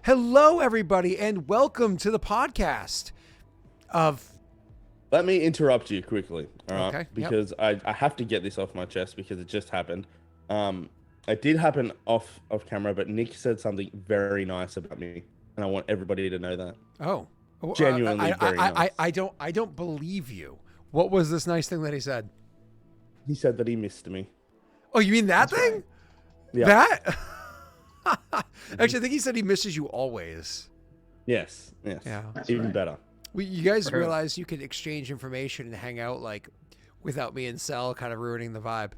Hello, everybody, and welcome to the podcast of... Let me interrupt you quickly, all right? Okay, yep. Because I have to get this off my chest because it just happened. It did happen off camera, but Nick said something very nice about me, and I want everybody to know that. Oh. Genuinely very nice. I don't believe you. What was this nice thing that he said? He said that he missed me. Oh, you mean that thing? Right. Yeah. That? Actually, I think he said he misses you always. Yes. Yeah. Even better. You guys realize you could exchange information and hang out like without me and Cell kind of ruining the vibe.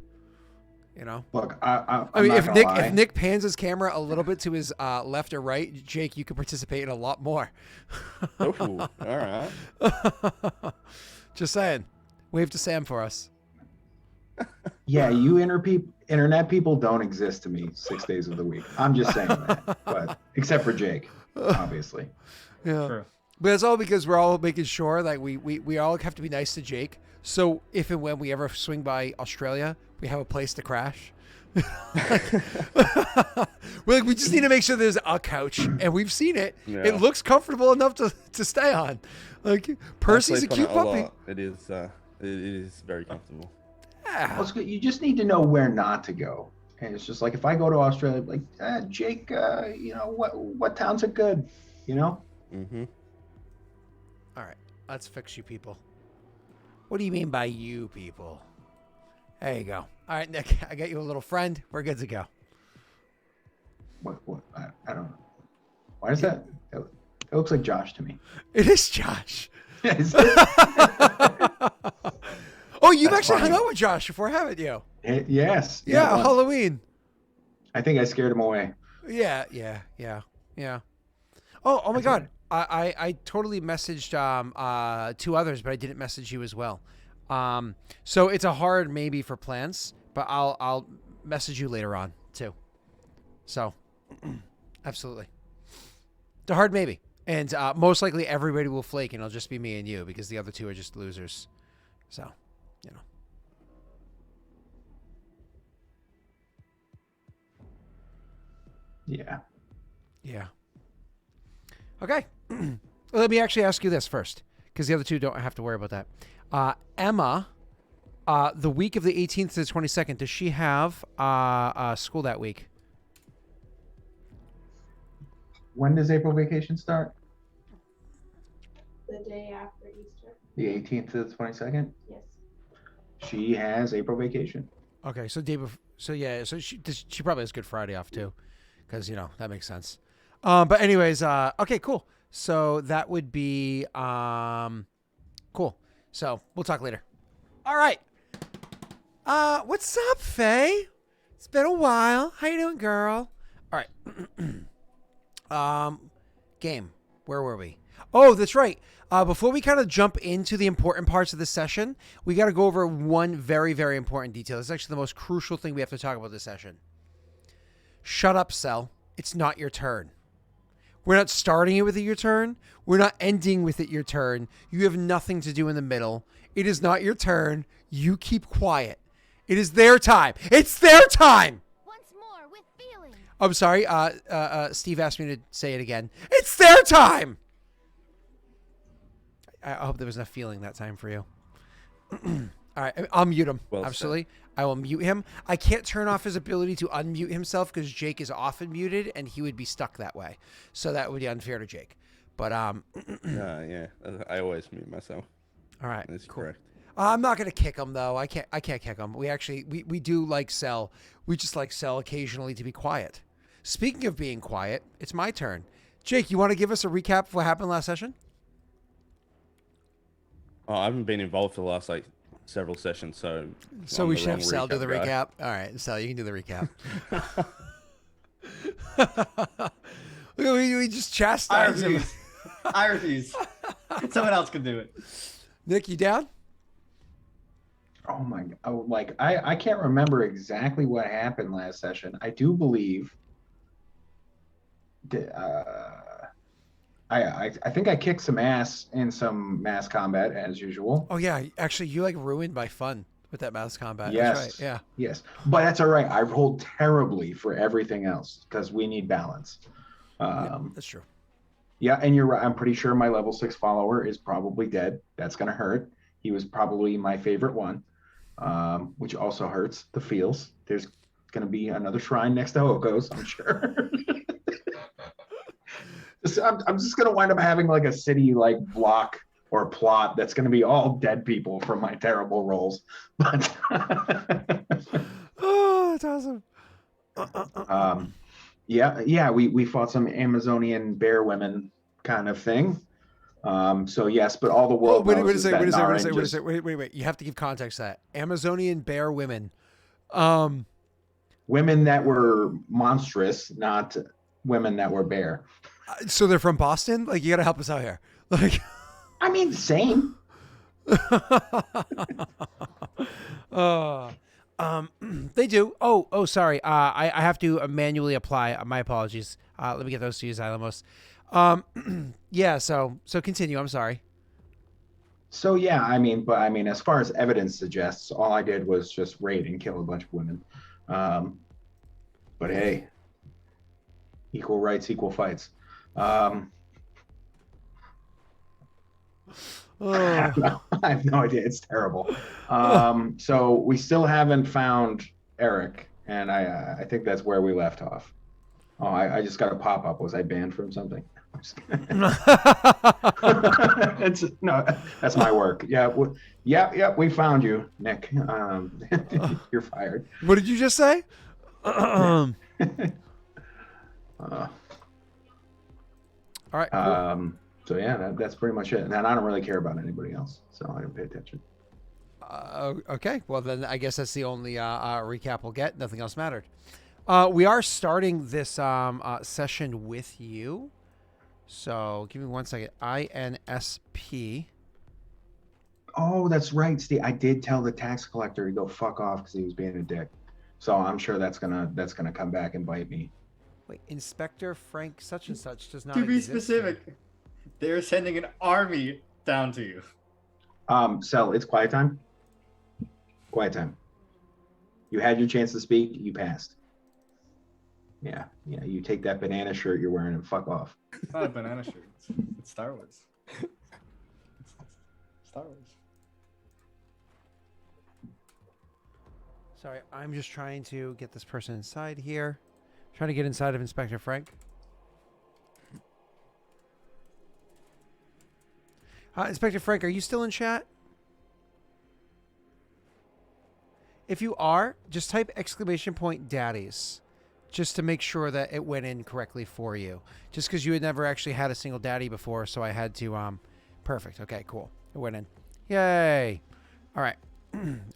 You know? Look, I mean, if Nick pans his camera a little bit to his left or right, Jake, you could participate in a lot more. Ooh, all right. Just saying. Wave to Sam for us. Yeah, you internet people don't exist to me 6 days of the week. I'm just saying that, but except for Jake, obviously. Yeah. True. But it's all because we're all making sure that we all have to be nice to Jake. So if and when we ever swing by Australia, we have a place to crash. We just need to make sure there's a couch, and we've seen it. Yeah. It looks comfortable enough to stay on. Like Percy's a cute puppy. It is very comfortable. Yeah. Well, you just need to know where not to go. And it's just like if I go to Australia, like Jake, what towns are good, you know? Mm-hmm. All right, let's fix you people. What do you mean by you people? There you go. All right, Nick, I got you a little friend. We're good to go. What? I don't know. Why is that? It looks like Josh to me. It is Josh. Yes. Oh, you've actually hung out with Josh before, haven't you? Yes. Yeah, Halloween. I think I scared him away. Yeah. Oh my God. I totally messaged two others, but I didn't message you as well. So it's a hard maybe for plans, but I'll message you later on too. So absolutely. It's a hard maybe. And most likely everybody will flake and it'll just be me and you because the other two are just losers. So, you know. Yeah. Okay. Let me actually ask you this first, because the other two don't have to worry about that. Emma, the week of the 18th to the 22nd, does she have school that week? When does April vacation start? The day after Easter. The 18th to the 22nd? Yes. She has April vacation. Okay, so so she probably has Good Friday off too, because that makes sense. But anyways, okay, cool. So that would be cool. So we'll talk later. All right. What's up, Faye? It's been a while. How you doing, girl? All right. Game. Where were we? Oh, that's right. Before we kind of jump into the important parts of this session, we got to go over one very, very important detail. This is actually the most crucial thing we have to talk about this session. Shut up, Cell. It's not your turn. We're not starting it with your turn. We're not ending with it your turn. You have nothing to do in the middle. It is not your turn. You keep quiet. It is their time. It's their time. Once more with feeling. I'm sorry. Steve asked me to say it again. It's their time. I hope there was enough feeling that time for you. All right. I'll mute him. Well absolutely. I will mute him. I can't turn off his ability to unmute himself because Jake is often muted and he would be stuck that way. So that would be unfair to Jake. But yeah. I always mute myself. All right. That's cool. correct. I'm not gonna kick him though. I can't kick him. We do like Cell. We just like Cell occasionally to be quiet. Speaking of being quiet, it's my turn. Jake, you want to give us a recap of what happened last session? Oh, I haven't been involved for the last several sessions, so we should have Cell do the recap. All right, Cell, you can do the recap. we just chastise him. I refuse. Someone else can do it. Nick, you down? Oh my God. I can't remember exactly what happened last session. I do believe I think I kicked some ass in some mass combat as usual. Oh yeah, actually you ruined my fun with that mass combat. Yes. That's right. Yeah. Yes. But that's all right. I rolled terribly for everything else because we need balance. That's true. Yeah, and you're right. I'm pretty sure my level 6 follower is probably dead. That's gonna hurt. He was probably my favorite one, which also hurts the feels. There's gonna be another shrine next to Oko's, I'm sure. I'm just gonna wind up having like a city like block or plot that's gonna be all dead people from my terrible rolls. But Oh, that's awesome. yeah, we fought some Amazonian bear women kind of thing. So yes, but all the Oh, world knows is that Naren just wait. You have to give context to that. Amazonian bear women. women that were monstrous, not women that were bear. So they're from Boston? Like, you got to help us out here. Like, I mean, same. they do. Oh, sorry. I have to manually apply. My apologies. Let me get those to you, Xylamos. Yeah. So continue. I'm sorry. So yeah, I mean, as far as evidence suggests, all I did was just raid and kill a bunch of women. But hey, equal rights, equal fights. I have no idea. It's terrible. So we still haven't found Eric, and I think that's where we left off. Oh, I just got a pop up. Was I banned from something? It's no, that's my work. Yeah. We found you, Nick. You're fired. What did you just say? Uh, All right. Cool. So yeah, that's pretty much it. And I don't really care about anybody else, so I don't pay attention. Okay. Well, then I guess that's the only recap we'll get. Nothing else mattered. We are starting this session with you. So give me 1 second. INSP. Oh, that's right, Steve. I did tell the tax collector to go fuck off because he was being a dick. So I'm sure that's gonna come back and bite me. Wait, Inspector Frank such and such does not To be exist. specific, they're sending an army down to you. Sel, it's quiet time. Quiet time. You had your chance to speak. You passed. Yeah. You take that banana shirt you're wearing and fuck off. It's not a banana shirt. It's Star Wars. It's Star Wars. Sorry, I'm just trying to get this person inside here. Trying to get inside of Inspector Frank. Inspector Frank, are you still in chat? If you are, just type !daddies. Just to make sure that it went in correctly for you. Just because you had never actually had a single daddy before, so I had to, perfect. Okay, cool. It went in. Yay. All right.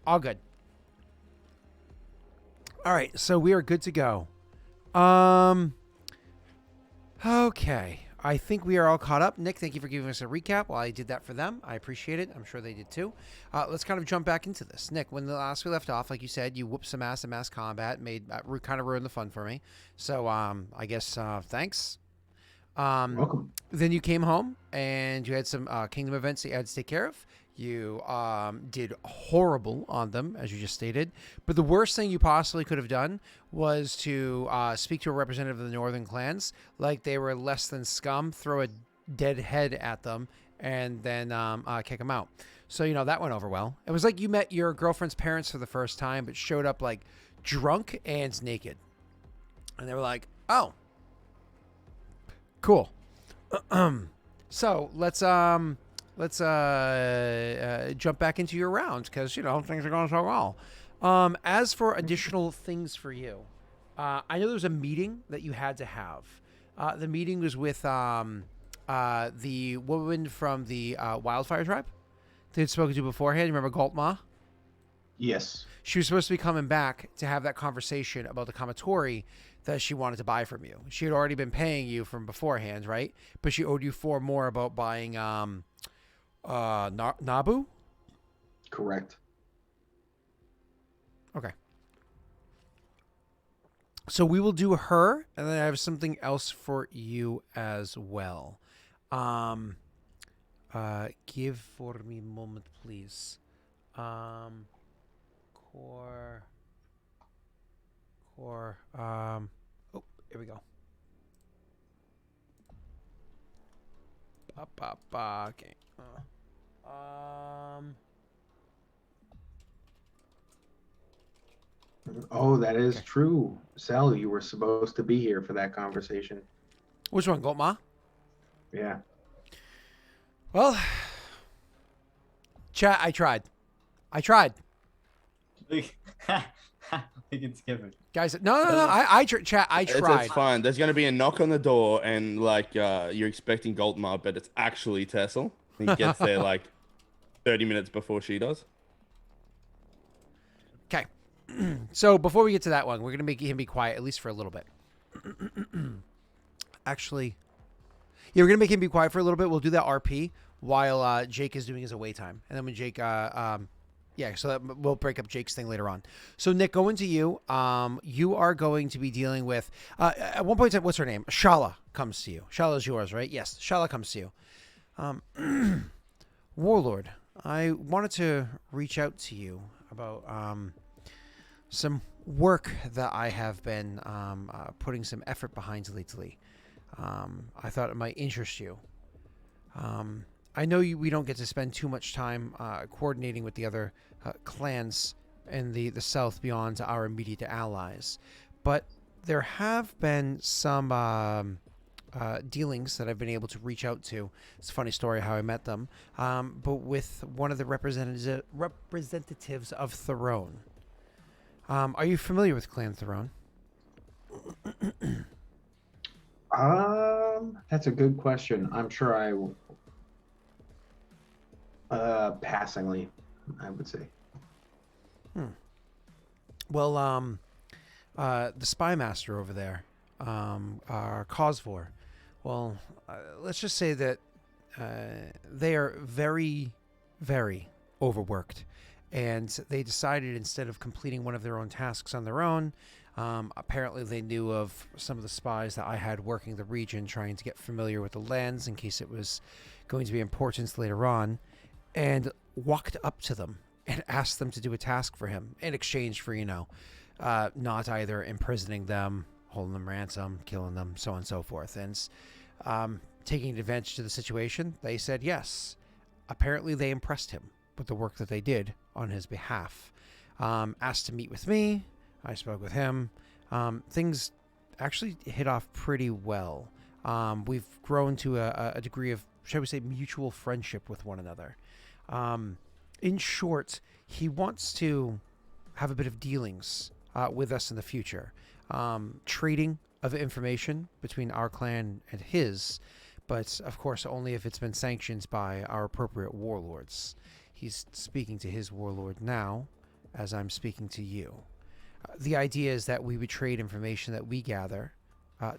All good. All right, so we are good to go. Okay. I think we are all caught up. Nick, thank you for giving us a recap. Well, I did that for them. I appreciate it. I'm sure they did too. Let's kind of jump back into this. Nick, when the last we left off, like you said, you whooped some ass in mass combat, made kind of ruined the fun for me. So I guess thanks. Welcome. Then you came home and you had some kingdom events that you had to take care of. You did horrible on them, as you just stated. But the worst thing you possibly could have done was to speak to a representative of the northern clans like they were less than scum, throw a dead head at them, and then kick them out. So, that went over well. It was like you met your girlfriend's parents for the first time, but showed up like drunk and naked. And they were like, oh, cool. So let's jump back into your round because things are going so well. As for additional things for you, I know there was a meeting that you had to have. The meeting was with the woman from the Wildfire Tribe that had spoken to beforehand. You remember Galtma? Yes. She was supposed to be coming back to have that conversation about the Kamatori that she wanted to buy from you. She had already been paying you from beforehand, right? But she owed you 4 more about buying Nabu? Correct. Okay. So we will do her, and then I have something else for you as well. Give for me a moment, please. Core. Oh, here we go. Okay. Oh, that is Okay. true. Sal, you were supposed to be here for that conversation. Which one, Gotma? Yeah. Well, chat. I tried. We can skip it. Guys, no. Chat. I tried. It's fine. There's gonna be a knock on the door, and like you're expecting Goldmar, but it's actually Tessel. He gets there like 30 minutes before she does. Okay. So before we get to that one, we're gonna make him be quiet at least for a little bit. Actually, yeah, we're gonna make him be quiet for a little bit. We'll do that RP while Jake is doing his away time, and then when Jake, so that we'll break up Jake's thing later on. So Nick, going to you. You are going to be dealing with at one point in time, what's her name? Shala comes to you. Shala is yours, right? Yes, Shala comes to you. Warlord, I wanted to reach out to you about some work that I have been putting some effort behind lately. I thought it might interest you. I know we don't get to spend too much time coordinating with the other clans in the south beyond our immediate allies, but there have been some dealings that I've been able to reach out to. It's a funny story how I met them, but with one of the representatives of Throne. Are you familiar with Clan Throne? That's a good question. I'm sure passingly, I would say. Well, the spy master over there, Cosvor. Well, let's just say that they are very, very overworked, and they decided instead of completing one of their own tasks on their own, apparently they knew of some of the spies that I had working the region, trying to get familiar with the lands in case it was going to be important later on, and walked up to them and asked them to do a task for him in exchange for, not either imprisoning them, holding them ransom, killing them, so on and so forth. And taking advantage of the situation, they said yes. Apparently they impressed him with the work that they did on his behalf. Asked to meet with me. I spoke with him. Things actually hit off pretty well. We've grown to a degree of, shall we say, mutual friendship with one another. In short, he wants to have a bit of dealings with us in the future. Trading of information between our clan and his, but of course only if it's been sanctioned by our appropriate warlords. He's speaking to his warlord now, as I'm speaking to you. The idea is that we would trade information that we gather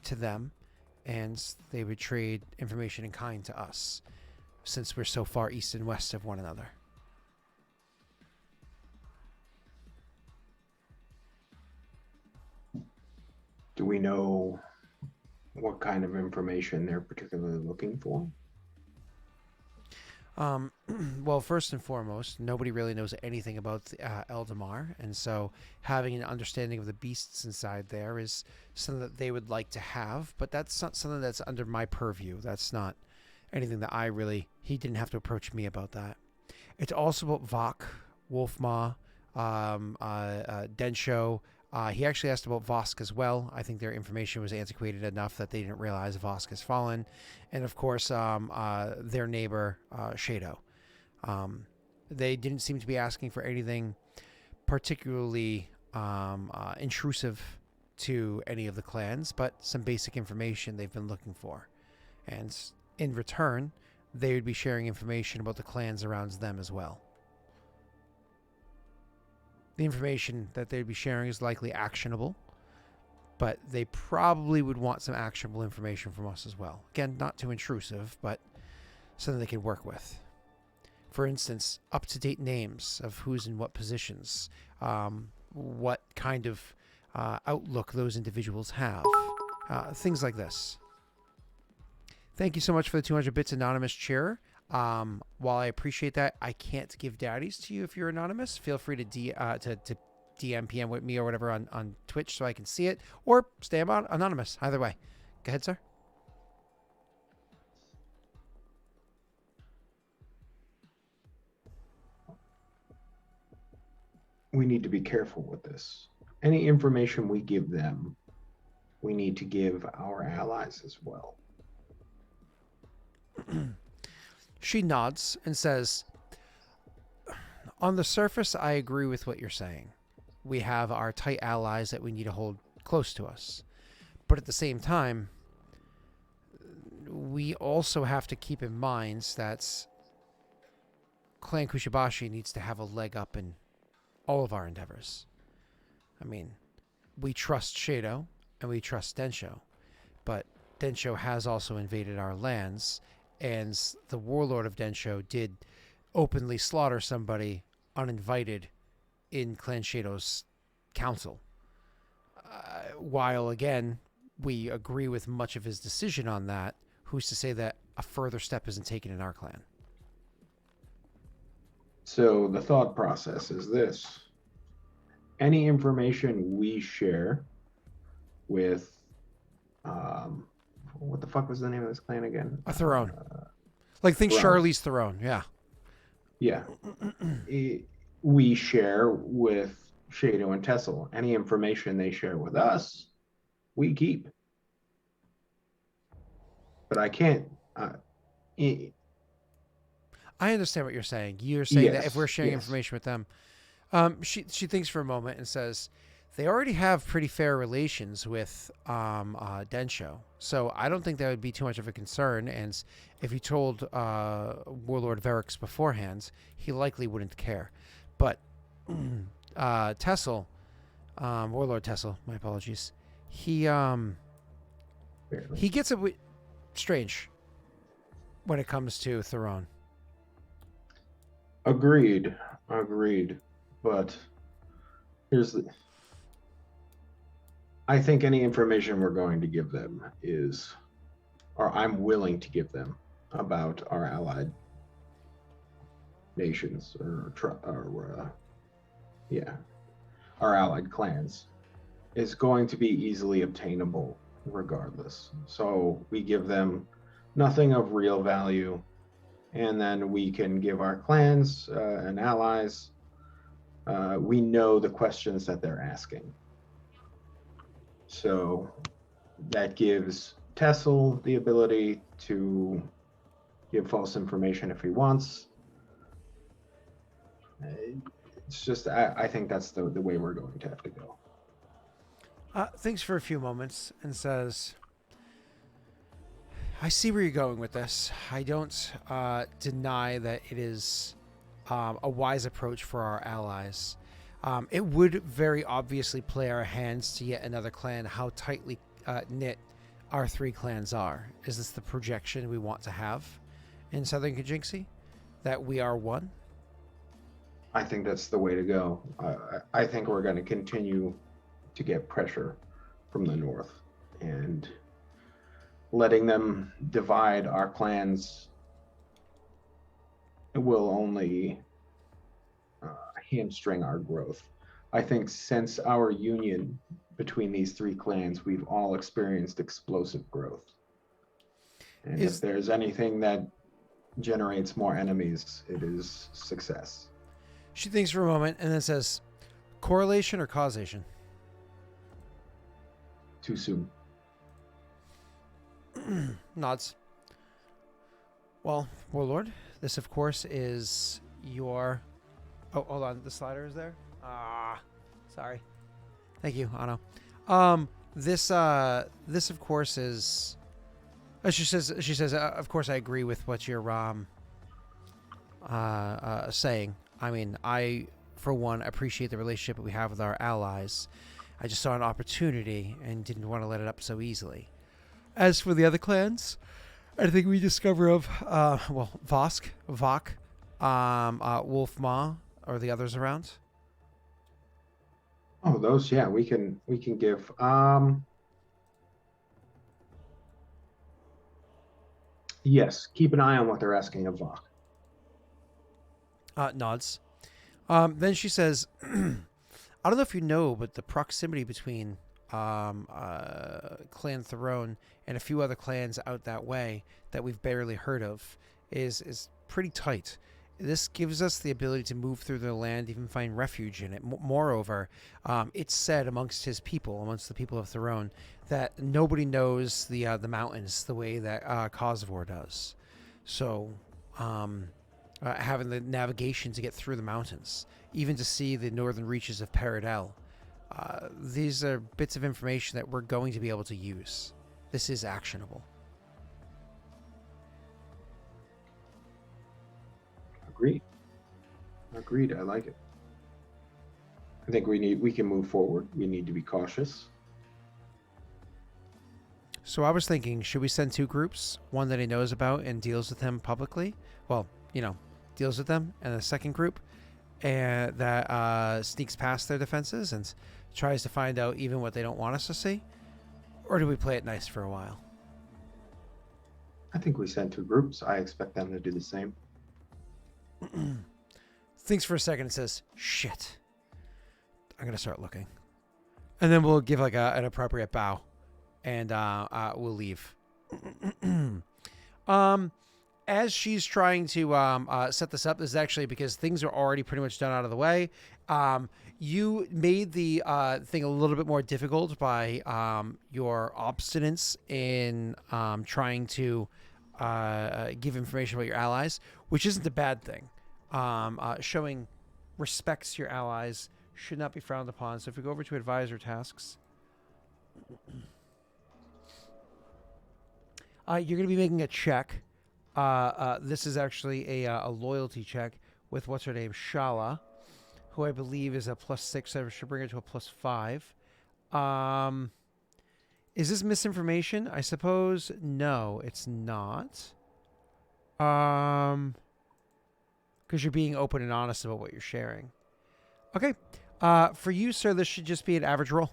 to them, and they would trade information in kind to us, since we're so far east and west of one another. Do we know what kind of information they're particularly looking for? Well, first and foremost, nobody really knows anything about Eldamar, and so having an understanding of the beasts inside there is something that they would like to have, but that's not something that's under my purview. That's not anything that he didn't have to approach me about that. It's also about Vok, Wolfmaw, Densho. He actually asked about Vosk as well. I think their information was antiquated enough that they didn't realize Vosk has fallen. And of course, their neighbor, Shado. They didn't seem to be asking for anything particularly intrusive to any of the clans, but some basic information they've been looking for. And in return, they would be sharing information about the clans around them as well. The information that they'd be sharing is likely actionable, but they probably would want some actionable information from us as well. Again, not too intrusive, but something they can work with. For instance, up-to-date names of who's in what positions, what kind of outlook those individuals have, things like this. Thank you so much for the 200 bits, Anonymous Chair. While I appreciate that, I can't give daddies to you if you're anonymous. Feel free to DM PM with me or whatever on Twitch so I can see it, or stay anonymous. Either way. Go ahead, sir. we need to be careful with this. Any information we give them, we need to give our allies as well. She nods and says, on the surface, I agree with what you're saying. We have our tight allies that we need to hold close to us. But at the same time, we also have to keep in mind that Clan Kushibashi needs to have a leg up in all of our endeavors. I mean, we trust Shado and we trust Densho, but Densho has also invaded our lands, and the warlord of Densho did openly slaughter somebody uninvited in Clan Shado's council. While, again, we agree with much of his decision on that, who's to say that a further step isn't taken in our clan? So the thought process is this. Any information we share with, what the fuck was the name of this clan again? A throne. Like, think Throne. Charlie's throne, yeah. Yeah. We share with Shado and Tessel. Any information they share with us, we keep. But I can't. I understand what you're saying. You're saying that if we're sharing Yes. information with them, she thinks for a moment and says, they already have pretty fair relations with Densho, so I don't think that would be too much of a concern. And if you told Warlord Verix beforehand, he likely wouldn't care. But Tessel, Warlord Tessel, my apologies, he gets a bit strange when it comes to Theron. Agreed. But I think any information we're going to give them is, or I'm willing to give them, about our allied nations our allied clans, is going to be easily obtainable regardless. So we give them nothing of real value, and then we can give our clans and allies, we know the questions that they're asking. So that gives Tessel the ability to give false information if he wants. It's just, I think that's the way we're going to have to go. Thinks for a few moments and says, I see where you're going with this. I don't deny that it is a wise approach for our allies. It would very obviously play our hands to yet another clan how tightly knit our three clans are. Is this the projection we want to have in Southern Kajinxi? That we are one? I think that's the way to go. I think we're going to continue to get pressure from the north, and letting them divide our clans will only hamstring our growth. I think since our union between these three clans, we've all experienced explosive growth. And if there's anything that generates more enemies, it is success. She thinks for a moment and then says, correlation or causation? Too soon. Nods. Well, Warlord, this of course is your... Oh, hold on. The slider is there? Sorry. Thank you, Anno. This of course is... She says, of course I agree with what you're saying. I mean, I, for one, appreciate the relationship that we have with our allies. I just saw an opportunity and didn't want to let it up so easily. As for the other clans, I think we discover of, Vosk, Vok, Wolfma, or the others around. Oh, those, yeah, we can give. Yes, keep an eye on what they're asking of Vok. Nods. Then she says, I don't know if you know, but the proximity between Clan Theron and a few other clans out that way that we've barely heard of is pretty tight. This gives us the ability to move through the land, even find refuge in it. Moreover, it's said amongst his people, amongst the people of Theron, that nobody knows the mountains the way that Kosovar does. So, having the navigation to get through the mountains, even to see the northern reaches of Paradel, these are bits of information that we're going to be able to use. This is actionable. Agreed. I like it. I think we can move forward. We need to be cautious. So I was thinking, should we send 2 groups? One that he knows about and deals with them publicly. Well, deals with them, and a second group and that sneaks past their defenses and tries to find out even what they don't want us to see? Or do we play it nice for a while? I think we send 2 groups. I expect them to do the same. Thinks for a second and says, shit. I'm going to start looking. And then we'll give like an appropriate bow. And we'll leave. As she's trying to set this up, this is actually because things are already pretty much done out of the way. You made the thing a little bit more difficult by your obstinance in trying to give information about your allies, which isn't a bad thing. Showing respect to your allies should not be frowned upon. So if we go over to advisor tasks, you're going to be making a check. This is actually a loyalty check with what's her name, Shala, who I believe is a +6. I should bring her to a +5. Is this misinformation? I suppose no, it's not. Because you're being open and honest about what you're sharing. Okay. For you, sir, this should just be an average roll.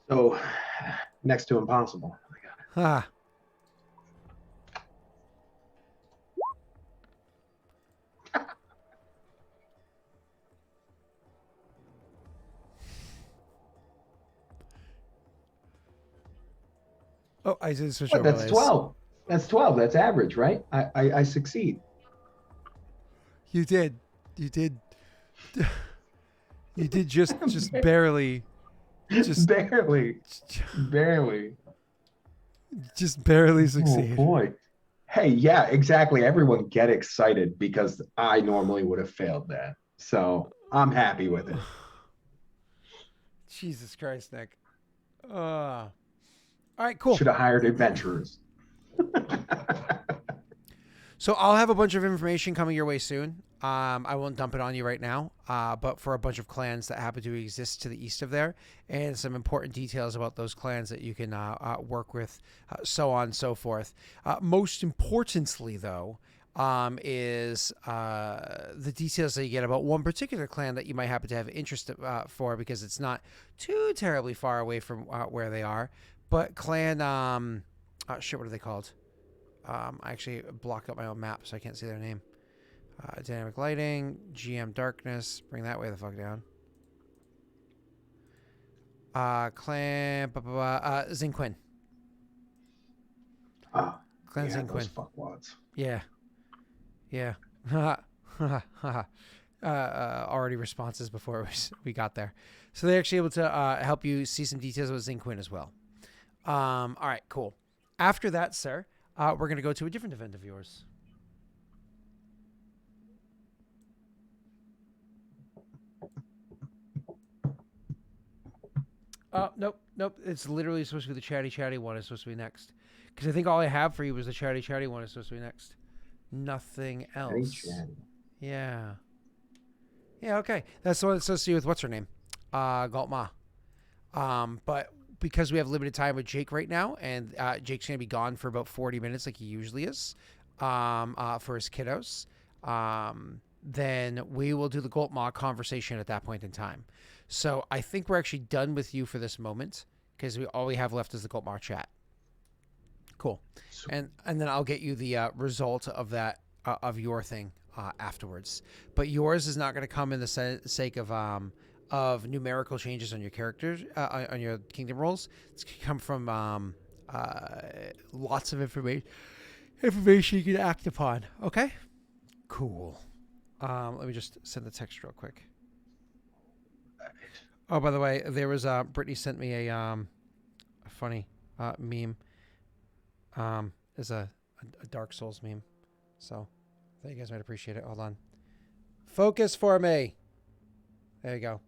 So, next to impossible. Ah. Oh, I did switch What, over. that's 12. That's 12. That's average, right? I succeed. You did. You did. You did just barely. Just barely. Just barely succeed. Oh boy. Hey, yeah, exactly. Everyone get excited because I normally would have failed that. So I'm happy with it. Jesus Christ, Nick. All right, cool. Should have hired adventurers. So I'll have a bunch of information coming your way soon. I won't dump it on you right now, but for a bunch of clans that happen to exist to the east of there, and some important details about those clans that you can work with, so on and so forth. Most importantly, though, is the details that you get about one particular clan that you might happen to have interest for, because it's not too terribly far away from where they are. But clan, shit, what are they called? I actually blocked up my own map, so I can't see their name. Dynamic lighting, GM darkness, bring that way the fuck down. Clan, Zinquin. Ah, Clan yeah, Zinquin. those fuckwads. Yeah. Already responses before we got there. So they're actually able to help you see some details with Zinquin as well. All right, cool. After that, sir, we're going to go to a different event of yours. Nope. It's literally supposed to be the chatty one is supposed to be next. Because I think all I have for you was the chatty one is supposed to be next. Nothing else. Yeah. Yeah, okay. That's the one that's supposed to do with what's her name? Galtma. But because we have limited time with Jake right now, and Jake's going to be gone for about 40 minutes like he usually is for his kiddos, then we will do the Galtma conversation at that point in time. So I think we're actually done with you for this moment, because all we have left is the Galtma chat. Cool. And then I'll get you the result of that, of your thing afterwards. But yours is not going to come in the sake of of numerical changes on your characters, on your kingdom rolls. It's gonna come from lots of information you can act upon. Okay, cool. Let me just send the text real quick. Oh, by the way, there was Brittany sent me a funny meme. Is a Dark Souls meme, so I thought you guys might appreciate it. Hold on, focus for me. There you go.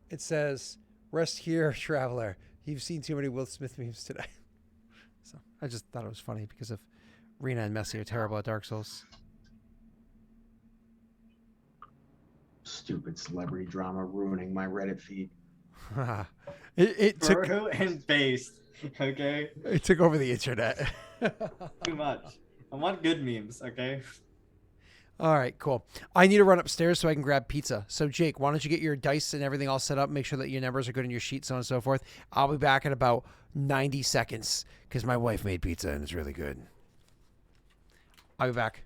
It says, "Rest here, traveler. You've seen too many Will Smith memes today." So I just thought it was funny because of Rena and Messi are terrible at Dark Souls. Stupid celebrity drama ruining my Reddit feed. it took True and based. Okay, it took over the internet. too much. I want good memes. Okay. All right, cool. I need to run upstairs so I can grab pizza. So, Jake, why don't you get your dice and everything all set up? Make sure that your numbers are good in your sheet, so on and so forth. I'll be back in about 90 seconds because my wife made pizza and it's really good. I'll be back.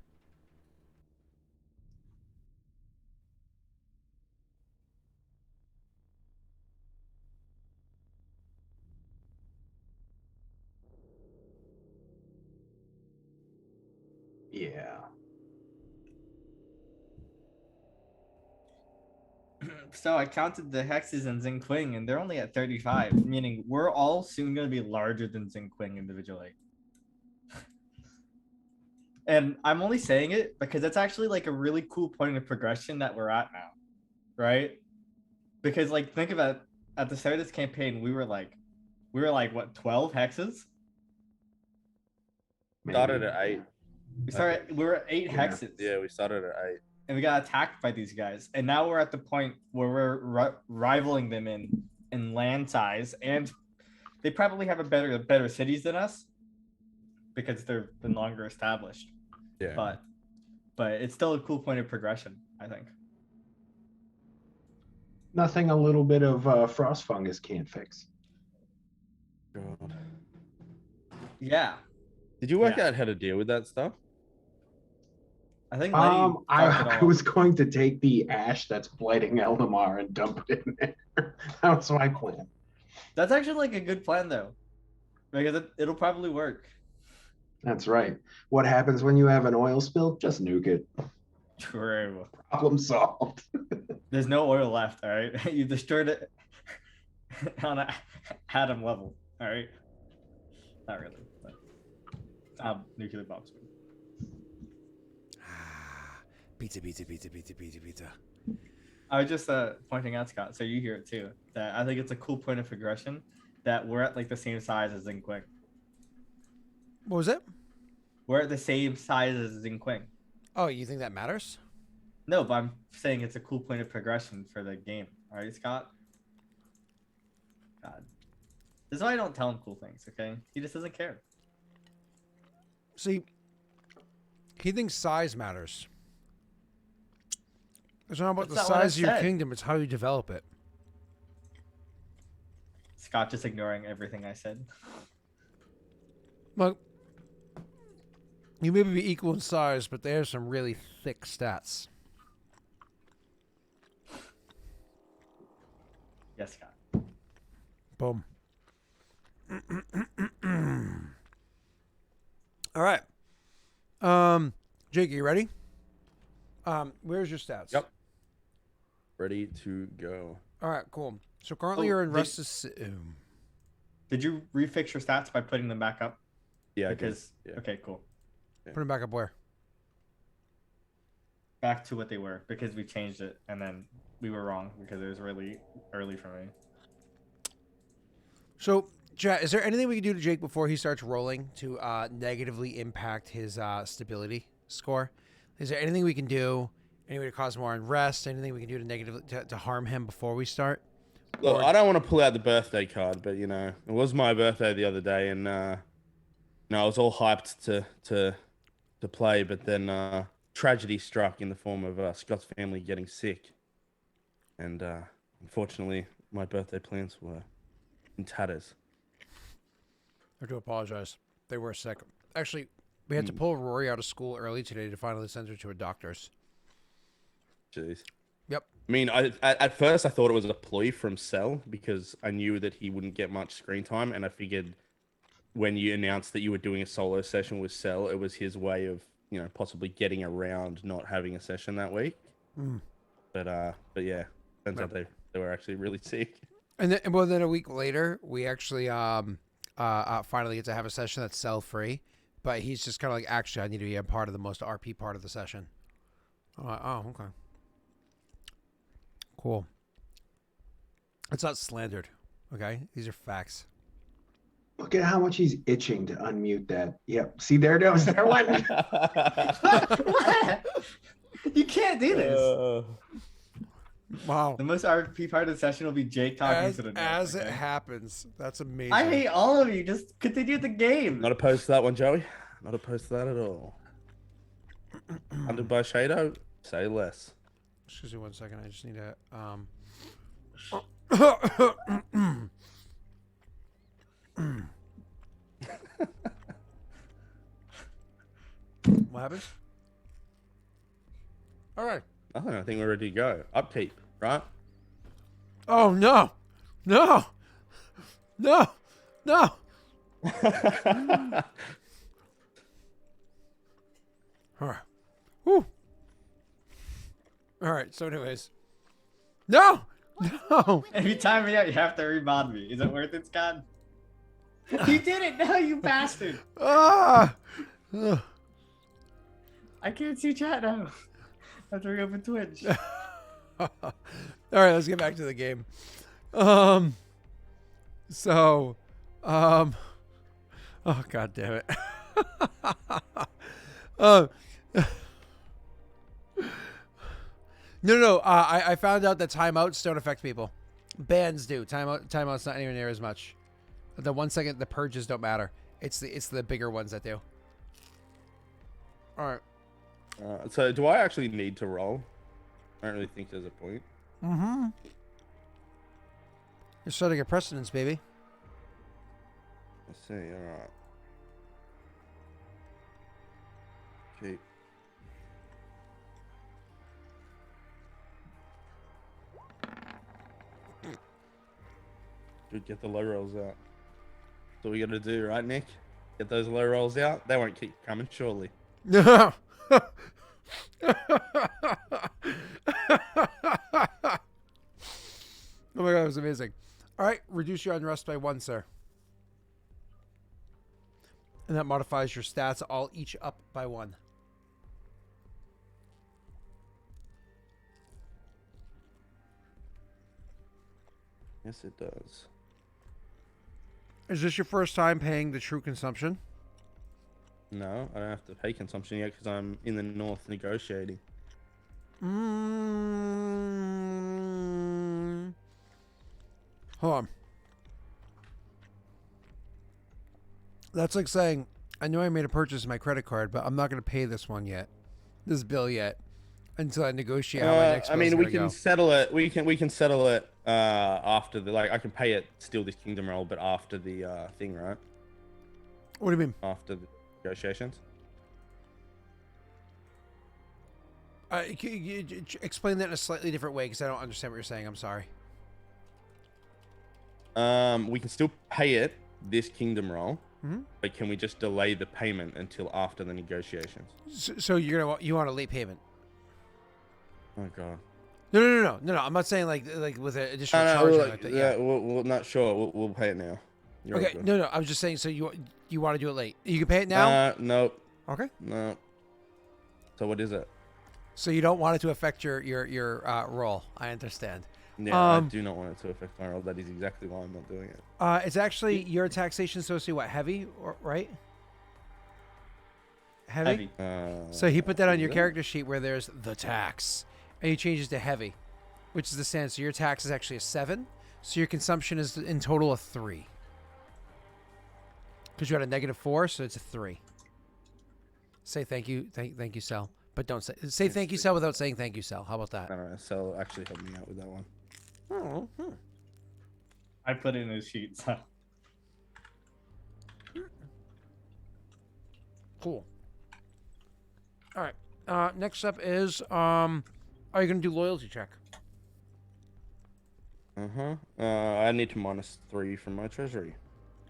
Yeah. So I counted the hexes in Xingqing, and they're only at 35, meaning we're all soon going to be larger than Xingqing individually. And I'm only saying it because it's actually like a really cool point of progression that we're at now, right? Because like think about it, at the start of this campaign, we were like what, 12 hexes? Maybe. Started at 8. We were at 8 Yeah. hexes. Yeah, we started at 8. And we got attacked by these guys, and now we're at the point where we're rivaling them in land size, and they probably have better cities than us because they've been longer established. Yeah. But it's still a cool point of progression, I think. Nothing a little bit of frost fungus can't fix. God. Yeah, Did you work Yeah. out how to deal with that stuff? I think Letty talked it I all. was going to take the ash that's blighting Eldamar and dump it in there. That was my plan. That's actually like a good plan though, because it'll probably work. That's right. What happens when you have an oil spill? Just nuke it. True. Problem solved. There's no oil left. All right, you destroyed it on a atom level. All right, not really, but nuclear bombs. Pizza. I was just pointing out, Scott, so you hear it too, that I think it's a cool point of progression that we're at like the same size as Xingqing. What was it? We're at the same size as Xingqing. Oh, you think that matters? No, but I'm saying it's a cool point of progression for the game. All right, Scott? God. This is why I don't tell him cool things, okay? He just doesn't care. See, he thinks size matters. It's not about That's the not what I size of your said. kingdom, it's how you develop it. Scott just ignoring everything I said. Look, you may be equal in size, but there's some really thick stats. Yes, Scott. Boom. All right. Jake, are you ready? Where's your stats? Yep. Ready to go. All right, cool. So currently Oh, you're in did- Restless. Did you refix your stats by putting them back up? Yeah, I did. Because Yeah. okay, cool. Put them back up where? Back to what they were because we changed it and then we were wrong because it was really early for me. So, chat, is there anything we can do to Jake before he starts rolling to negatively impact his stability score? Is there anything we can do? Any way to cause more unrest? Anything we can do to negatively to harm him before we start? Look, Or- I don't want to pull out the birthday card, but it was my birthday the other day, and I was all hyped to play, but then tragedy struck in the form of Scott's family getting sick, and unfortunately, my birthday plans were in tatters. I do apologize. They were sick. Actually, we had to pull Rory out of school early today to finally send her to a doctor's. Jeez. Yep. I mean, at first I thought it was a ploy from Cell because I knew that he wouldn't get much screen time, and I figured when you announced that you were doing a solo session with Cell, it was his way of, possibly getting around not having a session that week. Mm. But yeah, turns out they were actually really sick. And then a week later, we actually finally get to have a session that's cell free, but he's just kind of like, actually, I need to be a part of the most RP part of the session. Oh, okay, cool. It's not slandered, okay? These are facts. Look at how much he's itching to unmute that. Yep. See, there it goes. There went. You can't do this. Wow. The most RP part of the session will be Jake talking to the As it happens. That's amazing. I hate all of you. Just continue the game. Not opposed to that one, Joey. Not opposed to that at all. Funded by Shado, say less. Excuse me 1 second. I just need to What happened? All right. Nothing. I think we're ready to go. Upkeep, right? Oh no. No. No. No. All right. Whew. All right. So, anyways, no. If you time me out, you have to remod me. Is it worth it, Scott? You did it! No, you bastard! Ah. I can't see chat now. I have to reopen Twitch. All right. Let's get back to the game. So, oh god damn it. No. I found out that timeouts don't affect people. Bans do. Timeouts not anywhere near as much. The 1 second, the purges don't matter. It's the bigger ones that do. All right. So do I actually need to roll? I don't really think there's a point. Mm-hmm. You're setting a precedence, baby. Let's see. All right. Okay. Dude, get the low rolls out. That's what we got to do, right, Nick? Get those low rolls out. They won't keep coming, surely. No. Oh my god, that was amazing. All right, reduce your unrest by 1, sir. And that modifies your stats all each up by 1. Yes, it does. Is this your first time paying the true consumption? No, I don't have to pay consumption yet because I'm in the north negotiating. Hold on. That's like saying, I know I made a purchase with my credit card, but I'm not going to pay this one yet. This bill yet. Until I negotiate how my next I mean, bill's we gonna can settle it. We can settle it after the I can pay it still this kingdom roll, but after the thing, right? What do you mean? After the negotiations. You explain that in a slightly different way because I don't understand what you're saying. I'm sorry. We can still pay it this kingdom roll, Mm-hmm. but can we just delay the payment until after the negotiations? So you want a late payment? Oh god. No. I'm not saying like with an additional charge. No, Like that. Yeah. we're not sure. We'll pay it now. You're Okay. good. No. I was just saying. So you want to do it late? You can pay it now. No. Okay. No. So what is it? So you don't want it to affect your roll. I understand. Yeah, I do not want it to affect my roll. That is exactly why I'm not doing it. It's actually your taxation supposed to be what, heavy, right? Heavy. So he put that on your character sheet where there's the tax, and he changes to heavy, which is the standard. So your tax is actually a 7. So your consumption is in total a 3. Because you had a -4, so it's a 3. Say thank you, thank you, Sal. But don't say thank you, Sal, without saying thank you, Sal. How about that? I don't know. So actually help me out with that one. Oh, I put in his sheet, so. cool. All right. Next up is Are you gonna do loyalty check? I need to -3 from my treasury.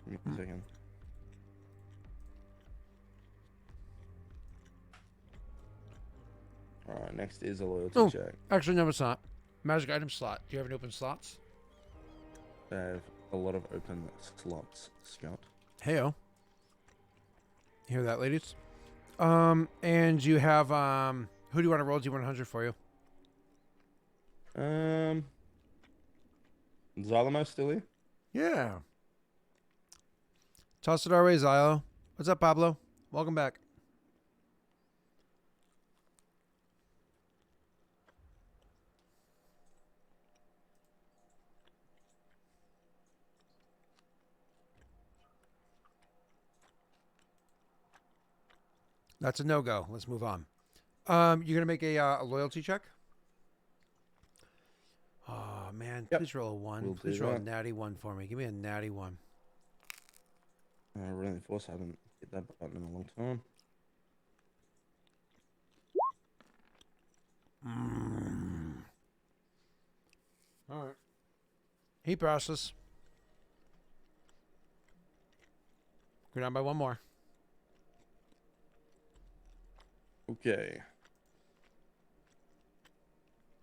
Give me a second. Alright, next is a loyalty check. Actually, no, it's not. Magic item slot. Do you have any open slots? I have a lot of open slots, Scott. Heyo. Hear that, ladies? And you have who do you want to roll D100 for you? Zalamo still here? Yeah. Toss it our way, Xylo. What's up, Pablo? Welcome back. That's a no-go. Let's move on. You're gonna make a loyalty check. Oh man, Yep. please roll a 1. We'll do Please roll a that. natty 1 for me. Give me a natty 1. Really force. I haven't hit that button in a long time. All right. Heat process. Go down by 1 more. Okay.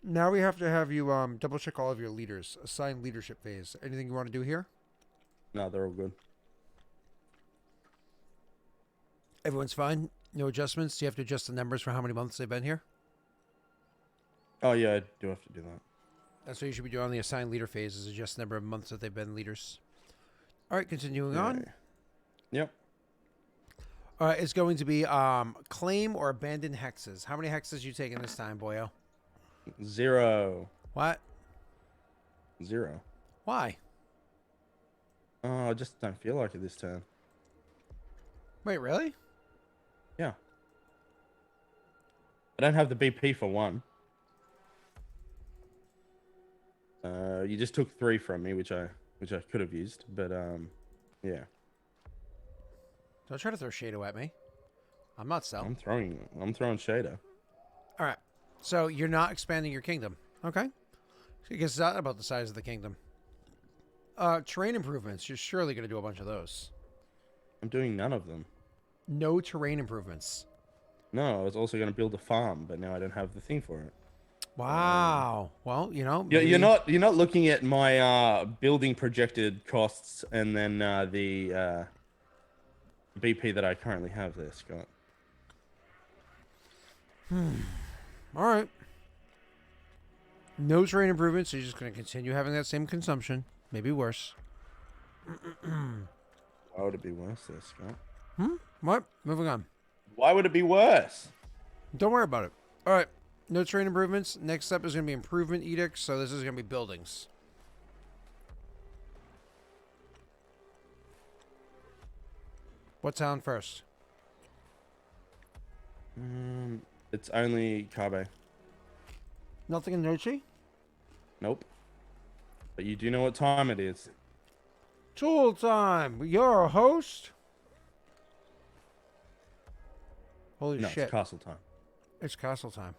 Now we have to have you double check all of your leaders. Assign leadership phase. Anything you want to do here? No, they're all good. Everyone's fine. No adjustments. Do you have to adjust the numbers for how many months they've been here? Oh yeah, I do have to do that. That's what you should be doing on the assigned leader phase, is adjust the number of months that they've been leaders. All right, continuing on. Okay. Yep. All right, it's going to be claim or abandon hexes. How many hexes you taking this time, boyo? 0. What? 0. Why? Oh, I just don't feel like it this turn. Wait, really? Yeah. I don't have the BP for 1. You just took 3 from me, which I could have used, but yeah. Don't try to throw Shado at me. I'm not selling. I'm throwing Shader. All right. So you're not expanding your kingdom. Okay. Because it's not about the size of the kingdom. Terrain improvements. You're surely going to do a bunch of those. I'm doing none of them. No terrain improvements. No, I was also going to build a farm, but now I don't have the thing for it. Wow. Well, you know. You're not looking at my building projected costs and then the BP that I currently have there, Scott. All right. No terrain improvements. So you're just going to continue having that same consumption. Maybe worse. Why would it be worse there, Scott? What? Moving on. Why would it be worse? Don't worry about it. All right. No terrain improvements. Next up is going to be improvement edicts. So this is going to be buildings. What town first? It's only Kabe. Nothing in Nochi? Nope. But you do know what time it is. Tool time. You're a host? Holy No, shit. it's castle time. It's castle time.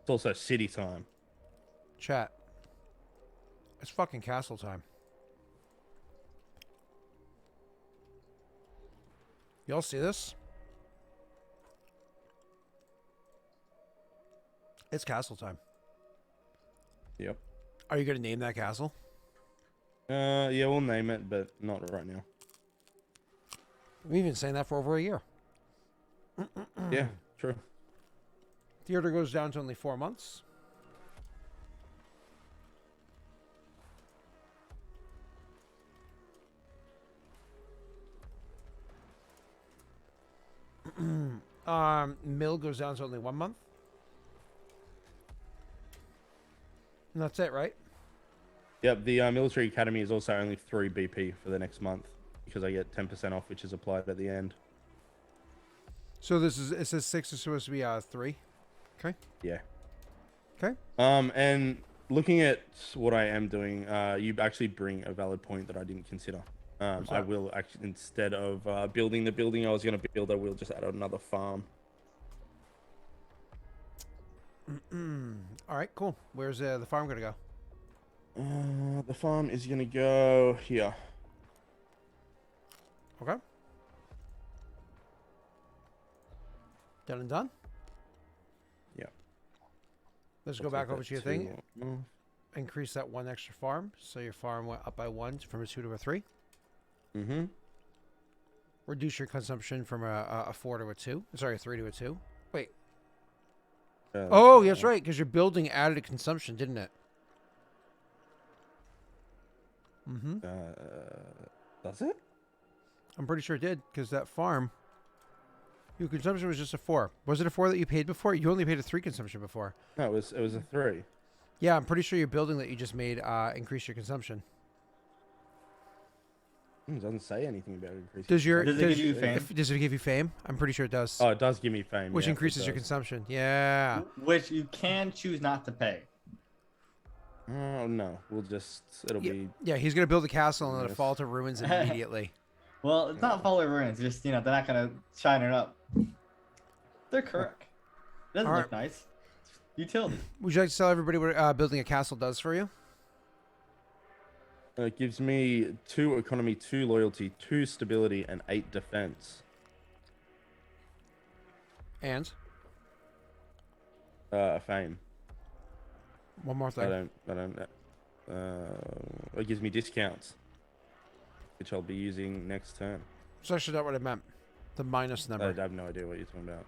It's also city time. Chat. It's fucking castle time. Y'all see this? It's castle time. Yep. Are you going to name that castle? Yeah, we'll name it, but not right now. We've been saying that for over a year. Yeah, true. Theater goes down to only 4 months. Mill goes down to only 1 month. And that's it, right? Yep, the military academy is also only 3 BP for the next month because I get 10% off, which is applied at the end. So this is, it says 6 is supposed to be 3. Okay. Yeah. Okay. And looking at what I am doing, you actually bring a valid point that I didn't consider. I that? will actually, instead of building the building I was going to build, I will just add another farm. All right, cool. Where's the farm going to go? The farm is gonna go here. Okay. Done and done? Yeah. Let's I'll go back take over that to your two thing. off. Increase that one extra farm. So your farm went up by 1 from a 2 to a 3. Mm-hmm. Reduce your consumption from a 4 to a 2. Sorry, a 3 to a 2. Wait. Oh, that's right, because your building added a consumption, didn't it? Mm-hmm. Does it? I'm pretty sure it did, because that farm, your consumption was just a 4. Was it a 4 that you paid before? You only paid a 3 consumption before. No, it was a 3. Yeah, I'm pretty sure your building that you just made increased your consumption. It doesn't say anything about increasing. Does your Does it give you fame? Does it give you fame? I'm pretty sure it does. Oh, it does give me fame. Which yeah, it increases your does. consumption. Yeah. Which you can choose not to pay. Oh no, it'll Yeah. be. Yeah, he's gonna build a castle and let it Yes. fall to ruins immediately. Well, it's not follow ruins. Just they're not gonna shine it up. They're correct. It doesn't All look nice. It's utility. Would you like to tell everybody what building a castle does for you? It gives me 2 economy, 2 loyalty, 2 stability, and 8 defense. And Fame. one more thing. It gives me discounts, which I'll be using next turn. It's actually not what I meant. The minus I number. have no idea what you're talking about.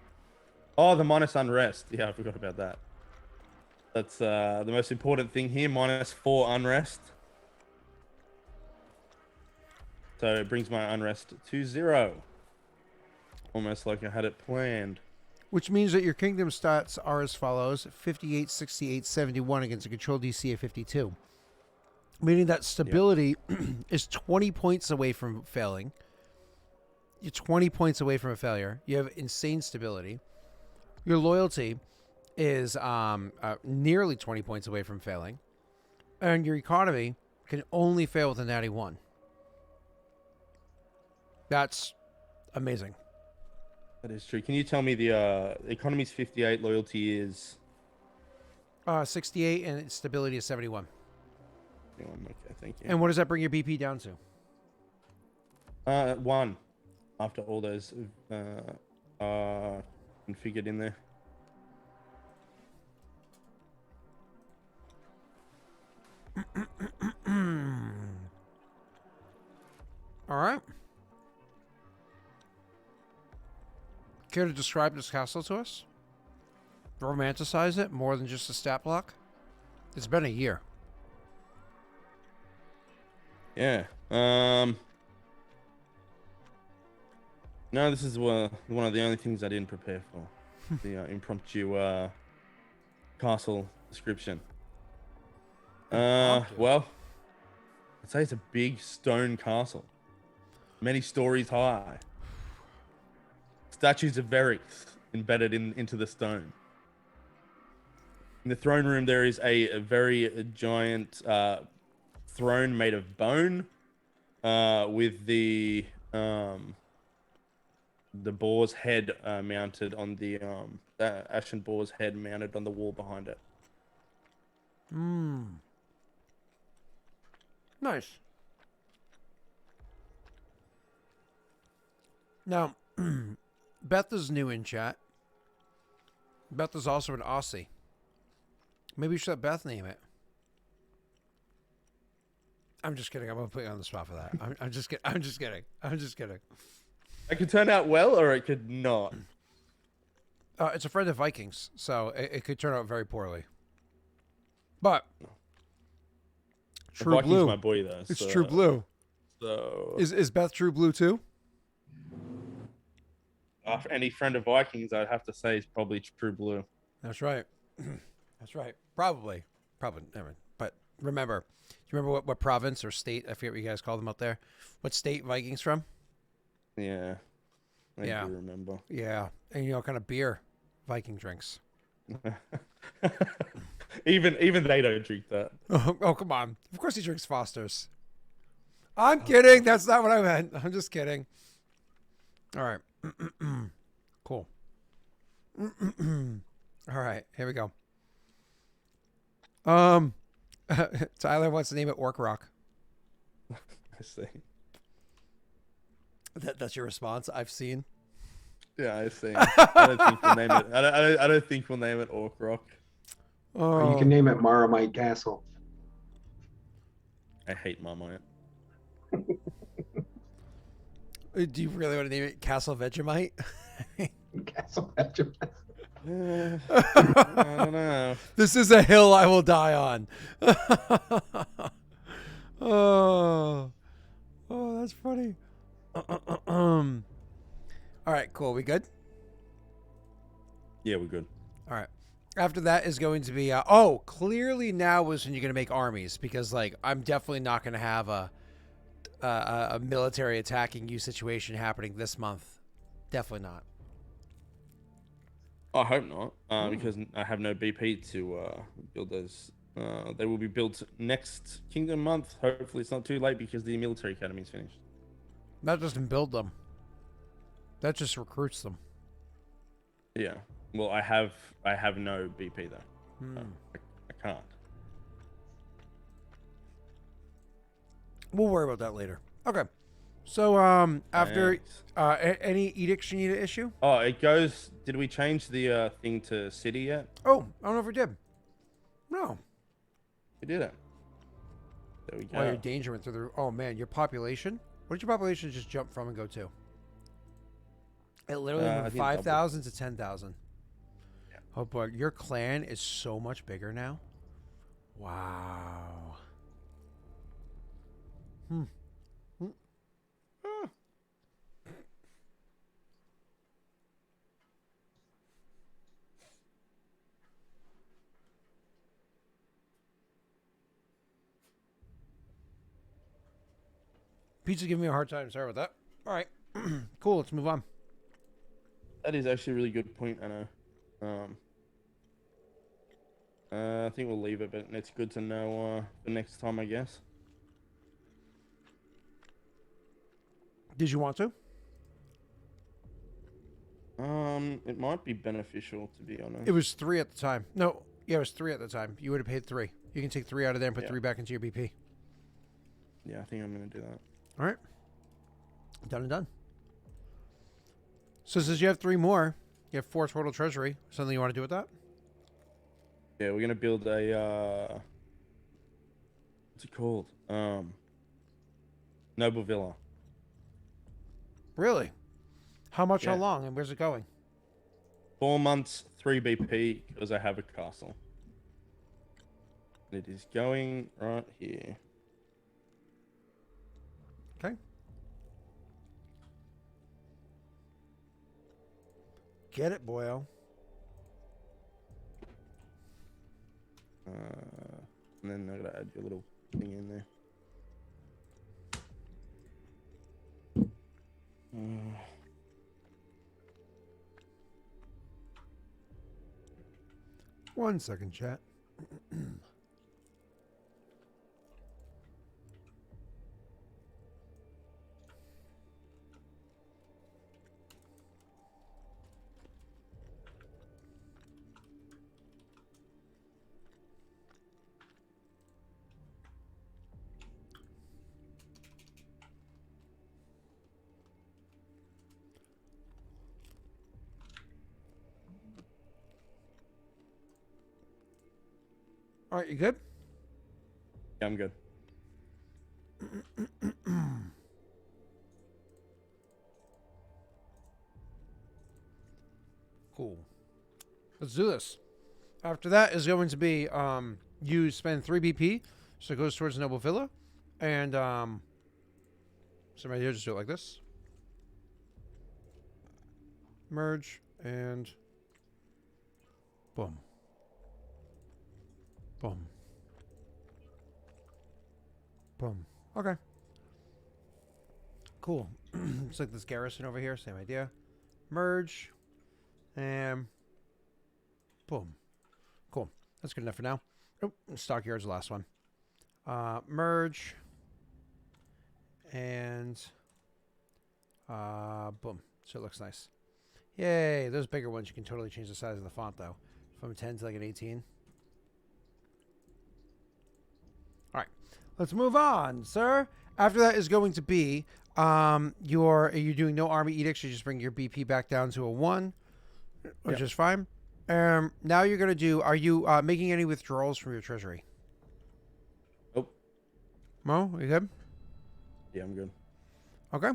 Oh, the minus unrest. Yeah, I forgot about that. That's the most important thing here. -4 unrest. So it brings my unrest to 0. Almost like I had it planned. Which means that your kingdom stats are as follows: 58, 68, 71 against a control DC of 52. Meaning that stability is 20 points away from failing. You're 20 points away from a failure. You have insane stability. Your loyalty is nearly 20 points away from failing. And your economy can only fail with a natty 1. That's amazing. That is true. Can you tell me the economy's 58, loyalty is 68 and its stability is 71. Okay, thank you. And what does that bring your BP down to? 1 after all those are configured in there. All right. Care to describe this castle to us? Romanticize it more than just a stat block? It's been a year. Yeah. No, this is one of the only things I didn't prepare for. The impromptu castle description. Well, I'd say it's a big stone castle, many stories high. Statues of Daelric embedded into the stone. In the throne room, there is a very giant throne made of bone, with the boar's head mounted on the ashen boar's head mounted on the wall behind it. Nice. Now, Beth is new in chat. Beth is also an Aussie. Maybe you should let Beth name it. I'm just kidding. I'm gonna put you on the spot for that. I'm just kidding. I'm just kidding. I'm just kidding. It could turn out well, or it could not. It's a friend of Vikings, so it could turn out very poorly. But True Viking's Blue. my boy, though. It's so, True Blue. So, Is Beth True Blue too? for any friend of Vikings, I'd have to say is probably True Blue. That's right. That's right. Probably. Never mind. But remember, do you remember what province or state? I forget what you guys call them out there. What state Vikings from? Yeah. I Yeah. do remember. Yeah, and you know, what kind of beer Viking drinks. Even they don't drink that. Oh, come on. Of course he drinks Foster's. I'm kidding. That's not what I meant. I'm just kidding. All right. Cool. All right. Here we go. Um, Tyler wants to name it Orc Rock. I see. That's your response. I've seen. Yeah, I see. I don't think we'll name it. I don't think we'll name it Orc Rock. Or you can name it Maramite Castle. I hate Marmite. Do you really want to name it Castle Vegemite? Castle Vegemite. I don't know. This is a hill I will die on. Oh, that's funny. All right, cool. We good? Yeah, we're good. All right. After that is going to be clearly now is when you're going to make armies, because like I'm definitely not going to have a military attacking you situation happening this month. Definitely not. I hope not, because I have no BP to build those. They will be built next Kingdom month. Hopefully, it's not too late because the military academy is finished. That doesn't build them. That just recruits them. Yeah. Well, I have no BP though. I can't. We'll worry about that later. Okay. So after Thanks. any edicts you need to issue? Oh, it goes. Did we change the thing to city yet? Oh, I don't know if we did. No. We did it. There we go. Well, your danger went through the. Oh man, your population. What did your population just jump from and go to? It literally I went from think double. 5,000 to 10,000. Yeah. Oh boy, your clan is so much bigger now. Wow. Pizza's giving me a hard time. Sorry about that. All right. Cool. Let's move on. That is actually a really good point, I know. I think we'll leave it, but it's good to know for next time, I guess. Did you want to? It might be beneficial, to be honest. It was 3 at the time. No, yeah, it was 3 at the time. You would have paid 3. You can take 3 out of there and put Yeah. 3 back into your BP. Yeah, I think I'm gonna do that. All right. Done and done. So since you have 3 more, you have 4 total treasury. Something you want to do with that? Yeah, we're gonna build a what's it called? Noble Villa. Really? How much? How Yeah. long? And where's it going? 4 months, 3 BP, because I have a castle. It is going right here. Okay. Get it, boyo. And then I gotta add your little thing in there. One second, chat. All right, you good? Yeah, I'm good. Cool. Let's do this. After that is going to be you spend 3 BP, so it goes towards Noble Villa, and somebody here just do it like this. Merge and boom. Boom. Boom. Okay. Cool. It's like this garrison over here. Same idea. Merge. And boom. Cool. That's good enough for now. Oh, Stockyard's the last one. Merge. And boom. So it looks nice. Yay. Those bigger ones, you can totally change the size of the font, though. From a 10 to like an 18. Let's move on, sir. After that is going to be you're doing no army edicts. You just bring your BP back down to a 1, which is fine. Now you're going to do. Are you making any withdrawals from your treasury? Nope. Mo, you good? Yeah, I'm good. Okay.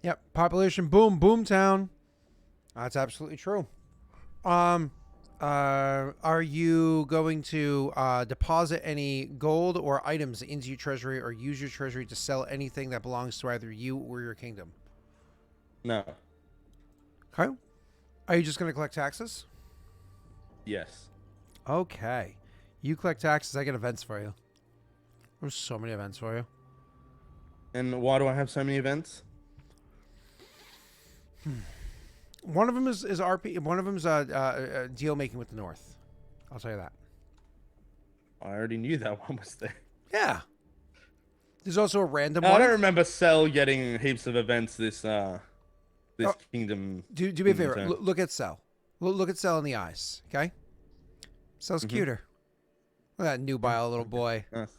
Yep. Population boom, boom town. That's absolutely true. Are you going to deposit any gold or items into your treasury, or use your treasury to sell anything that belongs to either you or your kingdom? No. Okay. Are you just going to collect taxes? Yes. Okay. You collect taxes. I get events for you. There's so many events for you. And why do I have so many events? One of them is RP. One of them is deal making with the North. I'll tell you that. I already knew that one was there. Yeah. There's also a random I one. don't remember Cell getting heaps of events this kingdom. Do me a kingdom favor. turn. Look at Cell. Look at Cell in the eyes. Okay. Cell's cuter. Look at that nubile little boy. Nice.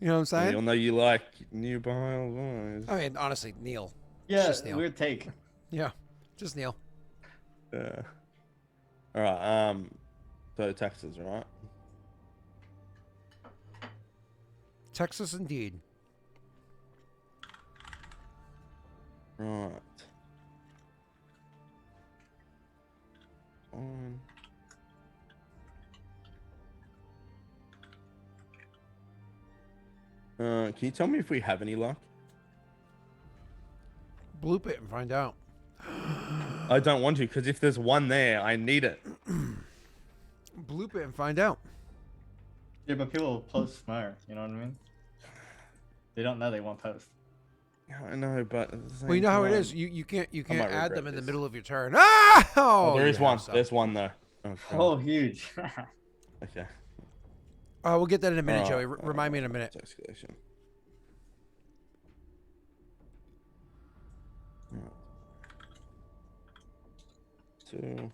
You know what I'm saying? You'll know you like nubile boys. I mean, honestly, Neil. Yeah, just Neil. weird take. Yeah, just Neil. Yeah. All right. So taxes, right? Texas, indeed. Right. On. Can you tell me if we have any luck? Bloop it and find out. I don't want to, because if there's one there, I need it. Bloop it and find out. Yeah, but people will post tomorrow. You know what I mean? They don't know they won't post. Yeah, I know, but at the same Well, you know how it time- is. You can't might add regret them in the this. middle of your turn. Ah! Oh, there is you one. have some. There's one though. Oh, Oh, huge. okay. We'll get that in a minute, Alright, Joey. Remind me in a minute. Escalation. Alright. 2.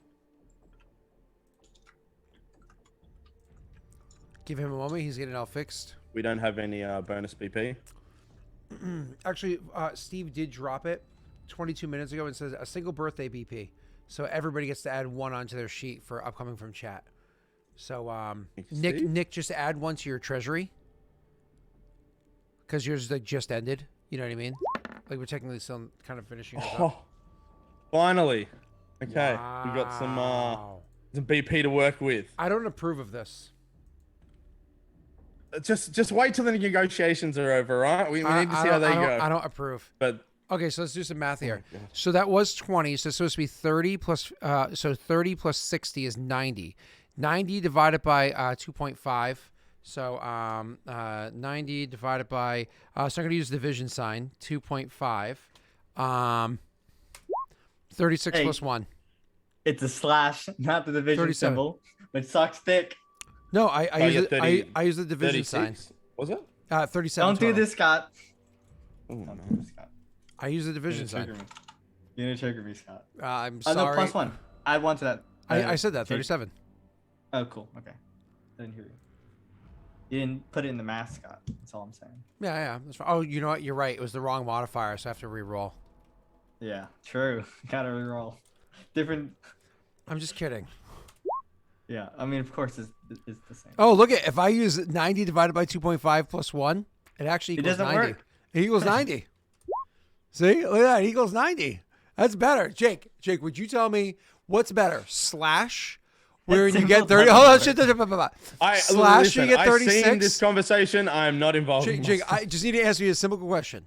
Give him a moment. He's getting it all fixed. We don't have any bonus BP. Actually, Steve did drop it 22 minutes ago and says a single birthday BP. So everybody gets to add one onto their sheet for upcoming from chat. So Thank you, Nick, Steve. just add one to your treasury because yours like just ended. You know what I mean? Like we're technically still kind of finishing this up. Oh, finally. Okay, we got some Wow. BP to work with. I don't approve of this. Just wait till the negotiations are over, right? We need to see how they go. I don't approve. But Okay, so let's do some math here. God. So that was 20. So it's supposed to be 30 plus. So 30 plus 60 is 90. 90 divided by 2.5. So 90 divided by. So I'm going to use the division sign. 2.5. 36 Hey. plus 1. It's a slash, not the division 37. symbol, which sucks thick. No, I Oh, use yeah, it. 30 I use the division sign. 36? Was it? 37. Don't do total. this, Scott. Oh, Don't no. do this, Scott. I use the You're division gonna sign. trigger me. You're gonna trigger me, Scott. I'm Oh, sorry. no, plus 1. Add 1 to that. I said that. Okay. 37. Oh, cool. Okay. I didn't hear you. You didn't put it in the math, Scott. That's all I'm saying. Yeah. That's fine. Oh, you know what? You're right. It was the wrong modifier, so I have to re-roll. Yeah, true. Gotta reroll. Different. I'm just kidding. Yeah, I mean, of course, it's the same. Oh, look at if I use 90 divided by 2.5 plus 1, it actually It equals doesn't 90. work. It equals 90. See? Look at that. It equals 90. That's better. Jake, would you tell me what's better? Slash, where That you get symbol 30. doesn't Hold on. work. Slash, listen, you get I've seen 36. this conversation. I am not involved. in Jake, this. I just need to ask you a simple question.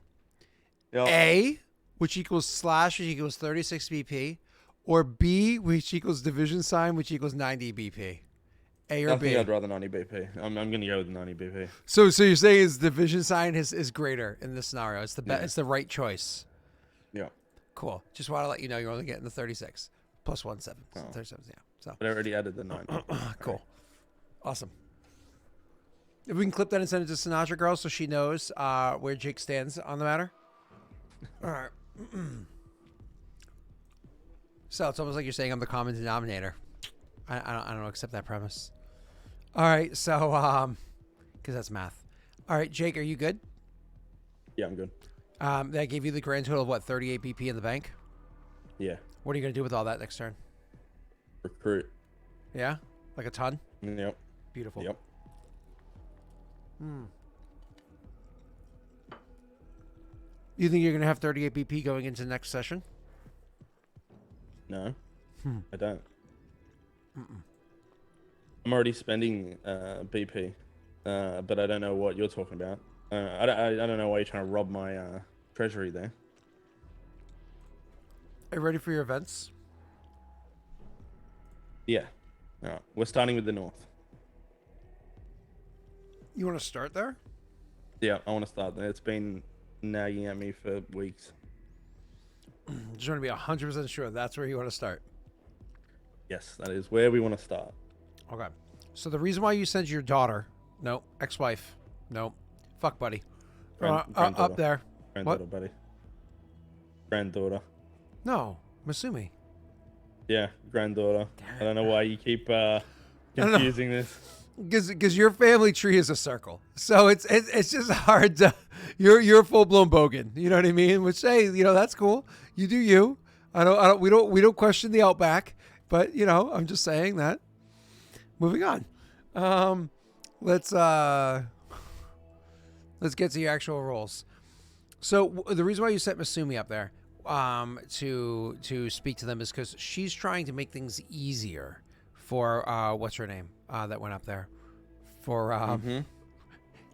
Yep. A, which equals slash, which equals 36 BP, or B, which equals division sign, which equals 90 BP. A or I B? think I'd rather 90 BP. I'm going to go with 90 BP. So you're saying is division sign is greater in this scenario? It's the Yeah. it's the right choice. Yeah. Cool. Just want to let you know you're only getting the 36 plus 1 7. So Oh. 37. Yeah. So But I already added the 90. cool. Awesome. If we can clip that and send it to Sinatra Girl so she knows where Jake stands on the matter. All right. So it's almost like you're saying I'm the common denominator. I don't accept that premise. All right. So because that's math. All right, Jake, are you good? Yeah, I'm good. That gave you the grand total of what, 38 BP in the bank? Yeah. What are you gonna do with all that next turn? Recruit. Yeah, like a ton. Yep. Beautiful. Yep. You think you're gonna have 38 BP going into the next session? No, I don't. I'm already spending BP, but I don't know what you're talking about. I don't know why you're trying to rob my treasury there. Are you ready for your events? Yeah. All right. We're starting with the north. You want to start there? Yeah, I want to start there. It's been nagging at me for weeks. Just want to be 100% sure that's where you want to start. Yes, that is where we want to start. Okay. So the reason why you sent your daughter, no, ex-wife, no, fuck buddy, Granddaughter. up there. Granddaughter, buddy. Granddaughter. No, Masumi. Yeah, granddaughter. I don't know why you keep know. confusing this. Because your family tree is a circle, so it's just hard to. You're a full blown bogan. You know what I mean? Which, hey, that's cool. You do you. We don't question the outback, but I'm just saying that. Moving on. Let's get to your actual roles. So the reason why you set Masumi up there to speak to them is because she's trying to make things easier for what's her name that went up there for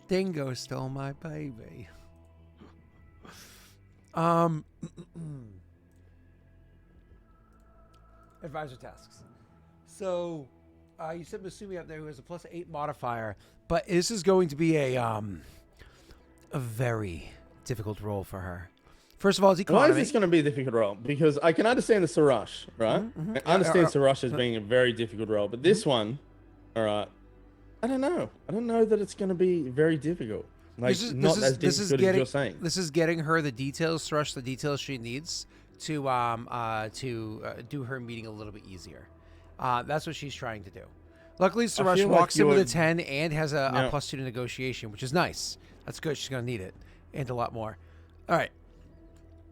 Dingo stole my baby. Advisor tasks. So you set Masumi up there who has a +8 modifier, but this is going to be a very difficult role for her. First of all, it's economy. Why is this going to be a difficult role? Because I can understand the Sarash, right? I understand Sarash as being a very difficult role, but this one, all right, I don't know. I don't know that it's going to be very difficult. Like, as difficult as you're saying. This is getting her the details, Thrush, the details she needs to do her meeting a little bit easier. That's what she's trying to do. Luckily, Thrush walks in with a 10 and has a +2 to negotiation, which is nice. That's good. She's going to need it and a lot more. All right.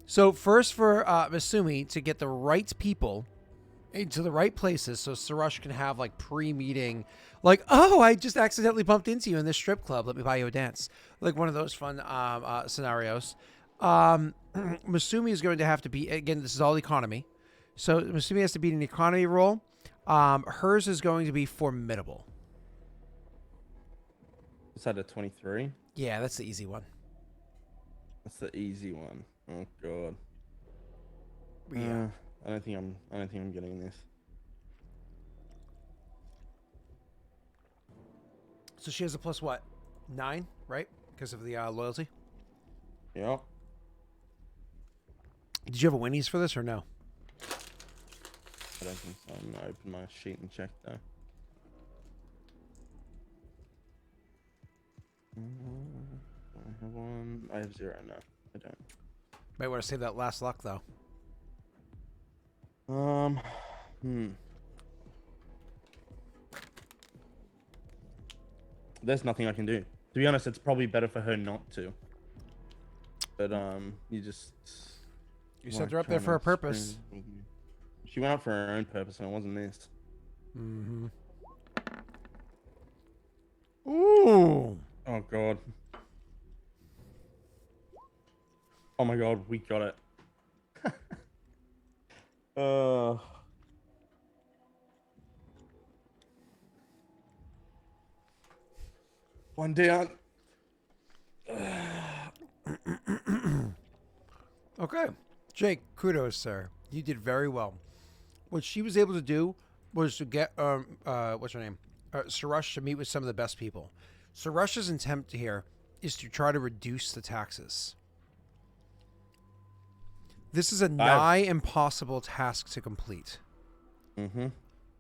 So first for Masumi to get the right people into the right places so Sarush can have like pre-meeting, like, oh, I just accidentally bumped into you in this strip club. Let me buy you a dance. Like one of those fun scenarios. Masumi is going to have to be, again, this is all economy. So Masumi has to be an economy role. Hers is going to be formidable. Is that a 23? Yeah, that's the easy one. That's the easy one. Oh god. Yeah. I don't think I'm getting this. So she has a +9, right? Because of the loyalty. Yeah. Did you have a Winnie's for this or no? I don't think so. I'm gonna open my sheet and check though. I have one. I have 0. No, I don't. Might want to save that last luck though. There's nothing I can do. To be honest, it's probably better for her not to. But you set her up there for a purpose. She went up for her own purpose, and it wasn't this. Mm-hmm. Ooh. Oh god. Oh my god, we got it. One down. Okay. Jake, kudos, sir. You did very well. What she was able to do was to get what's her name? Sarush to meet with some of the best people. Sarush's intent here is to try to reduce the taxes. This is a nigh impossible task to complete. Mm-hmm.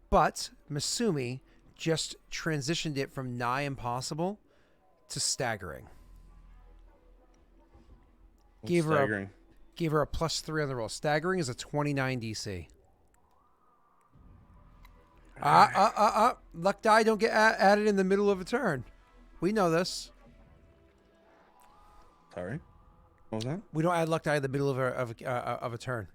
But Masumi just transitioned it from nigh impossible to staggering. Gave her a +3 on the roll. Staggering is a 29 DC. Luck die don't get added in the middle of a turn. We know this. Sorry. What was that? We don't add luck die in the middle of a turn.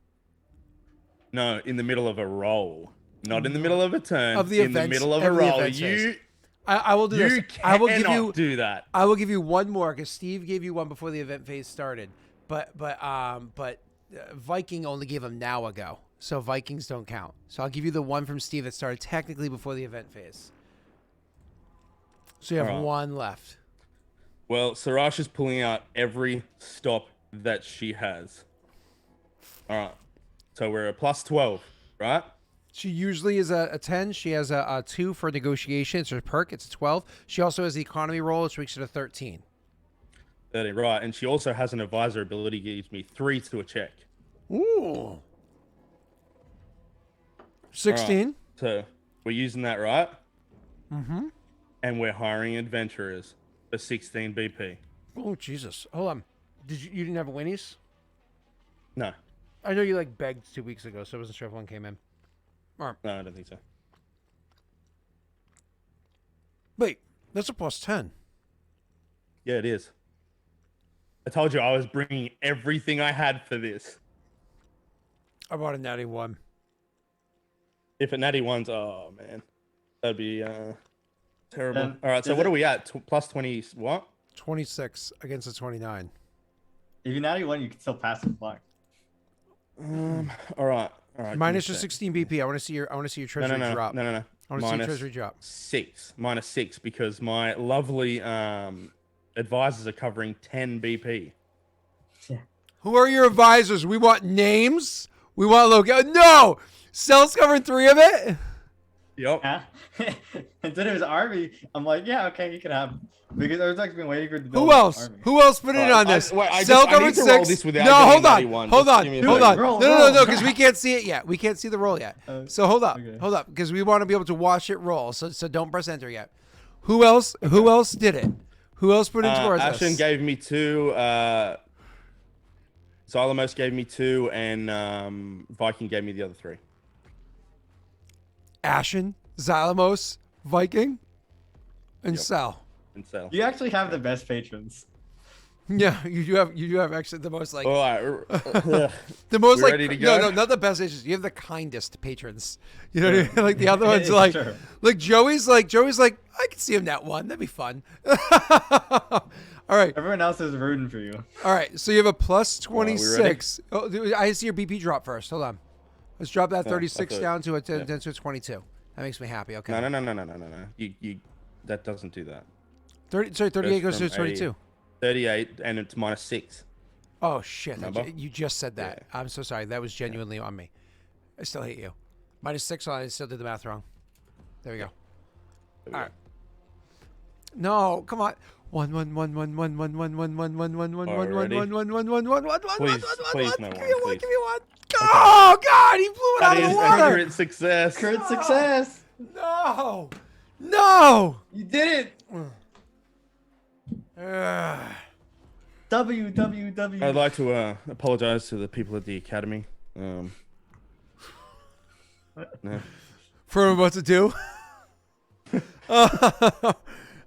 No, in the middle of a roll. Not in the middle of a turn. Of the in the events- middle of a of the roll. events phase. You I will do this. you I will give cannot you. do that. I will give you one more because Steve gave you one before the event phase started, but Viking only gave him now ago, so Vikings don't count. So I'll give you the one from Steve that started technically before the event phase. So you have Alright. one left. Well, Sarash is pulling out every stop that she has. All right. So we're at plus 12, right? She usually is a 10. She has a 2 for negotiation. It's her perk. It's a 12. She also has the economy roll, which makes it a 13. 30, right. And she also has an advisor ability, gives me 3 to a check. Ooh. 16. So we're using that, right? Mm-hmm. And we're hiring adventurers for 16 BP. Oh, Jesus. Hold on. You didn't have winnies? No, I know you like begged 2 weeks ago, so I wasn't sure if one came in. no, I don't think so. Wait, that's a plus 10. Yeah, it is. I told you I was bringing everything I had for this. I bought a natty 1. If a natty one's, oh man, that'd be terrible. Then All right, so is what it- are we at? Plus 20, what? 26 against a 29. If you natty one, you can still pass the flag. All right. Minus give your me a sec. 16 BP. I want to see your treasury drop. No. I want to see your Minus treasury drop. 6. Minus 6 because my lovely advisors are covering 10 BP. Who are your advisors? We want names. We want logo. No! Cell's covering 3 of it? Yep. Yeah. And then it was Army. I'm like, yeah, okay, you can have. Because I was like been waiting for the Who else? Army. Who else put in Alright, on this? I Cell need covered to roll 6. this without No, getting hold a natty on. one. Hold Just on. give me a Hold second. on. Roll, No, roll. because we can't see it yet. We can't see the roll yet. So hold up. okay. Hold up. Because we want to be able to watch it roll. So don't press enter yet. Who else did it? Who else put in towards Ashen us? gave me 2. Xylamos gave me 2, and Viking gave me the other 3. Ashen, Xylamos, Viking, and Yep. Sal. And so. You actually have the best patrons. Yeah, you do have actually the most like All right. the most We like ready to go? no, not the best agents. You have the kindest patrons. You know what I mean? Like the other ones are like Sure. Joey's like I can see him that one. That'd be fun. All right. Everyone else is rooting for you. All right. So you have a plus we ready? 26. Oh, I see your BP drop first. Hold on. Let's drop that Oh, 36 okay. down to a Yeah. down to a 22. That makes me happy. Okay. No. You that doesn't do that. 38 goes to from a- 22. 38, and it's minus 6. Oh shit! Remember? You just said that. I'm so sorry. That was genuinely on me. I still hate you. Minus 6. I still did the math wrong. There we go. There we All go. right. No, come on. 1 1 1 1 1 1 1 1 1 1 1 1 1 1 1 Alrighty. 1 1 1 1 1 1 1 Please, please, no Give one, me one. please. Give me one. Oh God! He blew it out That of is the a water. crit success. Crit success. No. No. You did it. Ugh. WWW. I'd like to apologize to the people at the academy. No. For what to do. All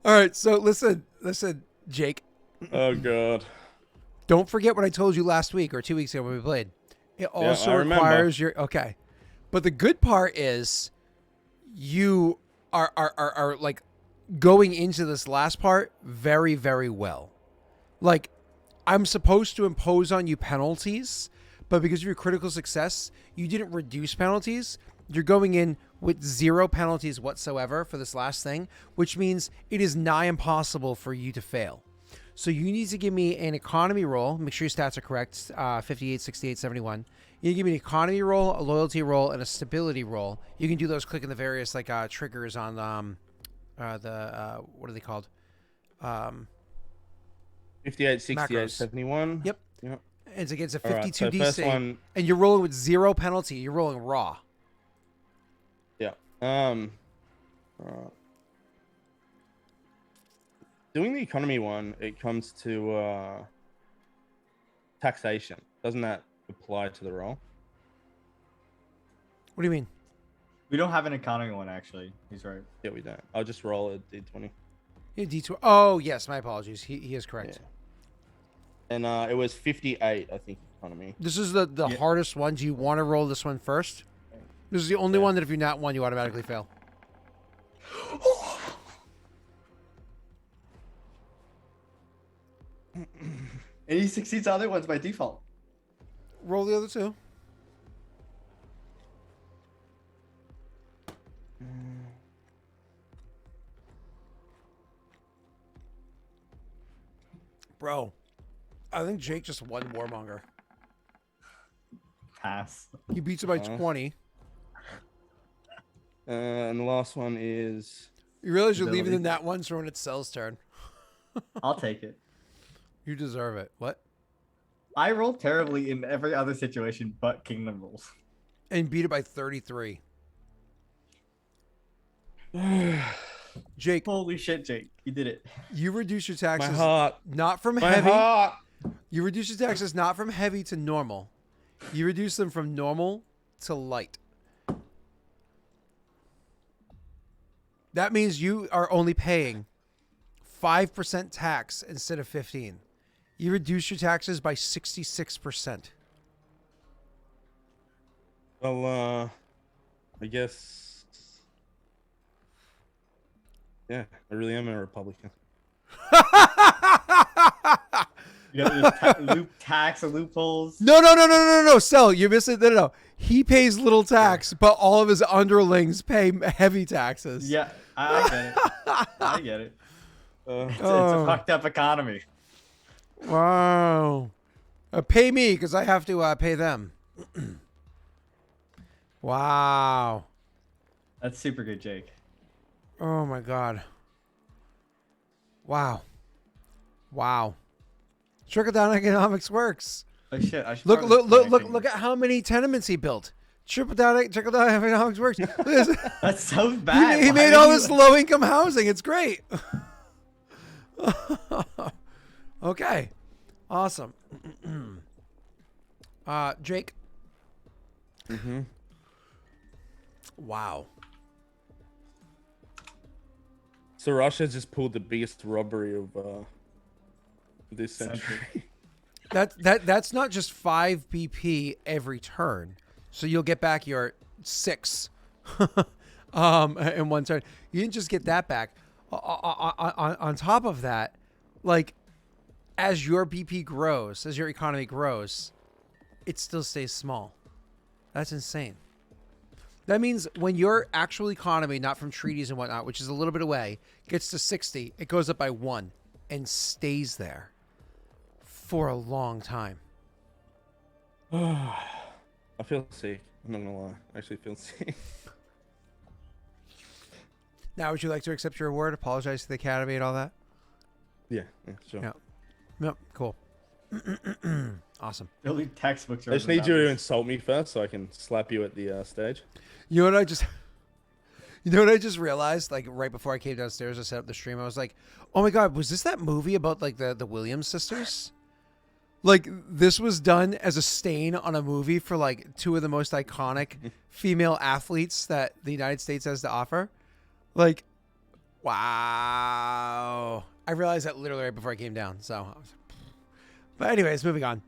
right. So listen, Jake. Oh god. Don't forget what I told you last week or 2 weeks ago when we played. It also I remember. requires your okay. But the good part is you are like going into this last part very, very well. Like I'm supposed to impose on you penalties, but because of your critical success, you didn't reduce penalties. You're going in with 0 penalties whatsoever for this last thing, which means it is nigh impossible for you to fail. So you need to give me an economy roll. Make sure your stats are correct. 58, 68, 71. You give me an economy roll, a loyalty roll, and a stability roll. You can do those clicking the various like triggers on the what are they called? 58, 68, Macros. 71. Yep. Yep. It's against a All right, 52 so first DC, one- and you're rolling with 0 penalty. You're rolling raw. Yeah. Doing the economy one, it comes to taxation. Doesn't that apply to the roll? What do you mean? We don't have an economy one actually. He's right. Yeah, we don't. I'll just roll a d20. Yeah, D2. Oh yes, my apologies. He is correct. And it was 58, I think, economy. This is the Yeah. hardest one. Do you want to roll this one first? This is the only Yeah. one that if you're not one, you automatically fail. And he succeeds the other ones by default. Roll the other two. Bro, I think Jake just won Warmonger. Pass. He beats it by Pass. 20. And the last one is You realize you're leaving Ability. in that one, so when it's Cell's turn. I'll take it. You deserve it. What? I roll terribly in every other situation but Kingdom rules. And beat it by 33. Jake, Holy shit, Jake. You did it. you reduce your my taxes heart. not from My heavy. heart. You reduce your taxes not from heavy to normal. You reduce them from normal to light. That means you are only paying 5% tax instead of 15. You reduce your taxes by 66%. Well, I guess. Yeah, I really am a Republican. You got your tax loopholes. No. Sell, you're missing. No. He pays little tax, but all of his underlings pay heavy taxes. Yeah, I get it. I get it. It's Oh. a fucked up economy. Wow. Pay me because I have to pay them. Wow. That's super good, Jake. Oh my God. Wow. Trickle down economics works. Oh shit! I should Look probably look put my look fingers. at how many tenements he built. Trickle down economics works. Look at this. That's so bad. He Why made are all you- this low income housing. It's great. Okay. Awesome. Jake. Mm-hmm. Wow. So Russia just pulled the biggest robbery of this Century. century. That's not just 5 BP every turn. So you'll get back your 6 in one turn. You didn't just get that back. On top of that, like as your BP grows, as your economy grows, it still stays small. That's insane. That means when your actual economy, not from treaties and whatnot, which is a little bit away, gets to 60, it goes up by 1 and stays there for a long time. I feel sick. I'm not gonna lie. I actually feel sick. Now, would you like to accept your award, apologize to the Academy and all that? Yeah, sure. Yeah. Yep, cool. Awesome. The only textbooks are I just written need you about to this. insult me first so I can slap you at the stage. You know what I just realized? Like right before I came downstairs to set up the stream, I was like, "Oh my God, was this that movie about like the Williams sisters?" Like this was done as a stain on a movie for like 2 of the most iconic female athletes that the United States has to offer. Like, wow! I realized that literally right before I came down. So, but anyways, moving on.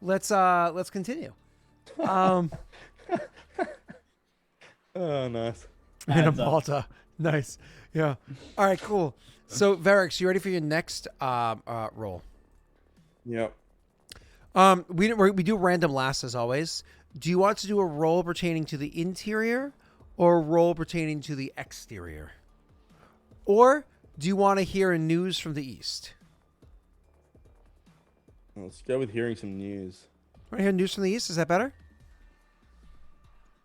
Let's continue. Oh, nice. And a Adds up. Malta. Nice. Yeah. All right, cool. So, Varix, you ready for your next roll? Yep. We do random last as always. Do you want to do a roll pertaining to the interior or a roll pertaining to the exterior? Or do you want to hear news from the east? Let's go with hearing some news. Want to hear news from the east? Is that better?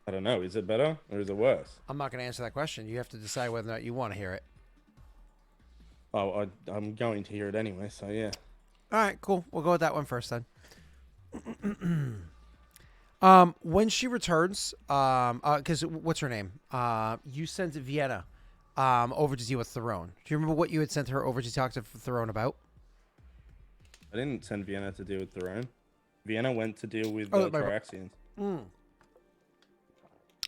I don't know. Is it better or is it worse? I'm not going to answer that question. You have to decide whether or not you want to hear it. Oh, I'm going to hear it anyway, so yeah. All right, cool. We'll go with that one first then. When she returns, because what's her name? You sent Vienna over to deal with Theron. Do you remember what you had sent her over to talk to Theron about? I didn't send Vienna to deal with Theron. Vienna went to deal with Oh, the my- Triaxians.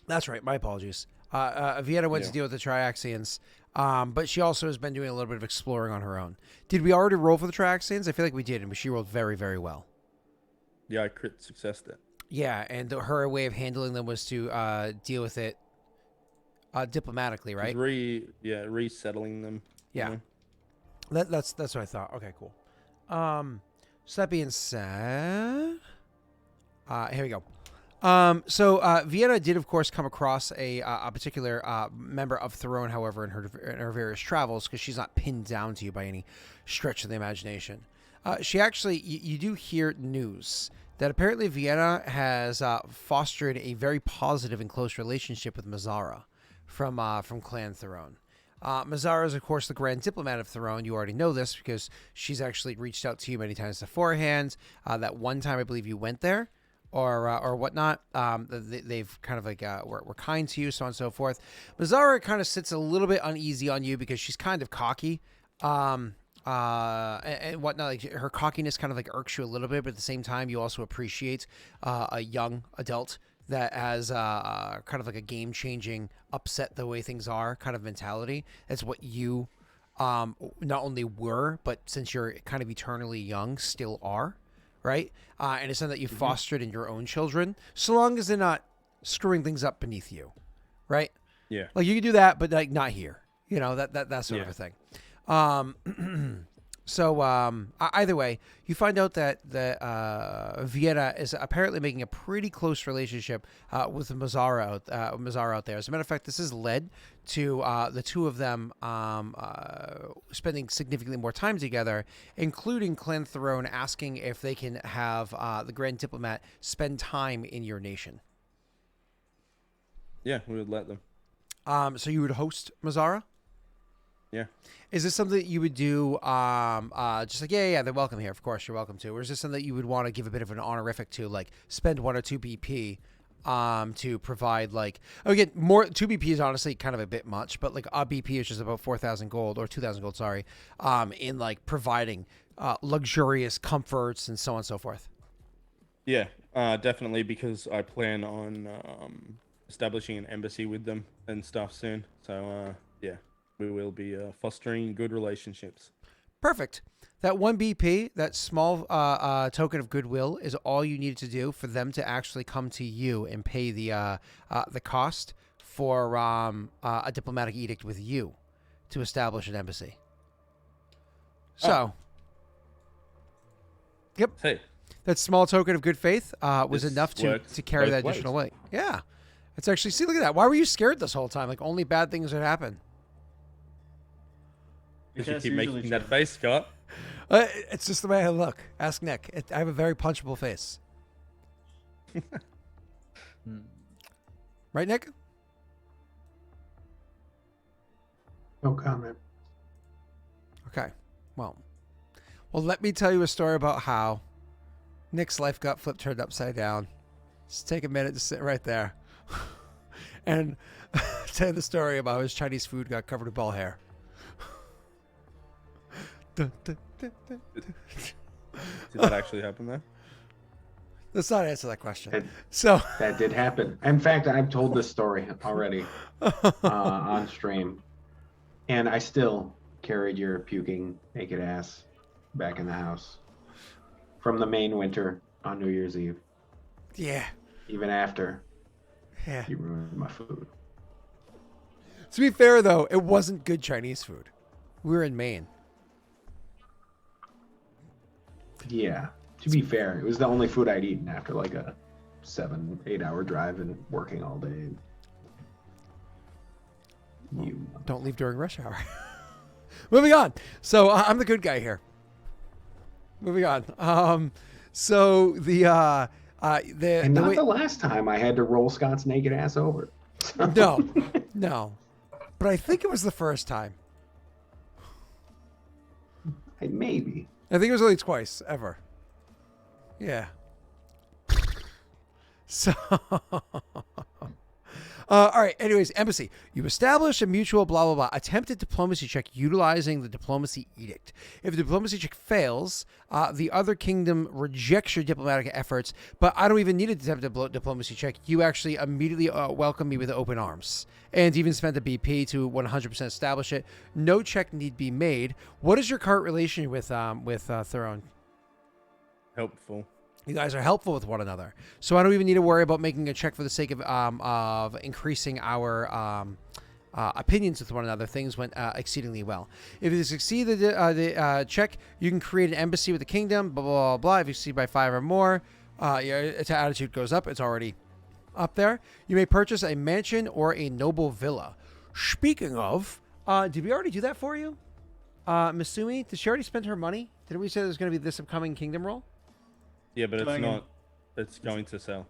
That's right. My apologies. Vienna went to Yeah. deal with the Triaxians, but she also has been doing a little bit of exploring on her own. Did we already roll for the Triaxians? I feel like we did, and she rolled very, very well. Yeah, I crit successed it. Yeah, and her way of handling them was to deal with it diplomatically, right? Resettling them. you Yeah. know? That's what I thought. Okay, cool. So that being said, here we go. So Vienna did, of course, come across a particular member of Throne, however, in her various travels, because she's not pinned down to you by any stretch of the imagination. She actually, you do hear news that apparently Vienna has fostered a very positive and close relationship with Mazzara from Clan Throne. Mazzara is, of course, the Grand Diplomat of Throne. You already know this because she's actually reached out to you many times beforehand. That one time, I believe you went there, or whatnot. They've kind of like were kind to you, so on and so forth. Mazzara kind of sits a little bit uneasy on you because she's kind of cocky, and whatnot. Like her cockiness kind of like irks you a little bit, but at the same time, you also appreciate a young adult that has kind of like a game-changing, upset the way things are kind of mentality. That's what you not only were, but since you're kind of eternally young, still are, right? And it's something that you fostered in your own children, so long as they're not screwing things up beneath you, right? Yeah. Like you can do that, but like not here. You know, that sort of a thing. So either way, you find out that Vienna is apparently making a pretty close relationship with Mazzara out there. As a matter of fact, this has led to the two of them spending significantly more time together, including Clan Throne asking if they can have the Grand Diplomat spend time in your nation. Yeah, we would let them. So you would host Mazzara? Yeah. Is this something that you would do just like, yeah, they're welcome here. Of course, you're welcome to. Or is this something that you would want to give a bit of an honorific to, like spend 1 or 2 BP to provide like, again, more 2 BP is honestly kind of a bit much, but like a BP is just about 4,000 gold or 2,000 gold, sorry, in like providing luxurious comforts and so on and so forth. Yeah, definitely, because I plan on establishing an embassy with them and stuff soon. So, yeah. We will be fostering good relationships. Perfect. That 1 BP, that small token of goodwill, is all you needed to do for them to actually come to you and pay the cost for a diplomatic edict with you to establish an embassy. So, yep, Hey, that small token of good faith was This enough to works carry both that ways. additional weight. Yeah. It's actually, see, look at that. Why were you scared this whole time? Like, only bad things would happen. because you Because keep usually making that true. face, Scott. It's just the way I look. Ask Nick. I have a very punchable face. Right, Nick? No comment. Okay. Well, let me tell you a story about how Nick's life got flipped, turned upside down. Just take a minute to sit right there and tell you the story about how his Chinese food got covered with ball hair. Dun, dun, dun, dun. Did that actually happen though? Let's not answer that question. That, So, that did happen. In fact, I've told this story already on stream, and I still carried your puking naked ass back in the house from the main winter on New Year's Eve, yeah. even after Yeah. you ruined my food. To be fair, though, it wasn't good Chinese food. We were in Maine. Yeah, to be fair, it was the only food I'd eaten after like a 7-8 hour drive and working all day. You Don't leave during rush hour. Moving on. So I'm the good guy here. Moving on. So the and not the last time I had to roll Scott's naked ass over. So- no, but I think it was the first time. Maybe. I think it was only twice ever. Yeah. So All right. Anyways, embassy. You establish a mutual blah, blah, blah. Attempted diplomacy check utilizing the diplomacy edict. If the diplomacy check fails, the other kingdom rejects your diplomatic efforts, but I don't even need a diplomacy check. You actually immediately welcome me with open arms and even spent a BP to 100% establish it. No check need be made. What is your current relation with Theron? Helpful. You guys are helpful with one another, so I don't even need to worry about making a check for the sake of increasing our opinions with one another. Things went exceedingly well. If you succeed the check, you can create an embassy with the kingdom. Blah blah blah blah. If you succeed by 5 or more, your attitude goes up. It's already up there. You may purchase a mansion or a noble villa. Speaking of, did we already do that for you, Misumi? Did she already spend her money? Did we say there's going to be this upcoming kingdom roll? Yeah, but it's Going in. not. It's going to sell.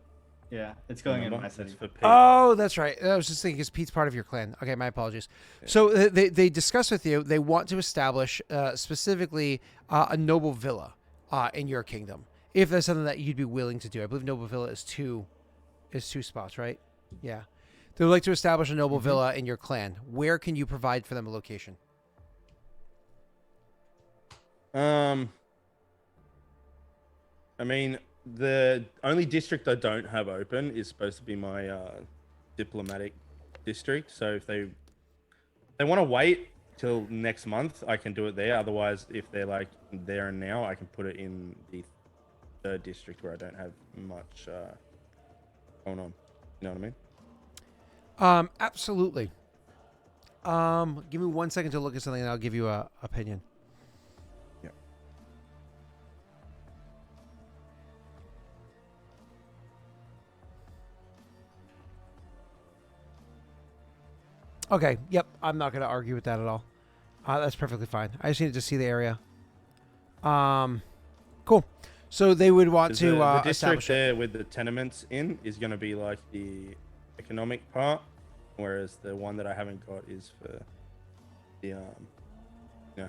Yeah, it's going in Remember? my city. It's for Pete. Oh, that's right. I was just thinking because Pete's part of your clan. Okay, my apologies. So they discuss with you. They want to establish specifically a noble villa in your kingdom. If that's something that you'd be willing to do, I believe noble villa is two spots, right? Yeah. They would like to establish a noble villa in your clan. Where can you provide for them a location? I mean, the only district I don't have open is supposed to be my diplomatic district. So if they want to wait till next month, I can do it there. Otherwise, if they're like there and now, I can put it in the third district where I don't have much going on. You know what I mean? Absolutely. Give me 1 second to look at something, and I'll give you a opinion. Okay. Yep. I'm not going to argue with that at all. That's perfectly fine. I just needed to see the area. Cool. So they would want to the district establish it. there with the tenements in is going to be like the economic part, whereas the one that I haven't got is for the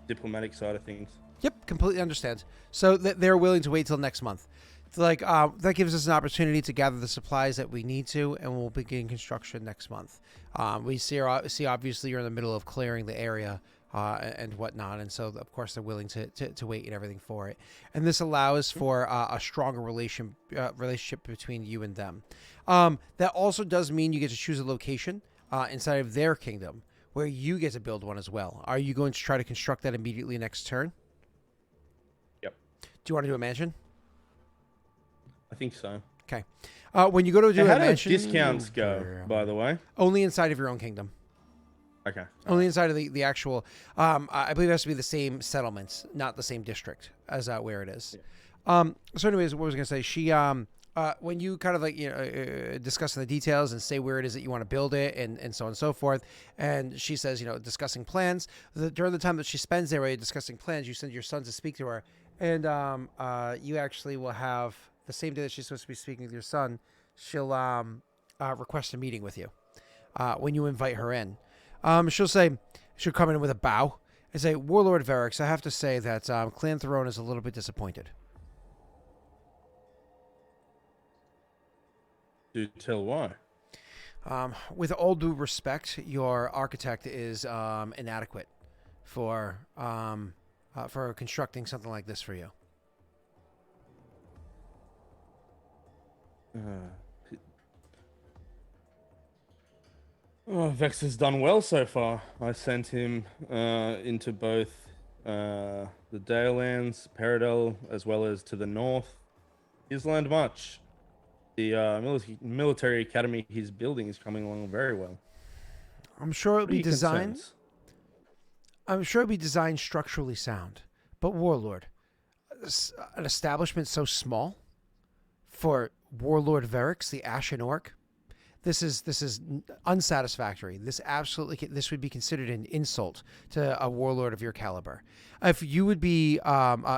diplomatic side of things. Yep, completely understand. So they're willing to wait till next month. It's like that gives us an opportunity to gather the supplies that we need to, and we'll begin construction next month. We see obviously you're in the middle of clearing the area and whatnot, and so of course they're willing to wait and everything for it. And this allows for a stronger relationship between you and them. That also does mean you get to choose a location inside of their kingdom where you get to build one as well. Are you going to try to construct that immediately next turn? Yep. Do you want to do a mansion? I think so. Okay. When you go to do How a do mansion, discounts go, by the way? only inside of your own kingdom. Okay. Only inside of the actual. I believe it has to be the same settlements, not the same district as where it is. Yeah. So, anyways, what was I going to say? She, when you kind of like discuss the details and say where it is that you want to build it and so on and so forth, and she says, discussing plans. During the time that she spends there, while you're discussing plans, you send your son to speak to her, and you actually will have. The same day that she's supposed to be speaking with your son, she'll request a meeting with you when you invite her in. She'll come in with a bow and say, Warlord Varix, I have to say that Clan Theron is a little bit disappointed. Do tell why. With all due respect, your architect is inadequate for constructing something like this for you. Vex has done well so far. I sent him into both the Dalelands, Paradel, as well as to the north. He's learned much. The military academy he's building is coming along very well. I'm sure it'll What are be your designed. concerns? I'm sure it'll be designed structurally sound. But Warlord, an establishment so small for Warlord Varix, the Ashen Orc, this is unsatisfactory. This would be considered an insult to a warlord of your caliber. If you would be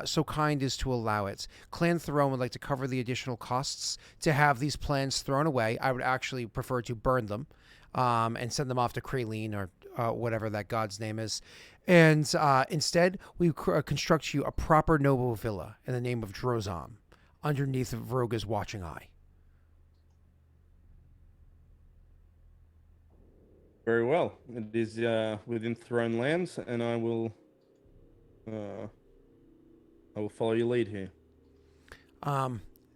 so kind as to allow it, Clan Theron would like to cover the additional costs to have these plans thrown away. I would actually prefer to burn them and send them off to Kraleen or whatever that god's name is. And instead, we construct you a proper noble villa in the name of Drozom, underneath Vroga's watching eye. Very well. It is within Throne lands, and I will follow your lead here.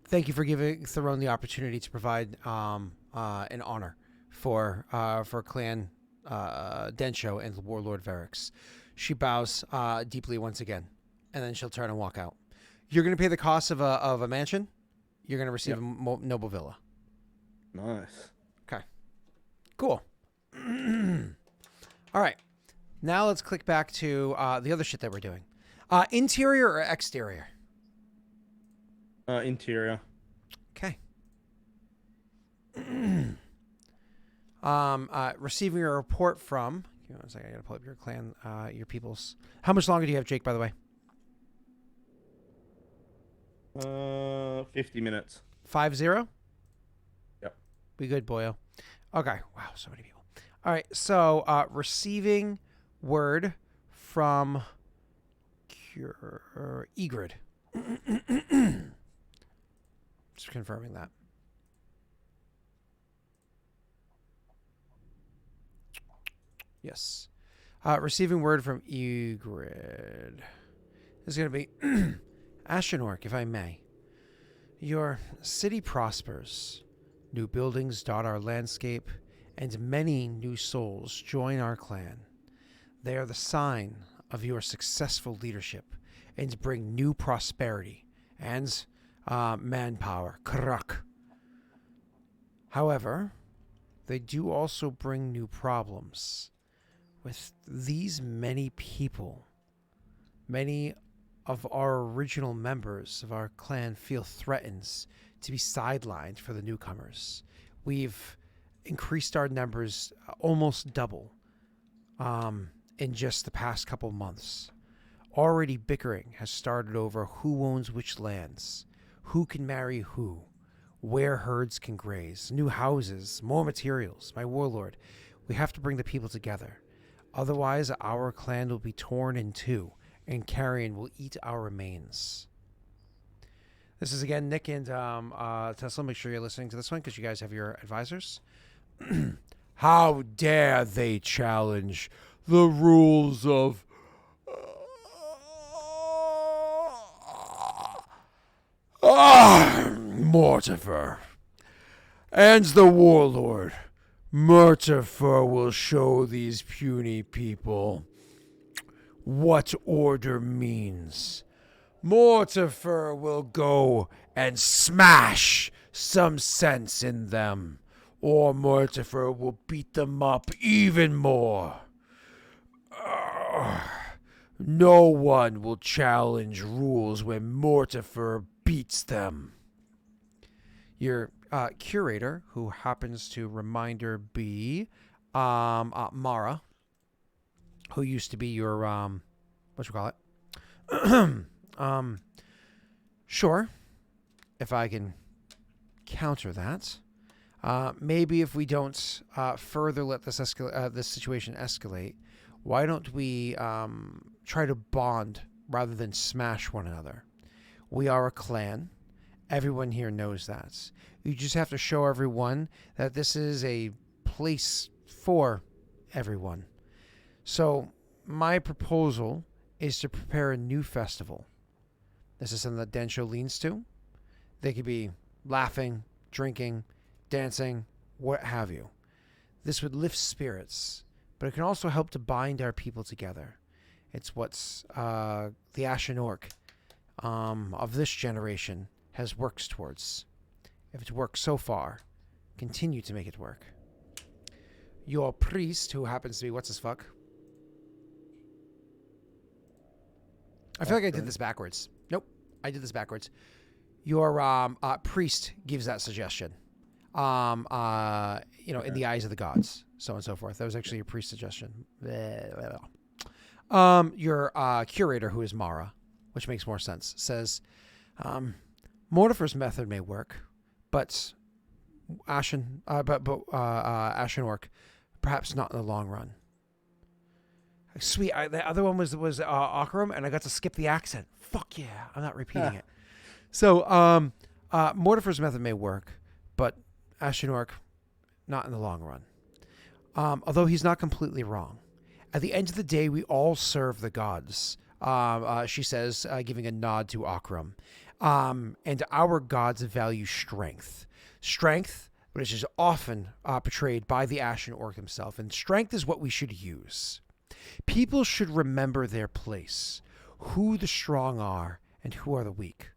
Thank you for giving Theron the opportunity to provide an honor for Clan Densho and Warlord Varix. She bows deeply once again, and then she'll turn and walk out. You're going to pay the cost of a mansion. You're going to receive a noble villa. Nice. Okay. Cool. All right. Now let's click back to the other shit that we're doing. Interior or exterior? Interior. Okay. Receiving a report from. Give me one second. I gotta pull up your clan, your peoples. How much longer do you have, Jake? By the way. 50 minutes. 50. Yep. We good, boyo. Okay. Wow, so many people. All right. So receiving word from Egrid. Just confirming that. Yes. Receiving word from Egrid. This is going to be Ashenork, if I may. Your city prospers. New buildings dot our landscape, and many new souls join our clan. They are the sign of your successful leadership and bring new prosperity and manpower. Krak. However, they do also bring new problems. With these many people, many of our original members of our clan feel threatened to be sidelined for the newcomers. We've increased our numbers almost double in just the past couple months. Already bickering has started over who owns which lands, who can marry who, where herds can graze, new houses, more materials. My warlord, we have to bring the people together. Otherwise, our clan will be torn in two, and carrion will eat our remains. This is again Nick and Tesla. Make sure you're listening to this one because you guys have your advisors. How dare they challenge the rules of Mortifer and the warlord. Mortifer will show these puny people what order means. Mortifer will go and smash some sense in them, or Mortifer will beat them up even more. No one will challenge rules when Mortifer beats them. Your curator, who happens to reminder be Mara, who used to be your what you call it? Sure, if I can counter that. Maybe if we don't further let this this situation escalate, why don't we try to bond rather than smash one another? We are a clan. Everyone here knows that. You just have to show everyone that this is a place for everyone. So my proposal is to prepare a new festival. This is something that Densho leans to. They could be laughing, drinking, dancing, what have you. This would lift spirits, but it can also help to bind our people together. It's what's the Ashenork of this generation has worked towards. If it's worked so far, continue to make it work. Your priest, who happens to be what's his fuck? I feel like I did this backwards. Nope, I did this backwards. Your priest gives that suggestion. In the eyes of the gods, so on and so forth. That was actually your priest suggestion. Your curator, who is Mara, which makes more sense, says, Mortifer's method may work, but Ashenork, perhaps not in the long run. Sweet. The other one was Aurorum, and I got to skip the accent. Fuck yeah, I'm not repeating it. So Mortifer's method may work, but Ashenork, not in the long run. although he's not completely wrong. At the end of the day, we all serve the gods, she says, giving a nod to Aurorum. And our gods value strength. Strength, which is often portrayed by the Ashen Orc himself, and strength is what we should use. People should remember their place, who the strong are and who are the weak.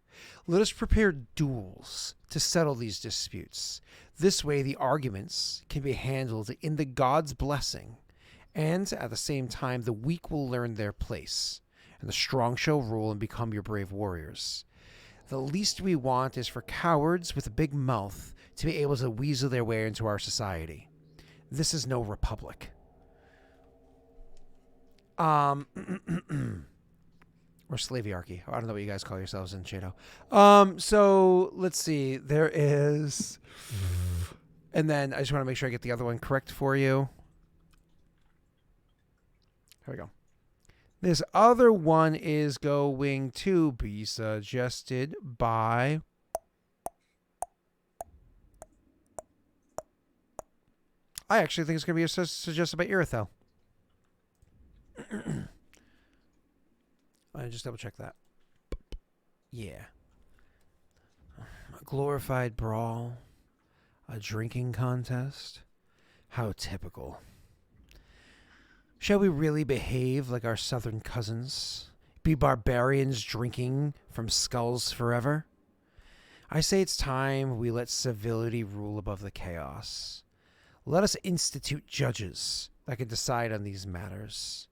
Let us prepare duels to settle these disputes. This way the arguments can be handled in the God's blessing, and at the same time the weak will learn their place, and the strong shall rule and become your brave warriors. The least we want is for cowards with a big mouth to be able to weasel their way into our society. This is no republic. Or slaviarchy. I don't know what you guys call yourselves in Shado. So let's see. There is, and then I just want to make sure I get the other one correct for you. Here we go. This other one is going to be suggested by I actually think it's going to be suggested by Irithel. I just double check that. Yeah. A glorified brawl. A drinking contest. How typical. Shall we really behave like our southern cousins? Be barbarians drinking from skulls forever? I say it's time we let civility rule above the chaos. Let us institute judges that can decide on these matters.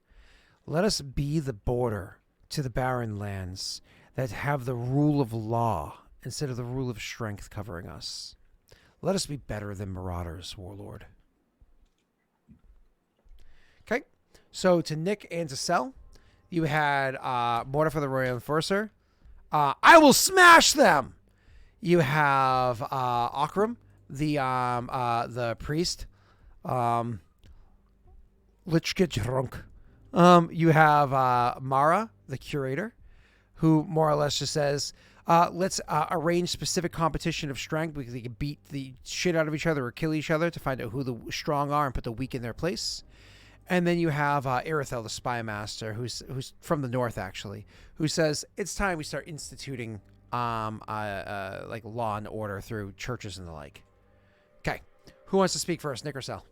Let us be the border to the barren lands that have the rule of law instead of the rule of strength covering us. Let us be better than marauders, warlord. Okay, so to Nick and to Sel, you had Mortar for the Royal Enforcer. I will smash them! You have Aurorum, the priest. Let's get drunk. You have Mara, the curator, who more or less just says, let's arrange specific competition of strength. We can beat the shit out of each other or kill each other to find out who the strong are and put the weak in their place. And then you have Irithel, the spy master, who's from the north, actually, who says it's time we start instituting like law and order through churches and the like. Okay. Who wants to speak first, Nick or Sel?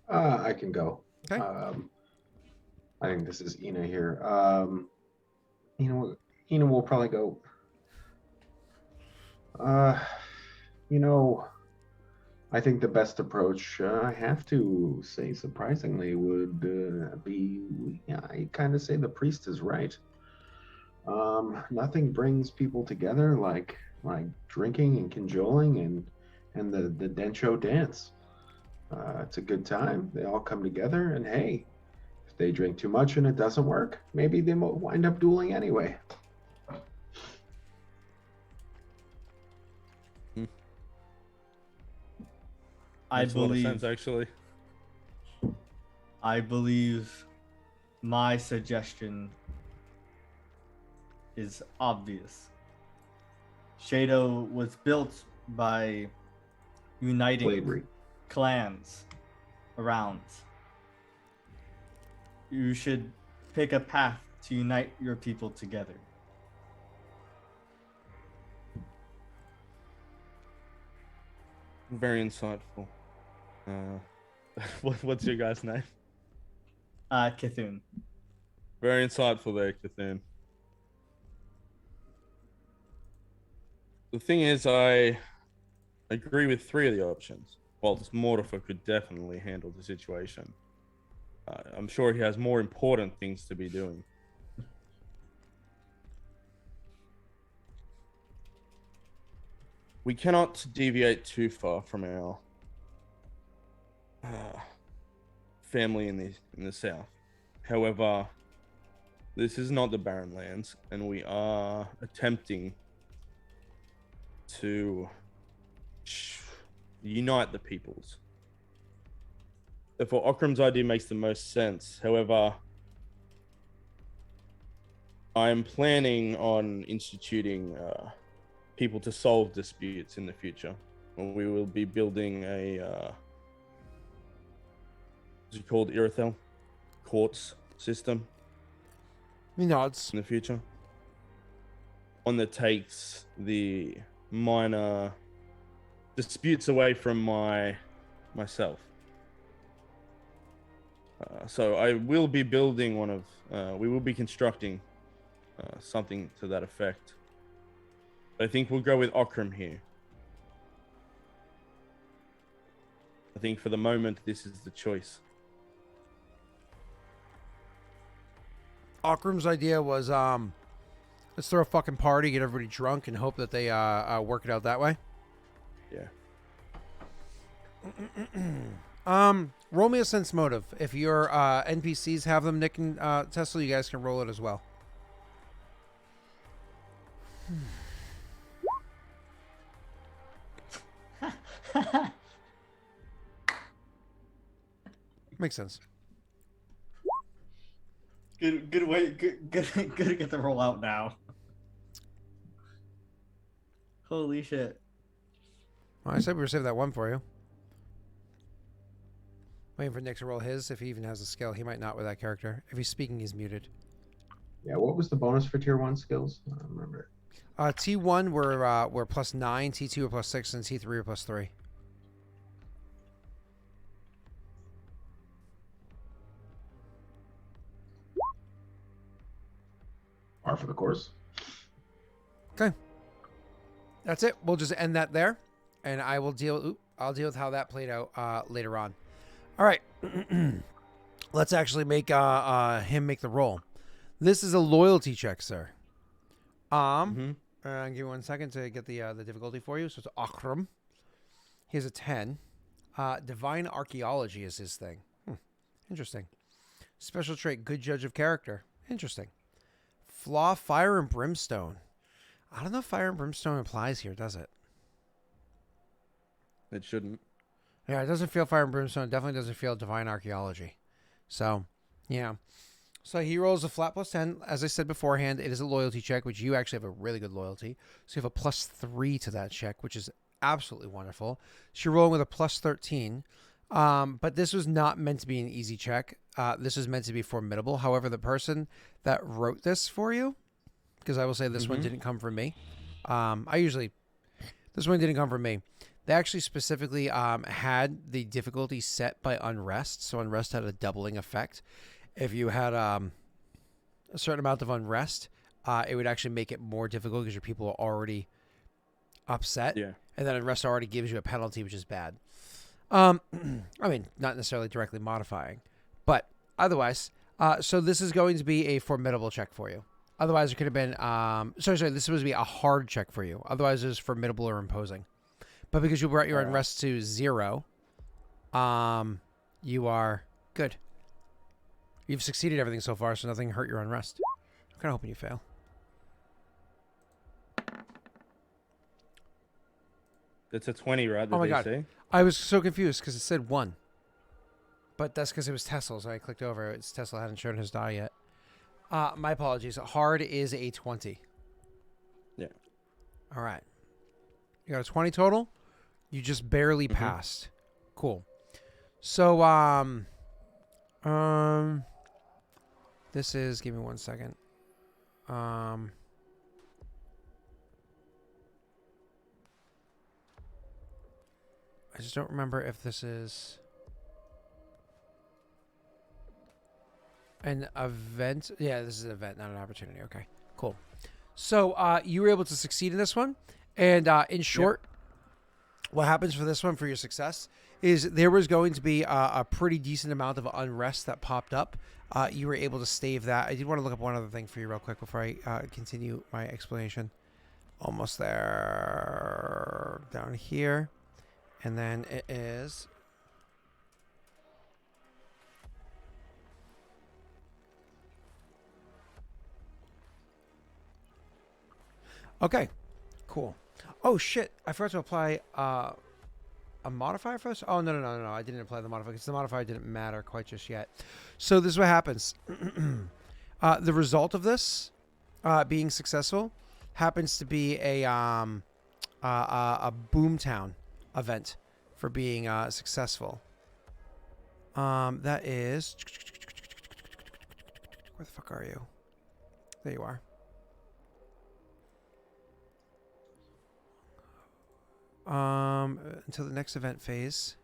I can go. Okay. I think this is Ina here. Ina will probably go. I think the best approach, I have to say, surprisingly, would be. I kind of say the priest is right. Nothing brings people together like drinking and cajoling and the Dencho dance. It's a good time. They all come together, and hey, if they drink too much and it doesn't work, maybe they will wind up dueling anyway. Makes a lot of sense, actually. I believe my suggestion is obvious. Shado was built by uniting Slavery. clans around. You should pick a path to unite your people together. Very insightful. What's your guy's name? Cthulhu. Very insightful there, Cthulhu. The thing is, I agree with 3 of the options. Whilst Mortifer could definitely handle the situation, I'm sure he has more important things to be doing. We cannot deviate too far from our family in the south. However, this is not the Barren Lands, and we are attempting to unite the peoples. Therefore, Auroram's idea makes the most sense. However, I am planning on instituting people to solve disputes in the future. we will be building a what's it called, Irithel quartz system He nods. in the future. One that takes the minor disputes away from myself. So I will be building we will be constructing something to that effect. I think we'll go with Aurorum here. I think for the moment, this is the choice. Aukrum's idea was, let's throw a fucking party, get everybody drunk, and hope that they work it out that way. Yeah. Roll me a sense motive. If your NPCs have them nicking Tesla, you guys can roll it as well. Makes sense. Good way. Good to get the roll out now. Holy shit. Well, I said we were saving that one for you. Waiting for Nick to roll his. If he even has a skill, he might not with that character. If he's speaking, he's muted. Yeah, what was the bonus for tier 1 skills? I don't remember. T1 were plus 9, T2 were plus 6, and T3 were plus 3. Par for the course. Okay. That's it. We'll just end that there, and I will deal. I'll deal with how that played out later on. All right. Let's actually make him make the roll. This is a loyalty check, sir. Give me 1 second to get the difficulty for you. So it's Aurorum. He has a 10. Divine archaeology is his thing. Interesting. Special trait: good judge of character. Interesting. Flaw: fire and brimstone. I don't know if fire and brimstone applies here, does it? It shouldn't. Yeah, it doesn't feel fire and brimstone. It definitely doesn't feel divine archaeology. So, yeah. So he rolls a flat plus 10. As I said beforehand, it is a loyalty check, which you actually have a really good loyalty. So you have a plus 3 to that check, which is absolutely wonderful. So you're rolling with a plus 13. But this was not meant to be an easy check. This was meant to be formidable. However, the person that wrote this for you, because I will say this one didn't come from me. This one didn't come from me. They actually specifically had the difficulty set by unrest. So unrest had a doubling effect. If you had a certain amount of unrest, it would actually make it more difficult because your people are already upset. Yeah. And then unrest already gives you a penalty, which is bad. I mean, not necessarily directly modifying, but otherwise. So this is going to be a formidable check for you. Otherwise, it could have been. This was supposed to be a hard check for you. Otherwise, it was formidable or imposing. But because you brought your unrest to 0, you are good. You've succeeded everything so far, so nothing hurt your unrest. I'm kind of hoping you fail. It's a 20, right? The Oh my DC? God. I was so confused because it said 1. But that's because it was Tesla, so I clicked over. It's Tesla hadn't shown his die yet. My apologies. Hard is a 20. Yeah. All right. You got a 20 total? You just barely passed. Cool. So, this is, give me 1 second. I just don't remember if this is an event. Yeah, this is an event, not an opportunity. Okay, cool. So you were able to succeed in this one. And in short, what happens for this one for your success is there was going to be a pretty decent amount of unrest that popped up. You were able to stave that. I did want to look up one other thing for you real quick before I continue my explanation. Almost there. Down here. And then it is... Okay, cool. Oh, shit. I forgot to apply a modifier for this? Oh, no. I didn't apply the modifier because the modifier didn't matter quite just yet. So this is what happens. The result of this being successful happens to be a boom town event for being successful. That is, where the fuck are you? There you are. Until the next event phase,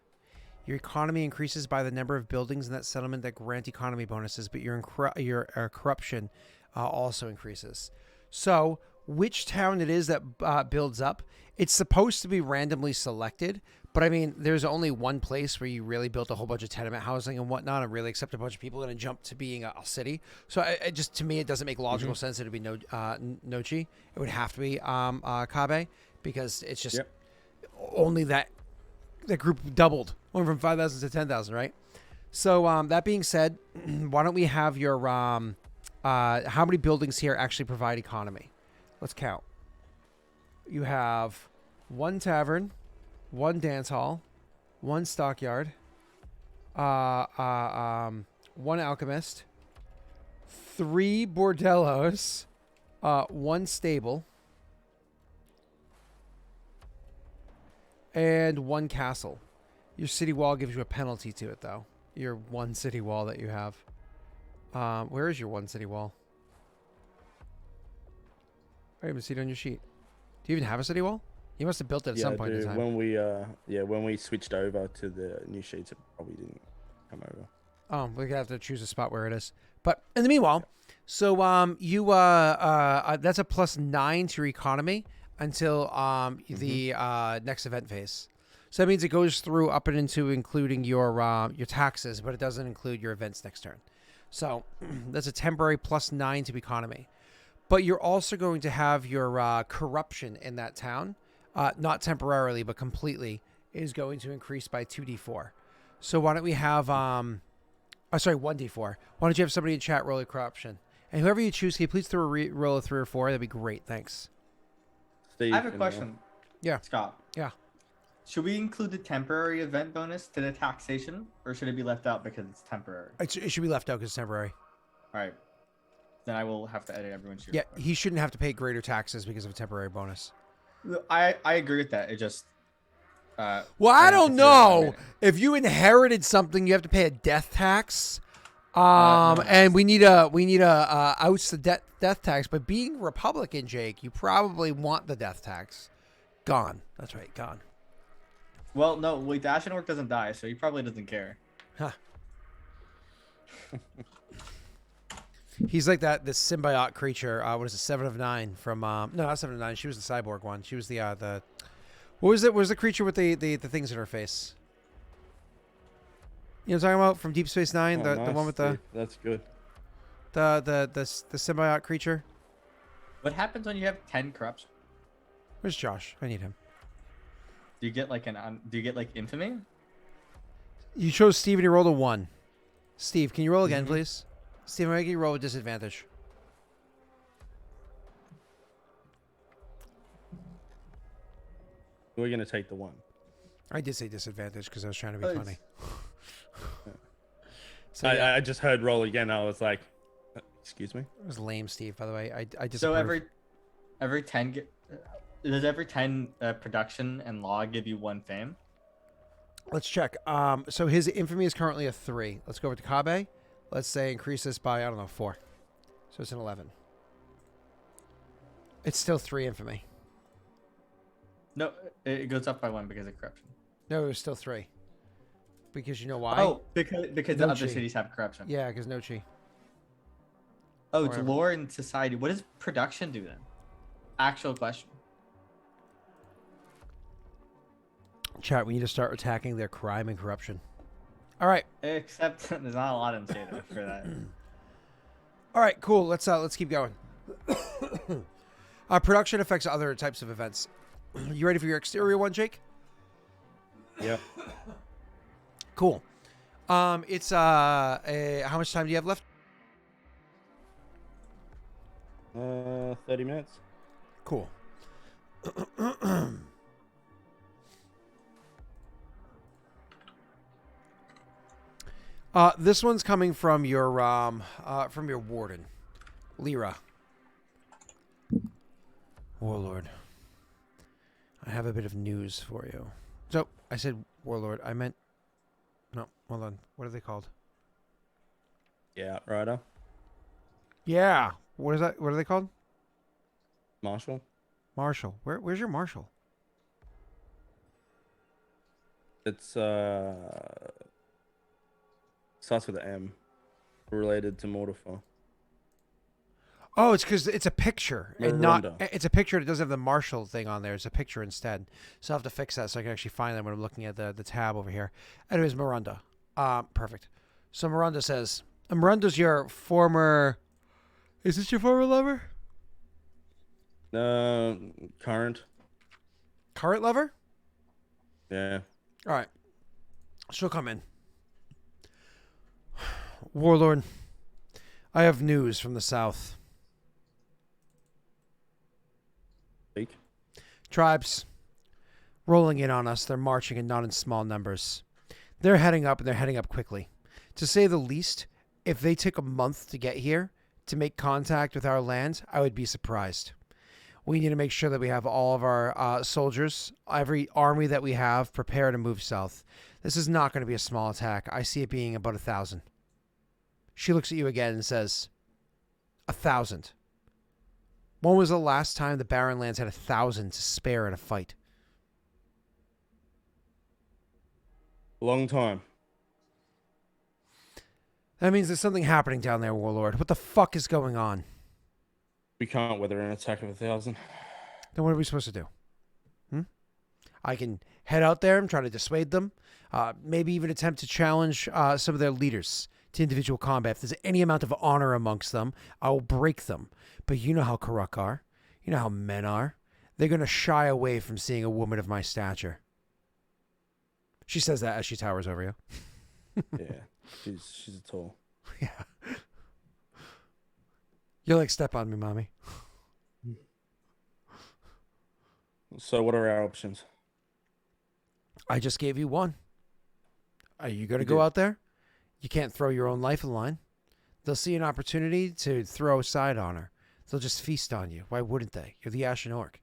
your economy increases by the number of buildings in that settlement that grant economy bonuses, but your corruption also increases. So, which town it is that builds up, it's supposed to be randomly selected, but I mean, there's only one place where you really built a whole bunch of tenement housing and whatnot and really accept a bunch of people and jump to being a city. So, I just, to me, it doesn't make logical sense that it would be Nochi. It would have to be Kabe, because it's just only that group doubled, went from 5,000 to 10,000, right? So that being said, why don't we have your how many buildings here actually provide economy? Let's count. You have 1 tavern, 1 dance hall, 1 stockyard, 1 alchemist, 3 bordellos, 1 stable, and 1 castle. Your city wall gives you a penalty to it, though. Your 1 city wall that you have. Where is your 1 city wall? I didn't even see it on your sheet. Do you even have a city wall? You must have built it at some point in time. When we switched over to the new sheets, it probably didn't come over. Oh, we're gonna have to choose a spot where it is. But in the meanwhile, so you that's a +9 to your economy until the next event phase. So that means it goes through up and into including your taxes, but it doesn't include your events next turn. So that's a temporary +9 to economy. But you're also going to have your corruption in that town, not temporarily, but completely, is going to increase by 2d4. So why don't we have, 1d4. Why don't you have somebody in chat roll a corruption? And whoever you choose, can you please throw a roll of 3 or 4? That'd be great. Thanks. Steve, I have a question. Yeah. Scott. Yeah. Should we include the temporary event bonus to the taxation, or should it be left out because it's temporary? It should be left out because it's temporary. All right. Then I will have to edit everyone's sheet. Yeah, he shouldn't have to pay greater taxes because of a temporary bonus. I agree with that. It just. Well, I don't know. If you inherited something, you have to pay a death tax. No. And we need a outs the death tax. But being Republican, Jake, you probably want the death tax gone. That's right, gone. Well, no, wait, the Ashenwork doesn't die, so he probably doesn't care. Huh. He's like this symbiote creature. What is it? 7 of 9 from no, not 7 of 9. She was the cyborg one. She was the what was it? What was the creature with the things in her face? You know what I'm talking about from Deep Space Nine? Oh, the one with the that's good. the symbiote creature. What happens when you have 10 corruption? Where's Josh? I need him. Do you get like infamy? You chose Steve and you rolled a 1. Steve, can you roll again, please? Steve, I'm making you roll with disadvantage. We're gonna take the 1. I did say disadvantage because I was trying to be funny. So I just heard roll again. I was like, excuse me. It was lame, Steve. By the way, I just So every 10 does every 10 production and law give you 1 fame? Let's check. So his infamy is currently a 3. Let's go over to Kabe. Let's say increase this by, I don't know, 4. So it's an 11. It's still 3 infamy. No, it goes up by 1 because of corruption. No, it was still 3. Because you know why? Oh, because the other Nochi. cities have corruption. Yeah, because Nochi. Oh, it's Whatever. lore and society. What does production do then? Actual question. Chat, we need to start attacking their crime and corruption. All right. Except there's not a lot in data for that. All right, cool. Let's keep going. Production affects other types of events. You ready for your exterior one, Jake? Yep. Cool. It's how much time do you have left? 30 minutes. Cool. This one's coming from your warden, Lyra. Warlord, I have a bit of news for you. So, I said warlord. I meant. No, hold on. What are they called? Yeah, Outrider. Yeah. What is that? What are they called? Marshall. Marshal. Where's your marshal? It's starts with an M. Related to Mortifer. Oh, it's because it's a picture and not. Miranda. It's a picture that doesn't have the marshal thing on there. It's a picture instead. So I will have to fix that so I can actually find them when I'm looking at the tab over here. Anyways, Miranda. Perfect. So Miranda says, Miranda's your former. Is this your former lover? Current. Current lover? Yeah. All right. She'll come in. Warlord, I have news from the south. Speak. Tribes rolling in on us. They're marching and not in small numbers. They're heading up, and they're heading up quickly. To say the least, if they took a month to get here to make contact with our land, I would be surprised. We need to make sure that we have all of our soldiers, every army that we have, prepared to move south. This is not going to be a small attack. I see it being about 1,000. She looks at you again and says, 1,000. When was the last time the Barren Lands had 1,000 to spare in a fight? Long time. That means there's something happening down there, Warlord. What the fuck is going on? We can't weather an attack of 1,000. Then what are we supposed to do? I can head out there and try to dissuade them. Maybe even attempt to challenge some of their leaders to individual combat. If there's any amount of honor amongst them, I will break them. But you know how Karuk are. You know how men are. They're going to shy away from seeing a woman of my stature. She says that as she towers over you. Yeah, she's a tall. Yeah. You're like, step on me, mommy. So what are our options? I just gave you one. Are you going to You go did. out there? You can't throw your own life in line. They'll see an opportunity to throw a side on her. They'll just feast on you. Why wouldn't they? You're the Ashen Orc.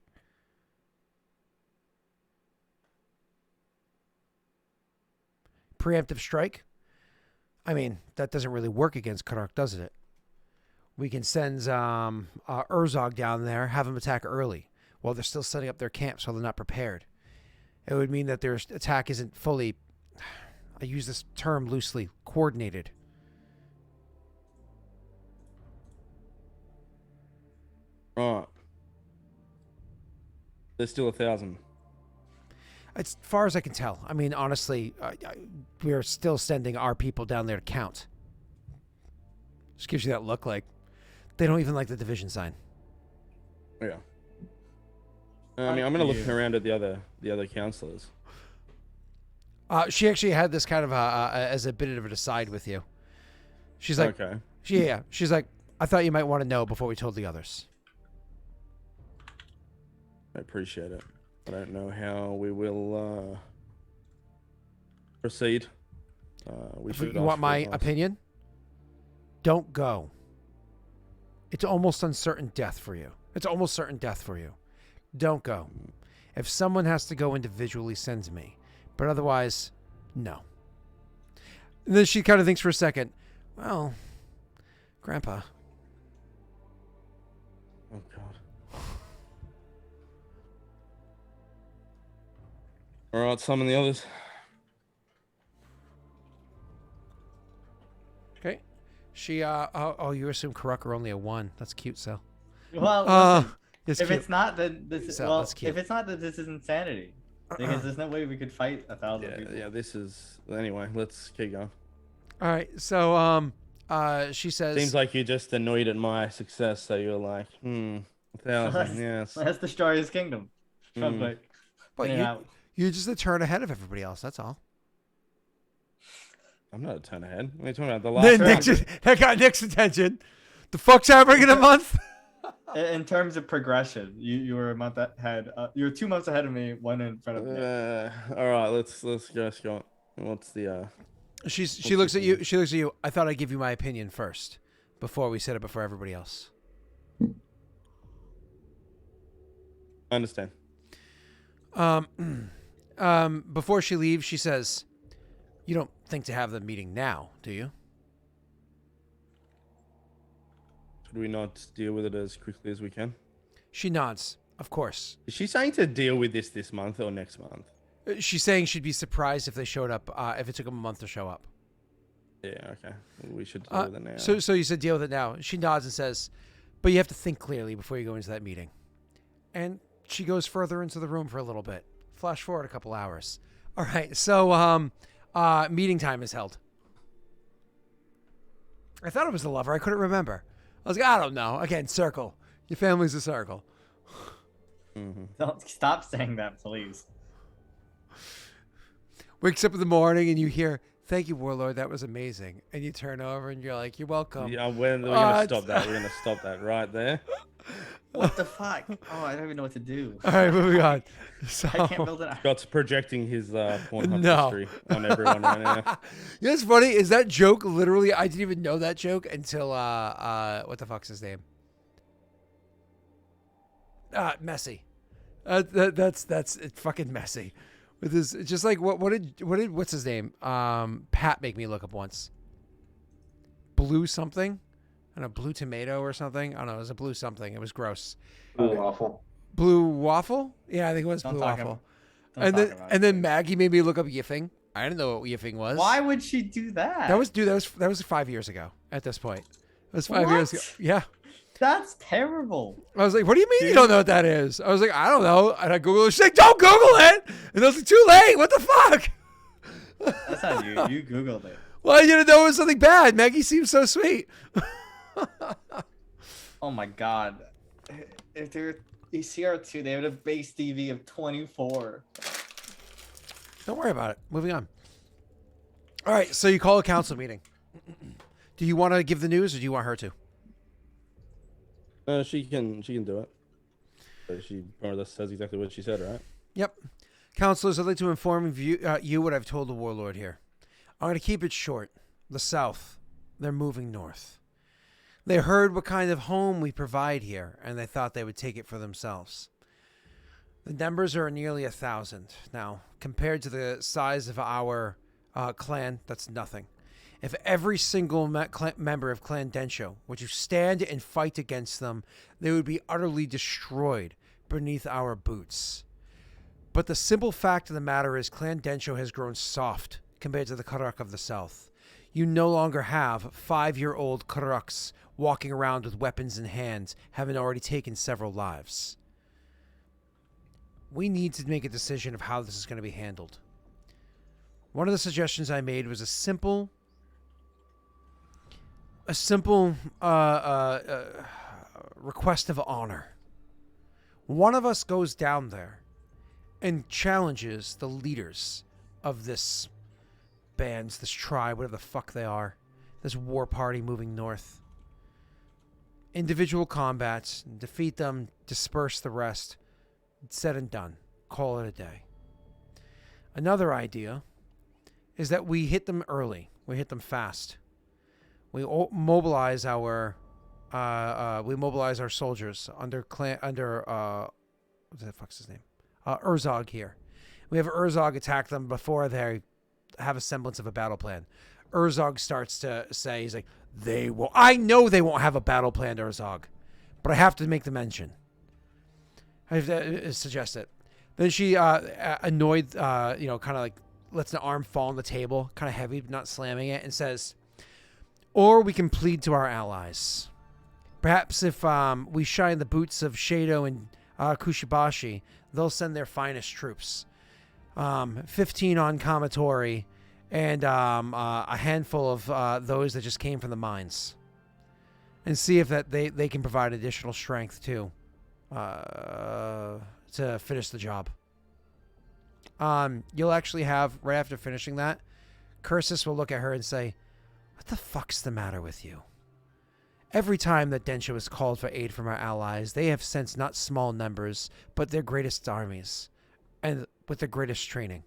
Preemptive strike? I mean, that doesn't really work against Karuk, does it? We can send Urzog down there, have them attack early while they're still setting up their camps while they're not prepared. It would mean that their attack isn't fully, I use this term loosely, coordinated. Right. There's still 1,000. As far as I can tell. I mean, honestly, we're still sending our people down there to count. Just gives you that look like they don't even like the division sign. Yeah. I mean, I'm gonna look around at the other counselors. She actually had this kind of as a bit of an aside with you. She's like, Okay. She's like, I thought you might want to know before we told the others. I appreciate it. I don't know how we will proceed. If you want my opinion, don't go. It's almost uncertain death for you. It's almost certain death for you. Don't go. If someone has to go individually, send me. But otherwise, no. And then she kind of thinks for a second, well, Grandpa. Oh God. All right, summon the others. Okay. She, oh, you assume Karuk are only a 1. That's cute, Sal. Well, listen, It's if cute. it's not, then this is So, well. that's cute. If it's not, then this is insanity. Because there's no way we could fight 1,000 people. Yeah, this is. Anyway, let's keep going. All right. So, she says, Seems like you're just annoyed at my success, so you're like, 1,000, yes. Let's destroy his kingdom. Real Mm. quick. but In and out. you're just a turn ahead of everybody else. That's all. I'm not a turn ahead. What are you talking about? The last round? That got Nick's attention. The fuck's happening in a month? In terms of progression, you were a month ahead. You were 2 months ahead of me, one in front of me. All right, let's go, Scott. What's the She looks at you. She looks at you. I thought I'd give you my opinion first before we said it before everybody else. I understand. Before she leaves, she says, "You don't think to have the meeting now, do you?" Should we not deal with it as quickly as we can? She nods. Of course. Is she saying to deal with this month or next month? She's saying she'd be surprised if they showed up, if it took them a month to show up. Yeah, okay. We should deal with it now. So you said deal with it now. She nods and says, "But you have to think clearly before you go into that meeting." And she goes further into the room for a little bit. Flash forward a couple hours. All right, so meeting time is held. I thought it was the lover. I couldn't remember. I was like, I don't know. Again, circle. Your family's a circle. Don't stop saying that, please. Wakes up in the morning and you hear, "Thank you, Warlord. That was amazing." And you turn over and you're like, "You're welcome." Yeah, we're gonna stop that. We're gonna stop that right there. What the fuck? Oh, I don't even know what to do. All right, moving on. So, I can't build it. Scott's projecting his Pornhub No. history on everyone right now. You know what's funny is that joke, literally, I didn't even know that joke until, what the fuck's his name? Messy. That's it's fucking messy. With his, just like, what's his name? Pat make me look up once. Blue something? I don't know, blue tomato or something? I don't know, it was a blue something. It was gross. Blue waffle. Blue waffle? Yeah, I think it was Don't blue talk waffle. Don't talk about it. Then Maggie made me look up yiffing. I didn't know what yiffing was. Why would she do that? That was 5 years ago at this point. It was 5 years ago. What? Yeah. That's terrible. I was like, "What do you mean you don't know what that is?" I was like, "I don't know." And I Googled it. She's like, "Don't Google it." And I was like, "Too late. What the fuck?" That's not you. You Googled it. Well, you didn't know it was something bad. Maggie seems so sweet. Oh my god. If they're ECR2, they have a base DV of 24. Don't worry about it. Moving on. All right, so you call a council meeting. Do you want to give the news, or do you want her to? She can do it. So she more or less says exactly what she said, right? Yep. Councilors, I'd like to inform you what I've told the warlord here. I'm going to keep it short. The South, they're moving north. They heard what kind of home we provide here, and they thought they would take it for themselves. The numbers are nearly 1,000. Now, compared to the size of our clan, that's nothing. If every single member of Clan Densho were to stand and fight against them, they would be utterly destroyed beneath our boots. But the simple fact of the matter is Clan Densho has grown soft compared to the Karak of the South. You no longer have 5-year-old Karaks walking around with weapons in hand, having already taken several lives. We need to make a decision of how this is going to be handled. One of the suggestions I made was a simple request of honor. One of us goes down there and challenges the leaders of this band, this tribe, whatever the fuck they are, this war party moving north. Individual combats, defeat them, disperse the rest. It's said and done. Call it a day. Another idea is that we hit them early. We hit them fast. We mobilize our soldiers under what the fuck's his name? Urzog here. We have Urzog attack them before they have a semblance of a battle plan. Urzog starts to say, he's like, I know they won't have a battle plan, Urzog, but I have to make the mention. I have to suggest it. Then she, annoyed, kind of like lets an arm fall on the table, kind of heavy, but not slamming it, and says, or we can plead to our allies. Perhaps if we shine the boots of Shado and Kushibashi, they'll send their finest troops. 15 on Kamatori, and a handful of those that just came from the mines. And see if that they can provide additional strength too, to finish the job. You'll actually have, right after finishing that, Cursus will look at her and say, "What the fuck's the matter with you? Every time that Densho has called for aid from our allies, they have sent not small numbers, but their greatest armies, and with their greatest training."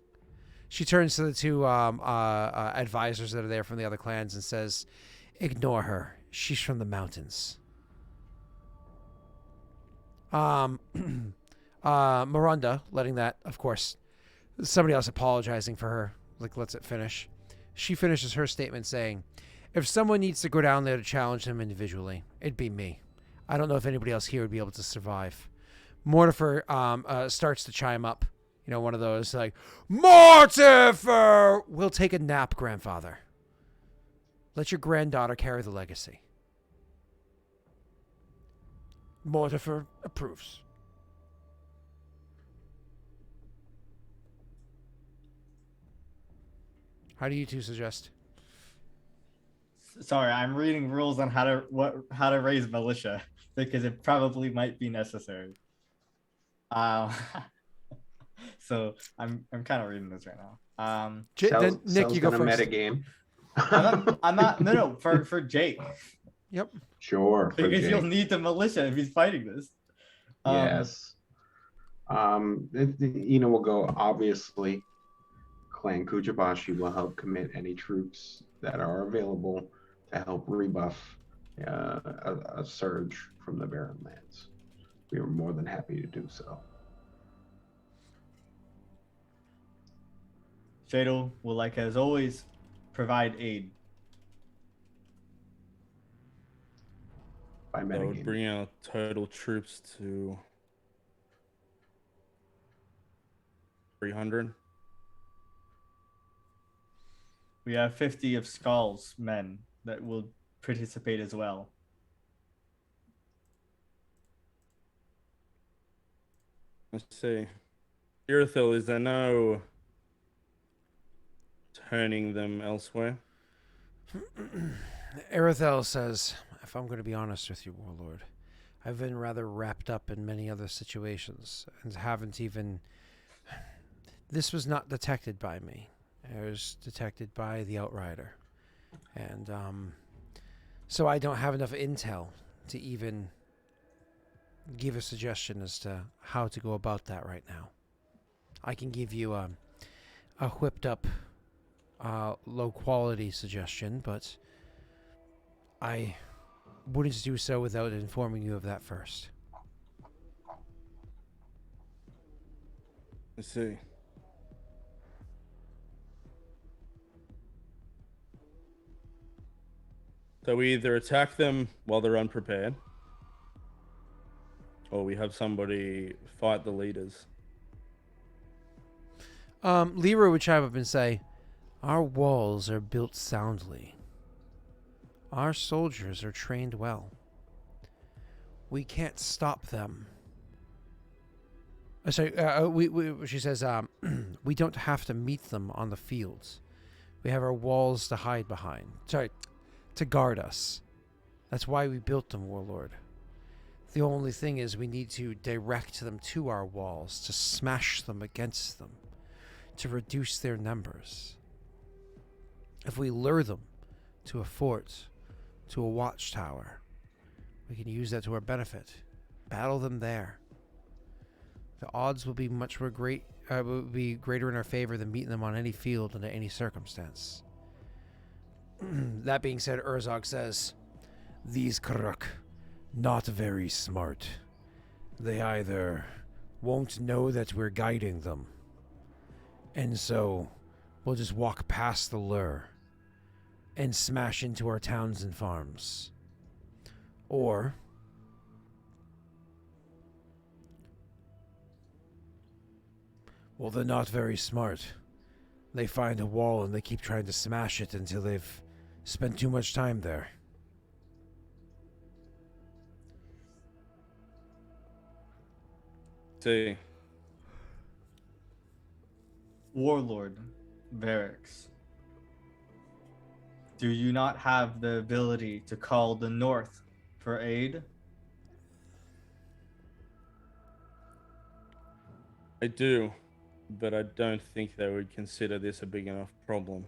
She turns to the two advisors that are there from the other clans and says, "Ignore her. She's from the mountains." Miranda, letting that, of course, Somebody else apologizing for her, like, lets it finish. She finishes her statement saying, if someone needs to go down there to challenge him individually, it'd be me. I don't know if anybody else here would be able to survive. Mortifer starts to chime up. You know, one of those like, Mortifer! We'll take a nap, grandfather. Let your granddaughter carry the legacy. Mortifer approves. How do you two suggest? Sorry, I'm reading rules on how to raise militia because it probably might be necessary. So I'm kind of reading this right now. Then Nick, you go gonna first. Metagame. I'm not. No, for Jake. Yep. Sure. for Because you'll Jake. need the militia if he's fighting this. Yes. We'll go. Obviously, Clan Kujabashi will help commit any troops that are available to help rebuff a surge from the Barren Lands. We are more than happy to do so. Shado will, like as always, provide aid. By That would metagame. bring our total troops to 300. We have 50 of Skull's men that will participate as well. Let's see. Irithil, is there no turning them elsewhere? Erithel says, if I'm going to be honest with you, Warlord, I've been rather wrapped up in many other situations and haven't even... This was not detected by me. It was detected by the Outrider. And so I don't have enough intel to even give a suggestion as to how to go about that right now. I can give you a whipped up low quality suggestion, but I wouldn't do so without informing you of that first. Let's see. So we either attack them while they're unprepared, or we have somebody fight the leaders. Leroy would chime up and say, our walls are built soundly. Our soldiers are trained well. We can't stop them. She says, we don't have to meet them on the fields. We have our walls to hide behind. Sorry, to guard us. That's why we built them, Warlord. The only thing is we need to direct them to our walls, to smash them against them, to reduce their numbers. If we lure them to a fort, to a watchtower, we can use that to our benefit. Battle them there. The odds will be will be greater in our favor than meeting them on any field under any circumstance. That being said, Urzog says, these Kruk, not very smart. They either won't know that we're guiding them, and so we'll just walk past the lure and smash into our towns and farms. Or well, they're not very smart. They find a wall and they keep trying to smash it until they've spent too much time there. See. Warlord Varix, do you not have the ability to call the North for aid? I do, but I don't think they would consider this a big enough problem.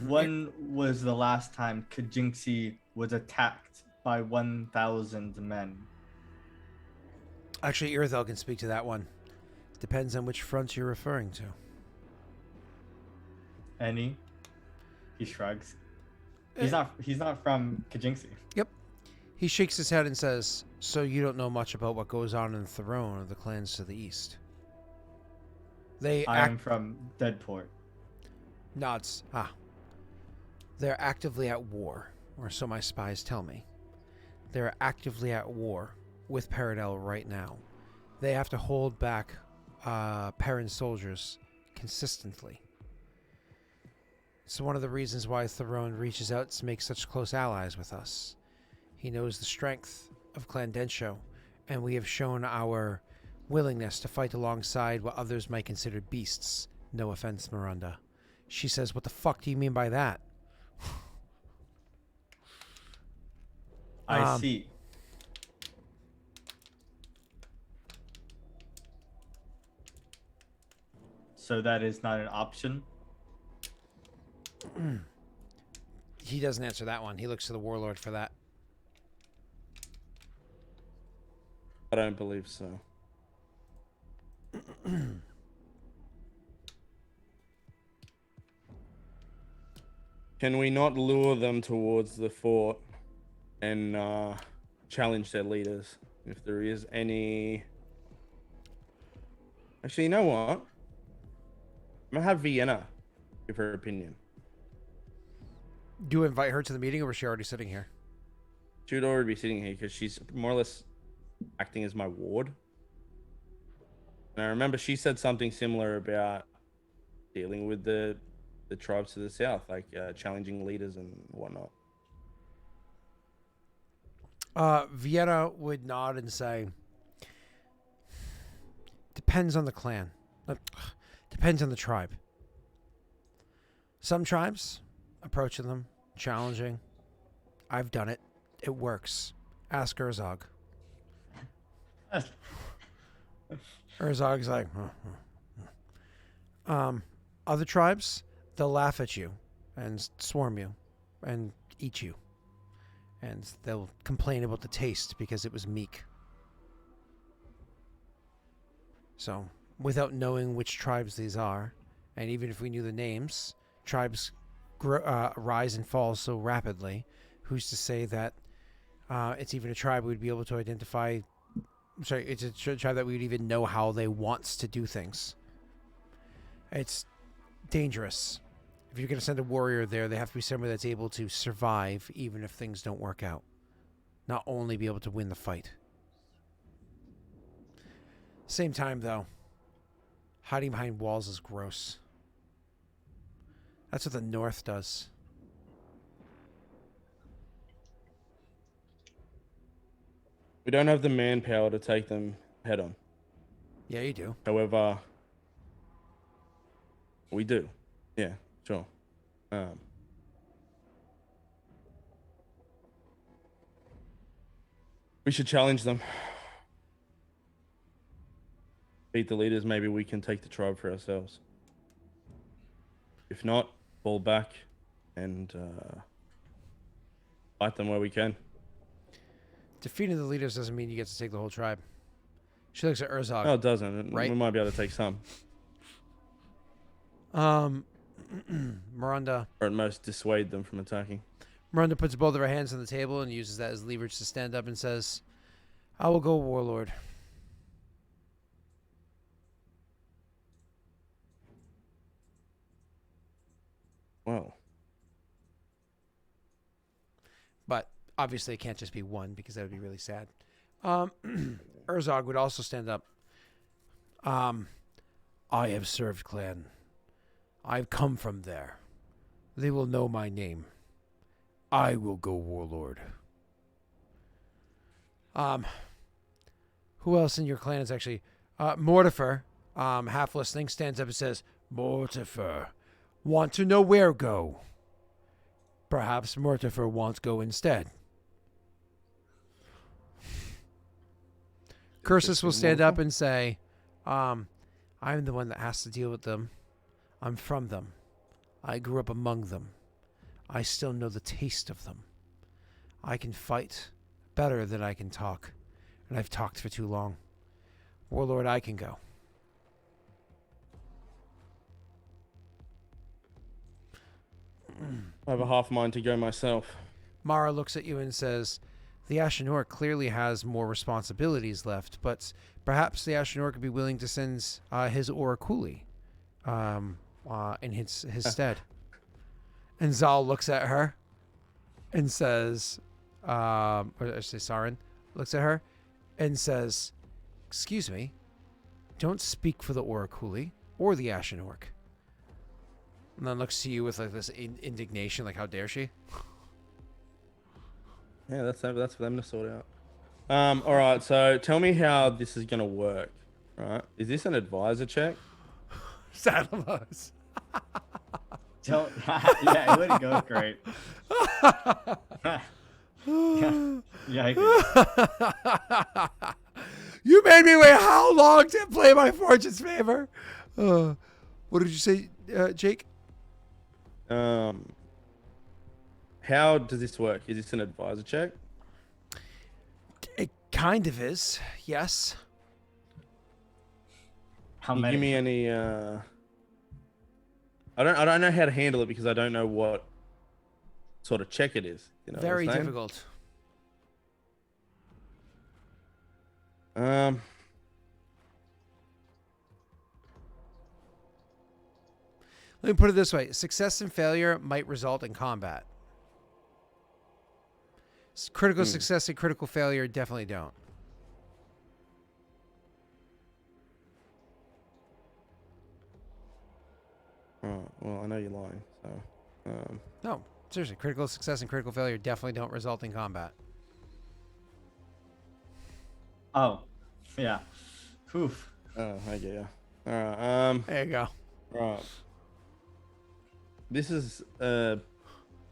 When was the last time Kajinksi was attacked by 1,000 men? Actually, Irithel can speak to that one. Depends on which front you're referring to. Any? He shrugs. He's not from Kajinksi. Yep. He shakes his head and says, so you don't know much about what goes on in Throne or the clans to the east? They I am from Deadport. nods. They're actively at war, or so my spies tell me. They're actively at war with Paradel right now. They have to hold back Perrin soldiers consistently. It's one of the reasons why Theron reaches out to make such close allies with us. He knows the strength of Clan Densho, and we have shown our willingness to fight alongside what others might consider beasts. No offense, Miranda. She says, what the fuck do you mean by that? I see. So that is not an option. He doesn't answer that one. He looks to the warlord for that. I don't believe so. Can we not lure them towards the fort and challenge their leaders? If there is any... Actually, you know what? I'm going to have Vienna give her opinion. Do you invite her to the meeting, or was she already sitting here? She would already be sitting here because she's more or less acting as my ward. And I remember she said something similar about dealing with the tribes to the south, like challenging leaders and whatnot. Vienna would nod and say, depends on the clan. Depends on the tribe. Some tribes, approaching them, challenging. I've done it. It works. Ask Urzog. Urzog's like, other tribes, they'll laugh at you and swarm you and eat you. And they'll complain about the taste because it was meek. So, without knowing which tribes these are, and even if we knew the names, tribes rise and fall so rapidly, who's to say that it's even a tribe we'd be able to identify. Sorry, it's a tribe that we would even know how they want to do things. It's dangerous. If you're going to send a warrior there, they have to be somebody that's able to survive even if things don't work out. Not only be able to win the fight. Same time, though, hiding behind walls is gross. That's what the North does. We don't have the manpower to take them head on. Yeah, you do. However, we do. Yeah, sure. We should challenge them. Beat the leaders, maybe we can take the tribe for ourselves. If not, fall back and fight them where we can. Defeating the leaders doesn't mean you get to take the whole tribe. She looks at Urzog. No, it doesn't. Right? We might be able to take some. Miranda. Or at most dissuade them from attacking. Miranda puts both of her hands on the table and uses that as leverage to stand up and says, I will go, warlord. Well. But obviously it can't just be one because that would be really sad. Urzog would also stand up. I have served clan. I've come from there. They will know my name. I will go, warlord. Who else in your clan is actually Mortifer, half listening, stands up and says, Mortifer, want to know where go? Perhaps Mortifer wants go instead. Cursus will stand up and say, I'm the one that has to deal with them. I'm from them. I grew up among them. I still know the taste of them. I can fight better than I can talk, and I've talked for too long. Warlord, I can go. I have a half mind to go myself. Mara looks at you and says, the Ashenor clearly has more responsibilities left, but perhaps the Ashenor could be willing to send his Oraculi. in his stead. And Zal looks at her and says, or I say Saren looks at her and says, "Excuse me, don't speak for the Oraculi or the Ashen Orc." And then looks to you with like this indignation, like, how dare she? Yeah, that's for them to sort out. All right. So tell me how this is gonna work. Right? Is this an advisor check? Saddlemouse. Don't. Yeah, it wouldn't go great. Yeah, I agree. You made me wait how long to play my fortune's favor? What did you say, Jake? How does this work? Is this an advisor check? It kind of is, yes. How Can you many? give me any? I don't know how to handle it because I don't know what sort of check it is. You know, what I'm Very saying? difficult. Let me put it this way. Success and failure might result in combat. Critical success and critical failure definitely don't. Oh, well, I know you're lying. So, No, seriously. Critical success and critical failure definitely don't result in combat. Oh, yeah. Oof. oh, okay, yeah. All right. There you go. Right. This is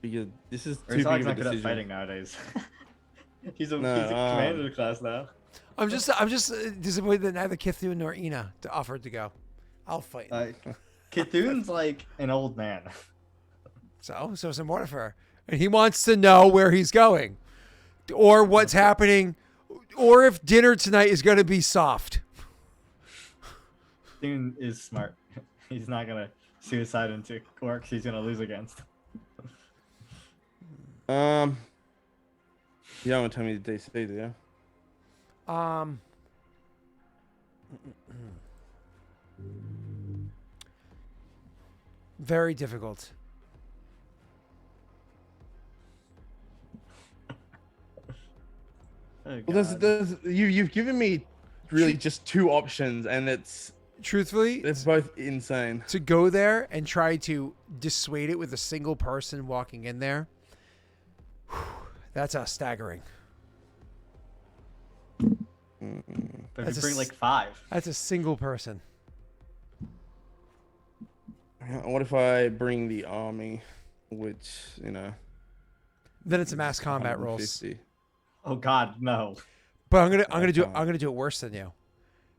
because this is too Urzog's big of a not good at decision. fighting nowadays. he's a No, commander of the class now. I'm just disappointed that neither Kithu nor Ina offered to go. I'll fight. Cthulhu's like an old man. So some water for her. And he wants to know where he's going. Or what's happening. Or if dinner tonight is going to be soft. Cthulhu is smart. He's not gonna suicide into orcs he's gonna lose against. You don't want to tell me the DC, do you? Very difficult. Oh, Well, God. you've given me really just two options, and it's Truthfully, both insane. to go there and try to dissuade it with a single person walking in there, that's staggering. But That's if a you bring s- like 5. That's a single person. What if I bring the army, which Then it's a mass combat rolls. 150? Oh God, no. But I'm gonna do it worse than you,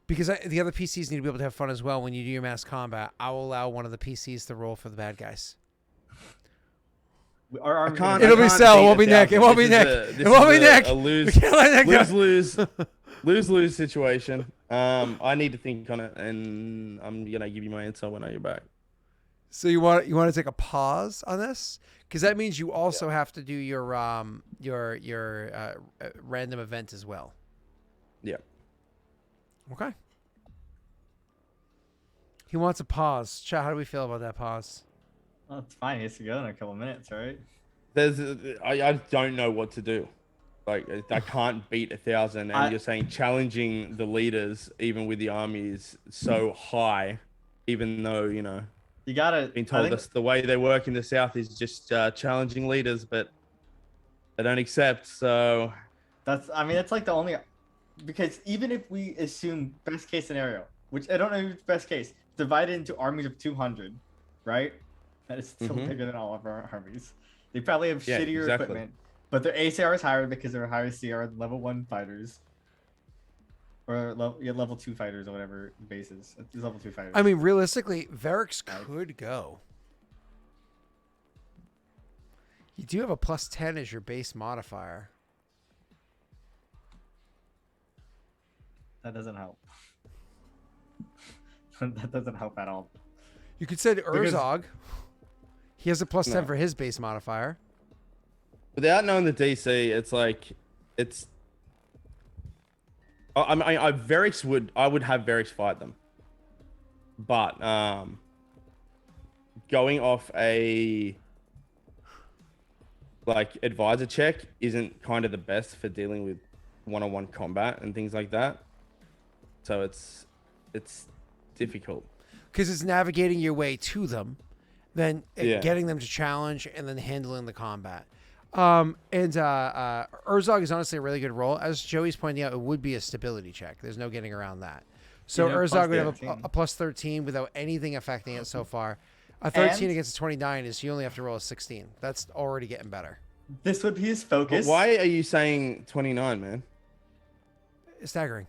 because the other PCs need to be able to have fun as well. When you do your mass combat, I will allow one of the PCs to roll for the bad guys. Our army can't- It'll be can't Cell. It beat won't be Nick. It 1,000. won't be This is Nick. a- It this won't is be Nick. A We can't let Nick go. lose situation. I need to think on it, and I'm gonna give you my answer when I get back. So you want to take a pause on this, because that means you also have to do your random event as well. Yeah. Okay. He wants a pause. Chat, how do we feel about that pause? Well, it's fine. He has to go in a couple minutes, right? I don't know what to do. Like, I can't beat 1,000, and you're saying challenging the leaders, even with the army, is so high, even though You gotta. been told us the way they work in the south is just challenging leaders, but they don't accept. So That's like the only, because even if we assume best case scenario, which I don't know if it's best case, divided into armies of 200, right? That is still bigger than all of our armies. They probably have Yeah, shittier exactly. equipment, but their ACR is higher because they're higher CR than level 1 fighters. Or level 2 fighters or whatever bases. It's level 2 fighters. I mean, realistically, Varix could go. You do have a +10 as your base modifier. that doesn't help. That doesn't help at all. You could send Because- Urzog. He has a +10 No. for his base modifier. without knowing the DC, it's like it's. I would have Varix fight them, but going off a like advisor check isn't kind of the best for dealing with one-on-one combat and things like that. So it's difficult. Because it's navigating your way to them, then Yeah. getting them to challenge, and then handling the combat. Urzog is honestly a really good role. As Joey's pointing out, it would be a stability check. There's no getting around that. So Yeah, Urzog would plus have 13. a plus 13 without anything affecting it so far. A 13 And- against a 29 is you only have to roll a 16. That's already getting better. This would be his But focus. why are you saying 29, man? Staggering.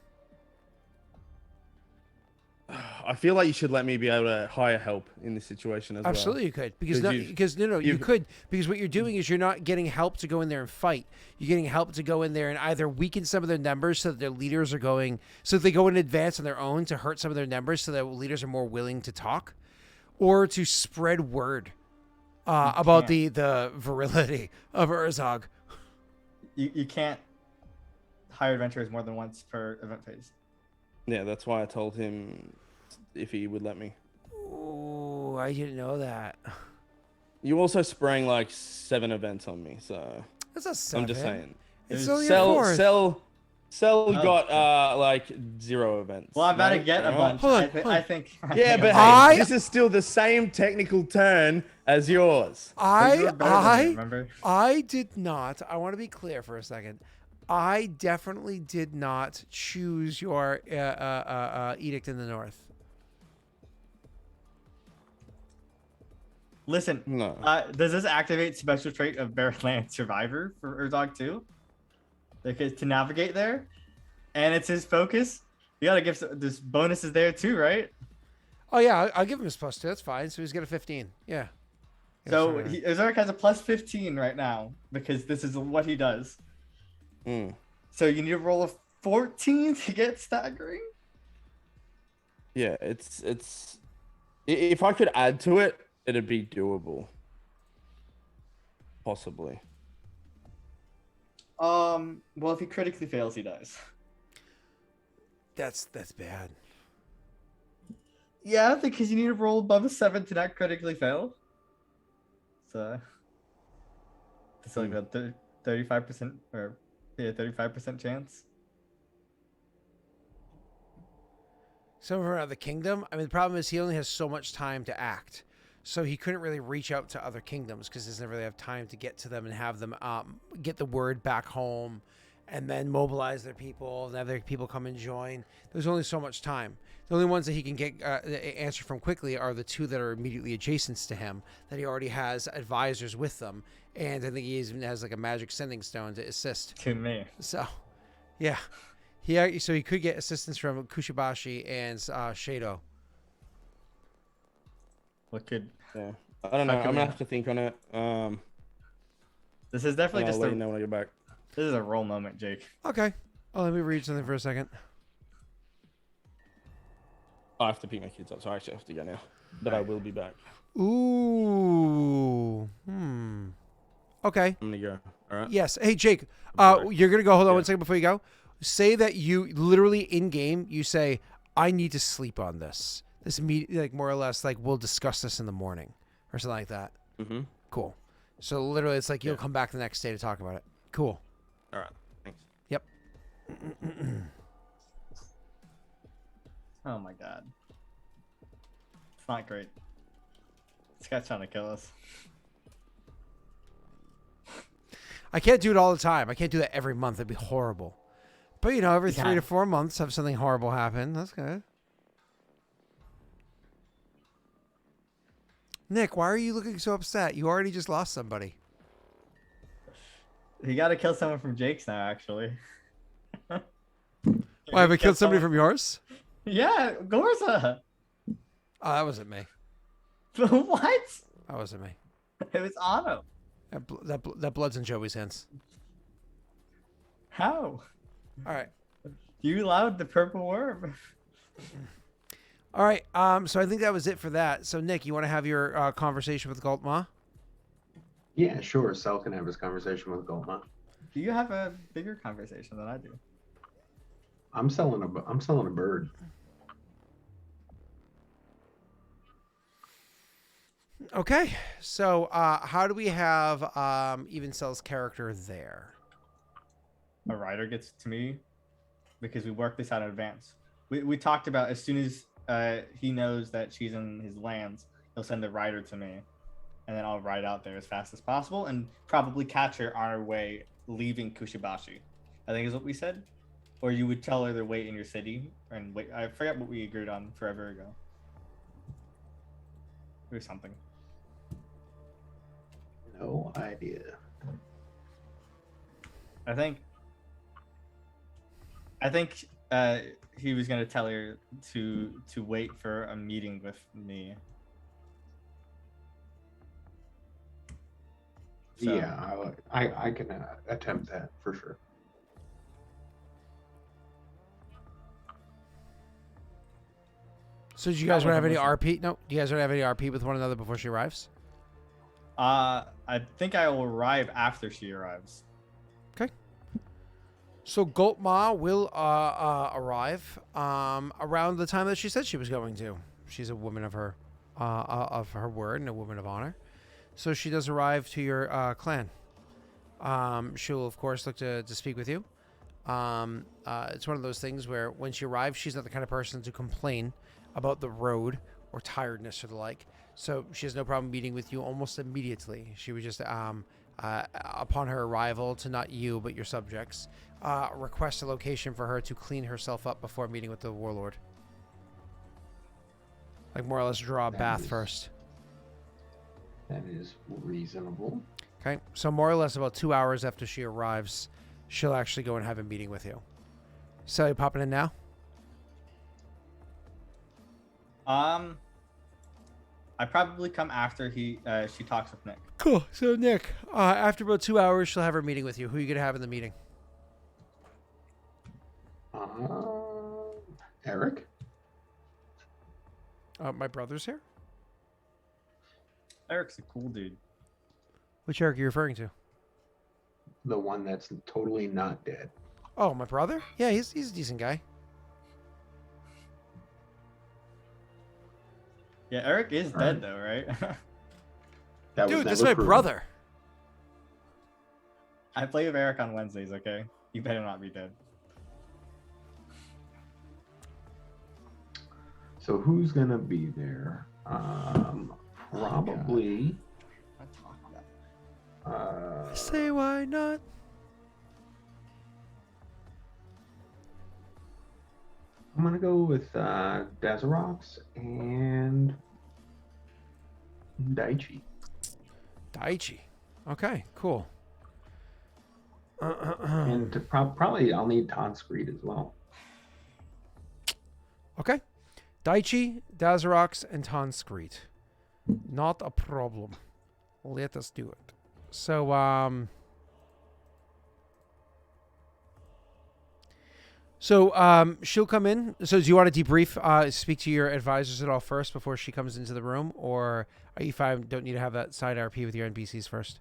I feel like you should let me be able to hire help in this situation as Absolutely, you could because Because you you've- could because what you're doing is you're not getting help to go in there and fight. You're getting help to go in there and either weaken some of their numbers so that their leaders are going so that they go in advance on their own to hurt some of their numbers so that leaders are more willing to talk, or to spread word about the virility of Urzog. You can't hire adventurers more than once per event phase. well. Yeah, that's why I told him if he would let me. Oh, I didn't know that. You also sprang like 7 events on me, so That's not 7. I'm just saying. It's There's- only a 4th. Cell Oh, got like 0 events. Well, I'm about to mate, get a alright? bunch. Hold on, I, thi- hold I on. think. Yeah, but I- hey, this is still the same technical turn as yours. You were better than me, remember? I did not. I want to be clear for a second. I definitely did not choose your edict in the north. Listen, No. does this activate special trait of Barrowland Survivor for Urzog too? Because to navigate there, and it's his focus. You gotta give this bonuses there too, right? Oh yeah, I'll give him his +2. That's fine. So he's got a 15. Yeah. So Yeah, Urzog has a plus 15 right now because this is what he does. Mm. So you need to roll a 14 to get staggering. Yeah, it's if I could add to it, it'd be doable. Possibly. Well, if he critically fails, he dies. that's bad. Yeah, because you need to roll above a 7 to not critically fail. So it's like a 35% or 35% chance. Some of other kingdom. I mean, the problem is he only has so much time to act, so he couldn't really reach out to other kingdoms because he doesn't really have time to get to them and have them get the word back home, and then mobilize their people and have their people come and join. There's only so much time. The only ones that he can get answer from quickly are the 2 that are immediately adjacent to him that he already has advisors with them, and I think he even has like a magic sending stone to assist. To me. So, yeah. So he could get assistance from Kushibashi and Shado. What could Yeah. I don't know. How I'm can we- gonna have to think on it. this is definitely I'll just let you know when I get back. this is a roll moment, Jake. Okay. Oh, let me read something for a second. I have to pick my kids up, so I actually have to go now. But I will be back. Ooh. Okay. I'm gonna go. All right. Yes. Hey, Jake. Sorry. You're gonna go. Hold on Yeah. 1 second before you go. Say that you literally in game. You say, "I need to sleep on this." This like more or less like we'll discuss this in the morning or something like that. Mm-hmm. Cool. So literally, it's like you'll Yeah. come back the next day to talk about it. Cool. All right. Thanks. Yep. Oh my god. It's not great. This guy's trying to kill us. I can't do it all the time. I can't do that every month. It'd be horrible. But you know, every Yeah. 3 to 4 months, have something horrible happen. That's good. Nick, why are you looking so upset? You already just lost somebody. You gotta kill someone from Jake's now, actually. Why have I killed somebody from yours? Yeah, Gorza. Oh, that wasn't me. What? That wasn't me. It was Otto. That blood's in Joey's hands. How? All right. You allowed the purple worm. All right. So I think that was it for that. So Nick, you want to have your conversation with Galtma? Yeah, sure. Sal can have his conversation with Golma. Do you have a bigger conversation than I do? I'm selling a bird. Okay. So how do we have Even Cell's character there? A rider gets to me because we worked this out in advance. We talked about as soon as he knows that she's in his lands, he'll send a rider to me, and then I'll ride out there as fast as possible and probably catch her on our way leaving Kushibashi. I think is what we said. Or you would tell her to wait in your city and wait. I forgot what we agreed on forever ago. Or something. No idea. I think he was gonna tell her to wait for a meeting with me. So, Yeah, I can attempt that for sure. So do you guys want to have any wasn't RP? No. Do you guys want to have any RP with one another before she arrives? I think I will arrive after she arrives. So Gultma will arrive around the time that she said she was going to. She's a woman of her word and a woman of honor. So she does arrive to your clan. She'll of course look to speak with you. It's one of those things where when she arrives, she's not the kind of person to complain about the road or tiredness or the like. So she has no problem meeting with you almost immediately. She would just upon her arrival, to not you but your subjects, request a location for her to clean herself up before meeting with the warlord. Like more or less draw a bath first. That is reasonable. Okay, so more or less about 2 hours after she arrives, she'll actually go and have a meeting with you. So you popping in now? I probably come after she talks with Nick. Cool. So Nick, after about 2 hours, she'll have her meeting with you. Who are you gonna have in the meeting? Eric? My brother's here. Eric's a cool dude. Which Eric are you referring to? The one that's totally not dead. Oh, my brother? Yeah, he's a decent guy. Yeah, Eric is All dead right. though, right? That Dude, was this is never my proven. brother. I play with Eric on Wednesdays, okay? You better not be dead. So who's gonna be there? Probably. Say why not? I'm gonna go with Dazarox and Daichi. Daichi. Okay, cool. And to probably I'll need Tonscreed as well. Okay. Daichi, Dazarox, and Tonscreet. Not a problem. Let us do it. So, she'll come in. So, do you want to debrief, speak to your advisors at all first before she comes into the room? Or are you fine? Don't need to have that side RP with your NPCs first?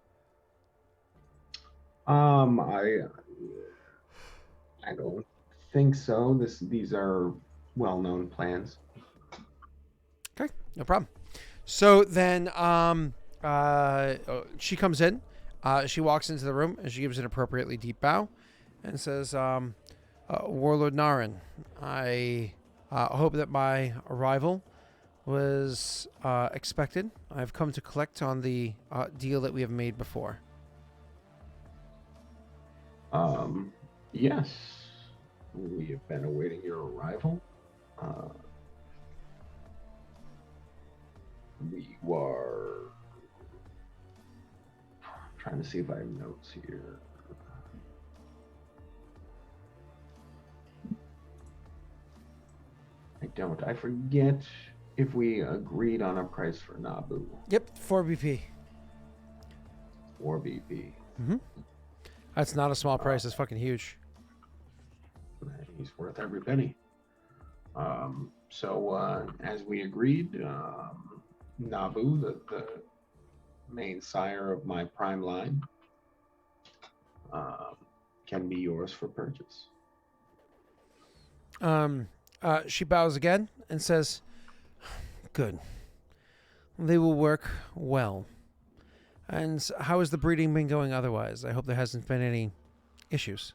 I don't think so. These are well-known plans. Okay, no problem. So then, she comes in. She walks into the room and she gives an appropriately deep bow, and says, "Warlord Naren, I hope that my arrival was expected. I've come to collect on the deal that we have made before." Yes, we have been awaiting your arrival. We were trying to see if I have notes here. I don't. I forget if we agreed on a price for Nabu Yep, 4 BP. or BP. That's not a small price. It's fucking huge. He's worth every penny. So as we agreed, Nabu, the main sire of my prime line, can be yours for purchase. She bows again and says, "Good. They will work well. And how has the breeding been going otherwise? I hope there hasn't been any issues.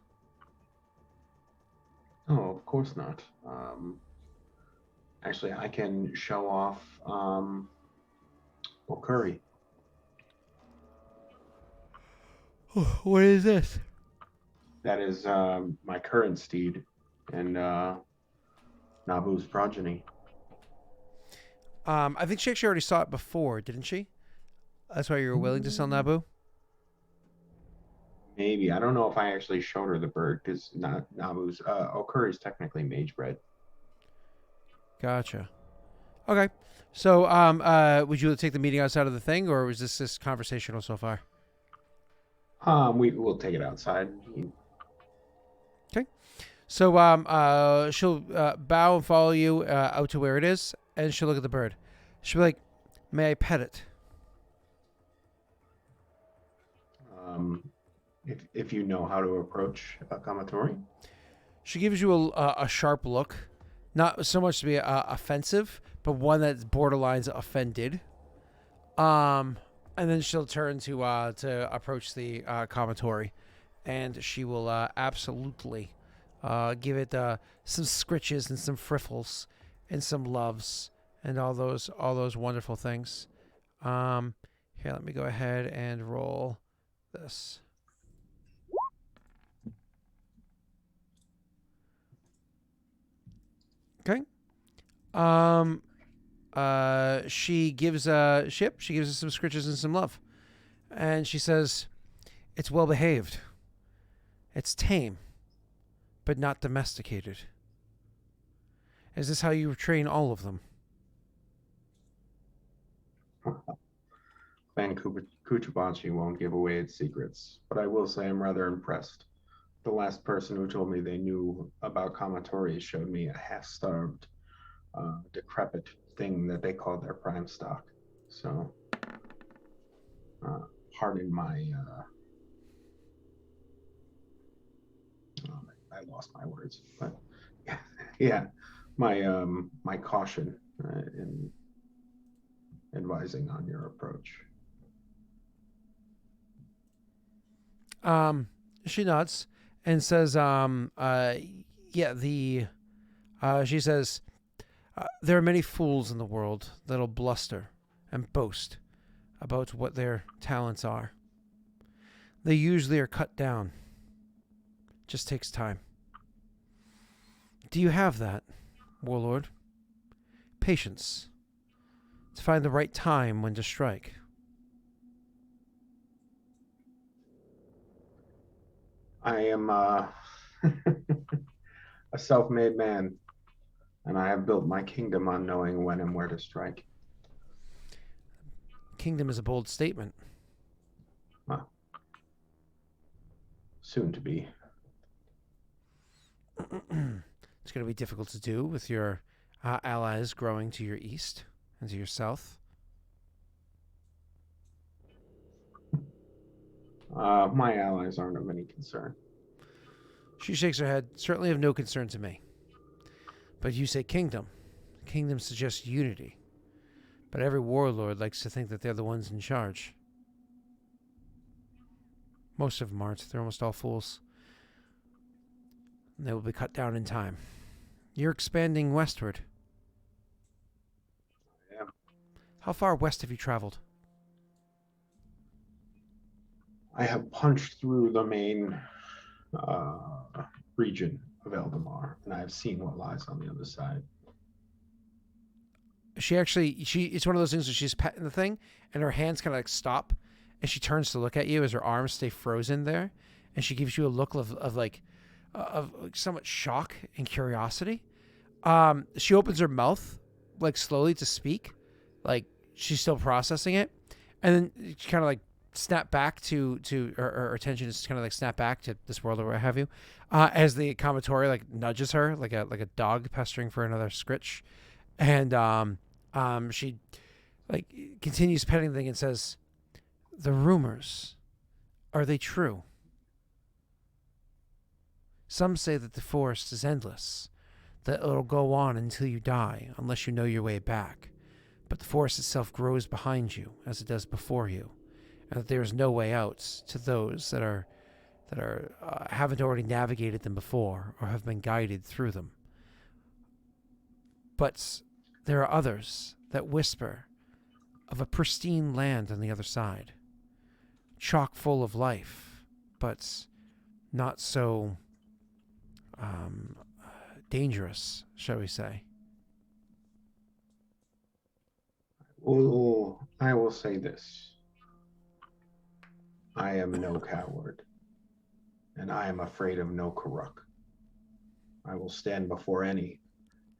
Oh, of course not. Actually, I can show off Curry. What is this? That is my current steed and Nabu's progeny. I think she actually already saw it before, didn't she? That's why you were willing to sell Nabu? Maybe. I don't know if I actually showed her the bird because Nabu's Curry's technically mage bred. Gotcha. Okay. So, would you take the meeting outside of the thing, or was this conversational so far? We will take it outside. So, she'll bow and follow you out to where it is, and she'll look at the bird. She'll be like, "May I pet it?" If you know how to approach a Kamatori. She gives you a sharp look, not so much to be offensive, but one that's borderlines offended. And then she'll turn to approach the Kamatori, and she will absolutely give it some scritches and some friffles and some loves and all those wonderful things. Here, let me go ahead and roll this. Okay. She gives she gives us some scritches and some love, and she says, "It's well behaved. It's tame, but not domesticated. Is this how you train all of them?" Clan Kuchibachi won't give away its secrets, but I will say I'm rather impressed. The last person who told me they knew about Kamatori showed me a half-starved, decrepit thing that they called their prime stock. So, pardon my, I lost my words, but yeah, my caution in advising on your approach. She nods and says, she says, there are many fools in the world that'll bluster and boast about what their talents are. They usually are cut down. Just takes time. Do you have that, Warlord? Patience. To find the right time when to strike. I am a self-made man, and I have built my kingdom on knowing when and where to strike. Kingdom is a bold statement. Well, soon to be. It's going to be difficult to do with your allies growing to your east and to your south. My allies aren't of any concern. She shakes her head. Certainly of no concern to me. But you say kingdom. Kingdom suggests unity. But every warlord likes to think that they're the ones in charge. Most of them aren't. They're almost all fools. And they will be cut down in time. You're expanding westward. I am. How far west have you traveled? I have punched through the main region of Eldamar, and I have seen what lies on the other side. It's one of those things where she's petting the thing, and her hands kind of like stop, and she turns to look at you as her arms stay frozen there, and she gives you a look of somewhat shock and curiosity. She opens her mouth, like slowly to speak, like she's still processing it, and then she kind of like snap back to her attention is kind of like snap back to this world or what have you, as the Kamatori like nudges her like a dog pestering for another scritch, and she like continues petting the thing and says, "The rumors, are they true? Some say that the forest is endless, that it'll go on until you die unless you know your way back. but the forest itself grows behind you as it does before you, and that there is no way out to those that haven't already navigated them before or have been guided through them. But there are others that whisper of a pristine land on the other side, chock full of life, but not so dangerous, shall we say. Oh, I will say this. I am no coward, and I am afraid of no Karuk. I will stand before any,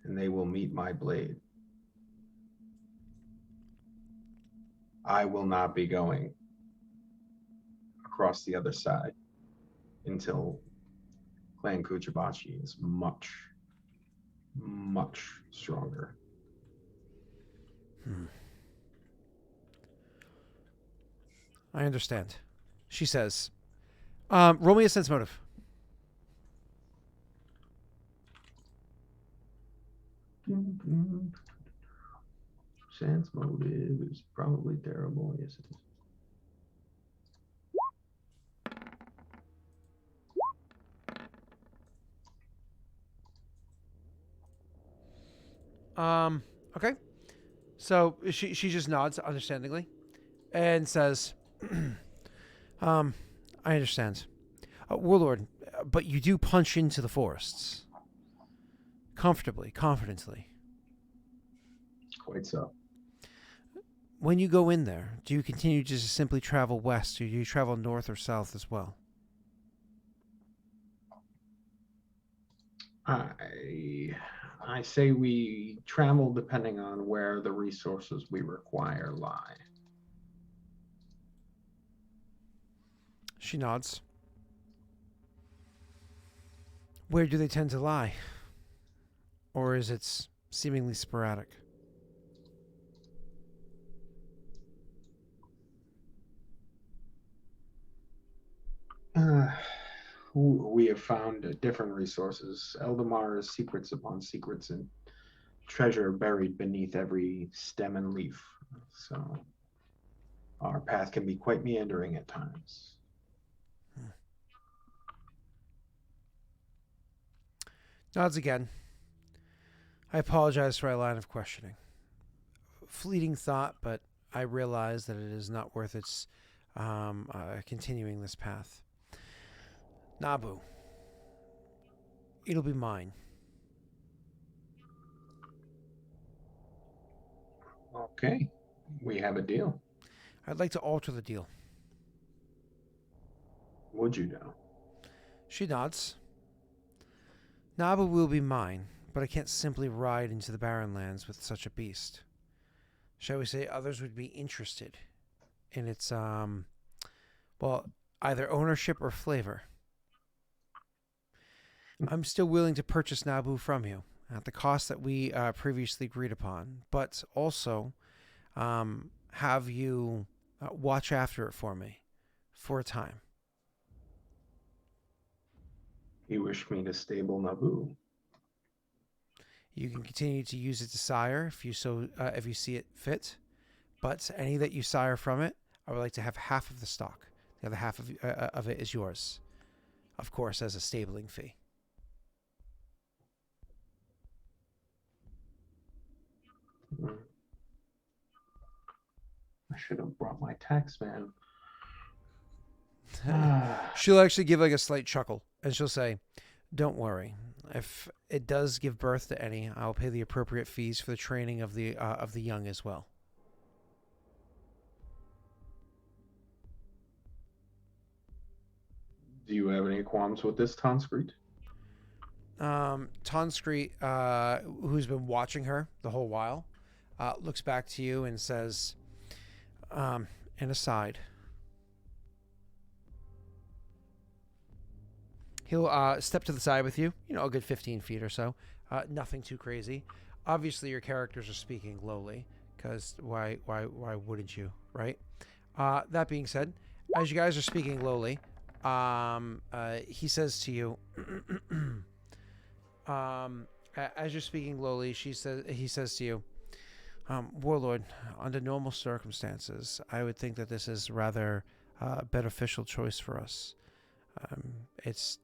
and they will meet my blade. I will not be going across the other side until Clan Kuchibachi is much, much stronger. I understand. She says, roll me a sense motive. Sense motive is probably terrible. Yes, it is. Okay. So she just nods understandingly and says, I understand. Warlord, but you do punch into the forests. Comfortably, confidently. Quite so. When you go in there, do you continue to just simply travel west, or do you travel north or south as well? I say we travel depending on where the resources we require lie. She nods. Where do they tend to lie? Or is it seemingly sporadic? We have found different resources. Eldamar's secrets upon secrets and treasure buried beneath every stem and leaf. So our path can be quite meandering at times. Nods again. I apologize for my line of questioning. Fleeting thought, but I realize that it is not worth its continuing this path. Nabu, it'll be mine. Okay, we have a deal. I'd like to alter the deal. Would you know? She nods. Nabu will be mine, but I can't simply ride into the barren lands with such a beast. Shall we say others would be interested in its, either ownership or flavor. I'm still willing to purchase Nabu from you at the cost that we previously agreed upon, but also have you watch after it for me for a time. You wish me to stable Nabu? You can continue to use it to sire if you see it fit, but any that you sire from it, I would like to have half of the stock. The other half of it is yours, of course, as a stabling fee. I should have brought my tax man. She'll actually give like a slight chuckle, and she'll say, "Don't worry. If it does give birth to any, I'll pay the appropriate fees for the training of the young as well." Do you have any qualms with this, Tonscreet? Tonscreet, who's been watching her the whole while, looks back to you and says, "And aside." He'll step to the side with you, a good 15 feet or so. Nothing too crazy. Obviously, your characters are speaking lowly, because why wouldn't you, right? That being said, as you guys are speaking lowly, he says to you, as you're speaking lowly, he says to you, Warlord, under normal circumstances, I would think that this is rather beneficial choice for us. It's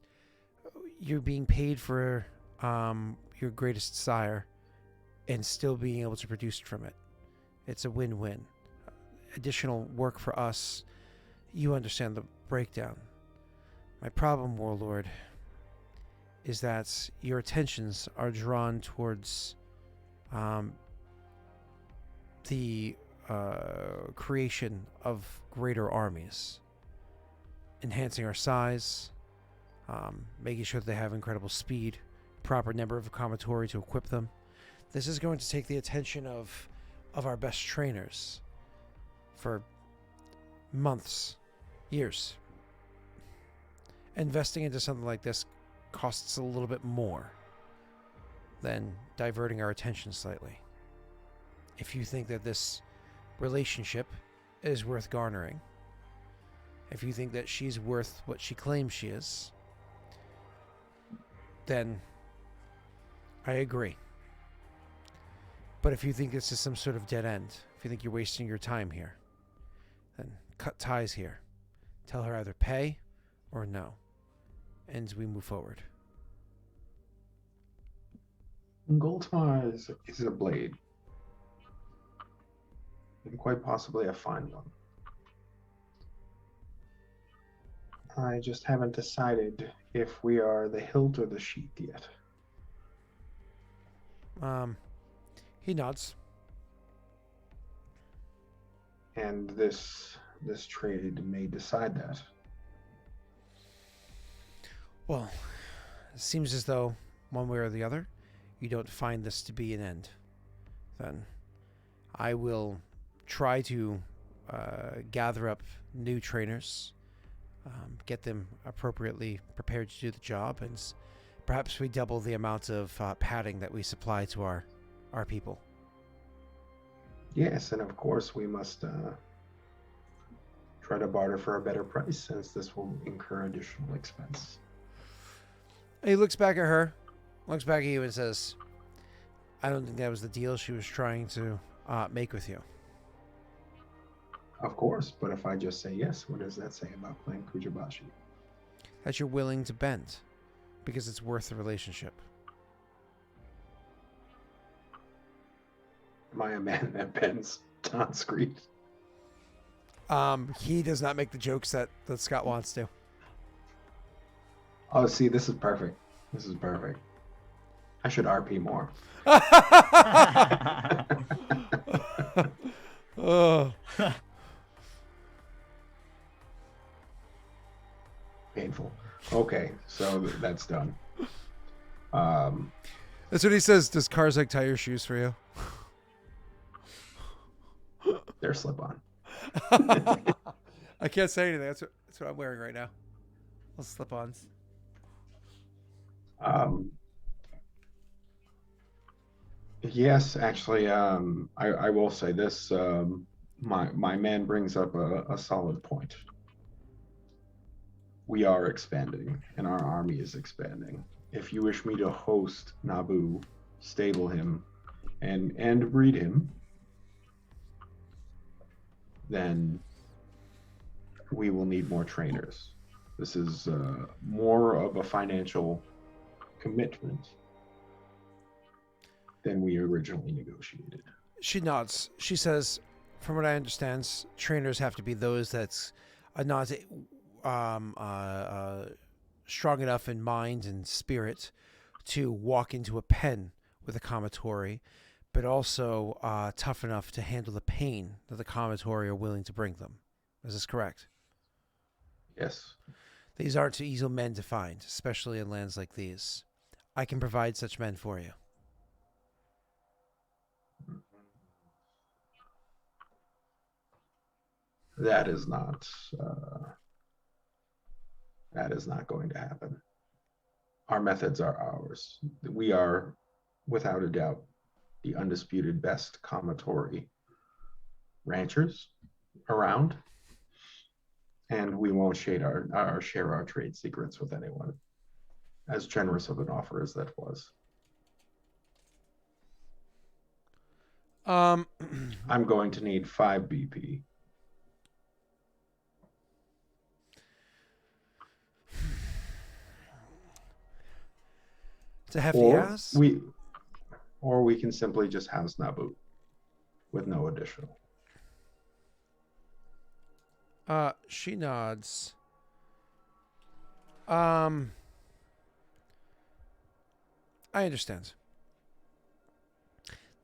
you're being paid for your greatest sire and still being able to produce from it. It's a win-win. Additional work for us. You understand the breakdown. My problem, Warlord, is that your attentions are drawn towards the creation of greater armies, enhancing our size, making sure that they have incredible speed, proper number of commatory to equip them. This is going to take the attention of our best trainers for months, years. Investing into something like this costs a little bit more than diverting our attention slightly. If you think that this relationship is worth garnering, if you think that she's worth what she claims she is, then I agree. But if you think this is some sort of dead end, if you think you're wasting your time here, then cut ties here. Tell her either pay or no. And we move forward. Goldmar is a blade. And quite possibly a fine one. I just haven't decided if we are the hilt or the sheath yet. He nods. And this trade may decide that. Well, it seems as though, one way or the other, you don't find this to be an end. Then I will try to gather up new trainers, get them appropriately prepared to do the job, and perhaps we double the amount of padding that we supply to our people. Yes, and of course we must try to barter for a better price, since this will incur additional expense. He looks back at her, looks back at you, and says, I don't think that was the deal she was trying to make with you. Of course, but if I just say yes, what does that say about playing Kujabashi? That you're willing to bend, because it's worth the relationship. Am I a man that bends on screen? He does not make the jokes that Scott wants to. Oh, see, this is perfect. This is perfect. I should RP more. Oh. Painful. Okay, so that's done. That's what he says. Does Karzak tie your shoes for you? They're slip-on. I can't say anything. That's what I'm wearing right now. Those slip-ons. Yes, actually, I will say this. My man brings up a solid point. We are expanding, and our army is expanding. If you wish me to host Naboo, stable him, and breed him, then we will need more trainers. This is more of a financial commitment than we originally negotiated. She nods. She says, from what I understand, trainers have to be those that's not strong enough in mind and spirit to walk into a pen with a commatory, but also tough enough to handle the pain that the commatory are willing to bring them. Is this correct? Yes. These aren't easy men to find, especially in lands like these. I can provide such men for you. That is not going to happen. Our methods are ours. We are, without a doubt, the undisputed best commatory ranchers around, and we won't share our trade secrets with anyone. As generous of an offer as that was. Um, I'm going to need 5 BP. it's a hefty Or ass. we can simply just house Nabu with no additional. She nods. I understand.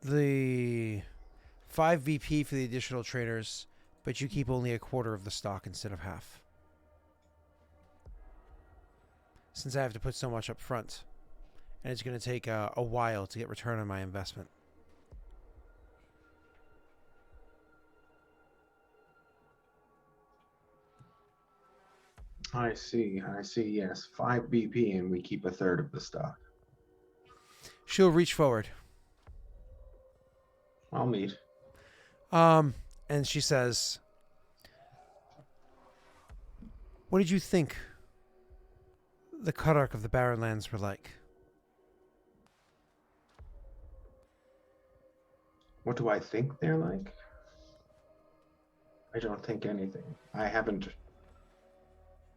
The 5 VP for the additional traders, but you keep only a quarter of the stock instead of half. Since I have to put so much up front, and it's going to take a while to get return on my investment. I see. Yes, 5 BP, and we keep a third of the stock. She'll reach forward. I'll meet. And she says, "What did you think the Karak of the Barren Lands were like?" What do I think they're like? I don't think anything. I haven't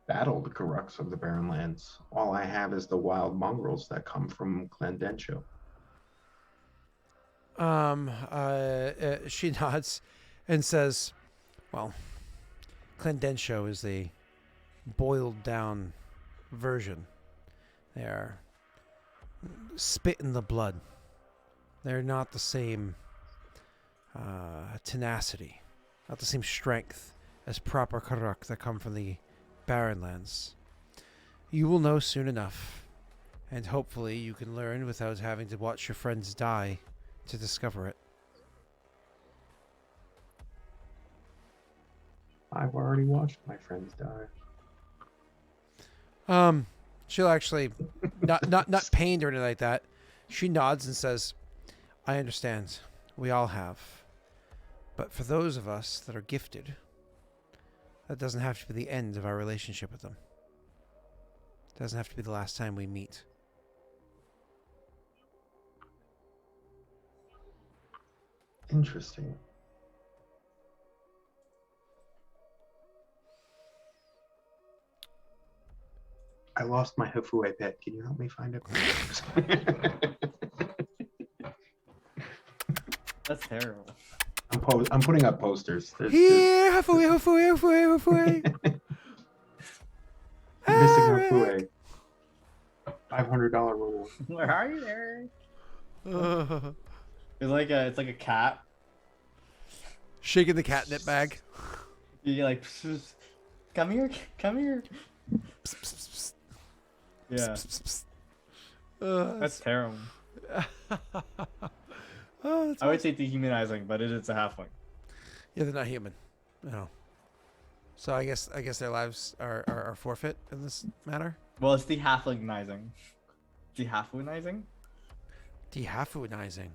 battled the Karuks of the Barren Lands. All I have is the wild mongrels that come from Clandensho. She nods and says, "Well, Clandensho is the boiled down version. They are spit in the blood. They're not the same tenacity, not the same strength as proper Karak that come from the Barren Lands. You will know soon enough, and hopefully you can learn without having to watch your friends die to discover it." I've already watched my friends die. She'll actually not pained or anything like that. She nods and says, "I understand. We all have. But for those of us that are gifted, that doesn't have to be the end of our relationship with them. It doesn't have to be the last time we meet." Interesting. I lost my Hifue pet. Can you help me find it? That's terrible. I'm putting up posters. Here, Hafui, Hafui, Hafui, Hafui. Missing Eric. Hifue. $500 reward. Where are you, Eric? It's like a cat. Shaking the catnip bag. You like, come here, come here. Psst, psst, psst, Yeah, psst, psst, that's terrible. that's I would say dehumanizing, but it is a halfling. Yeah, they're not human. No. So I guess their lives are forfeit in this matter. Well, it's dehalflingizing. Dehalflinizing? Dehafuinizing.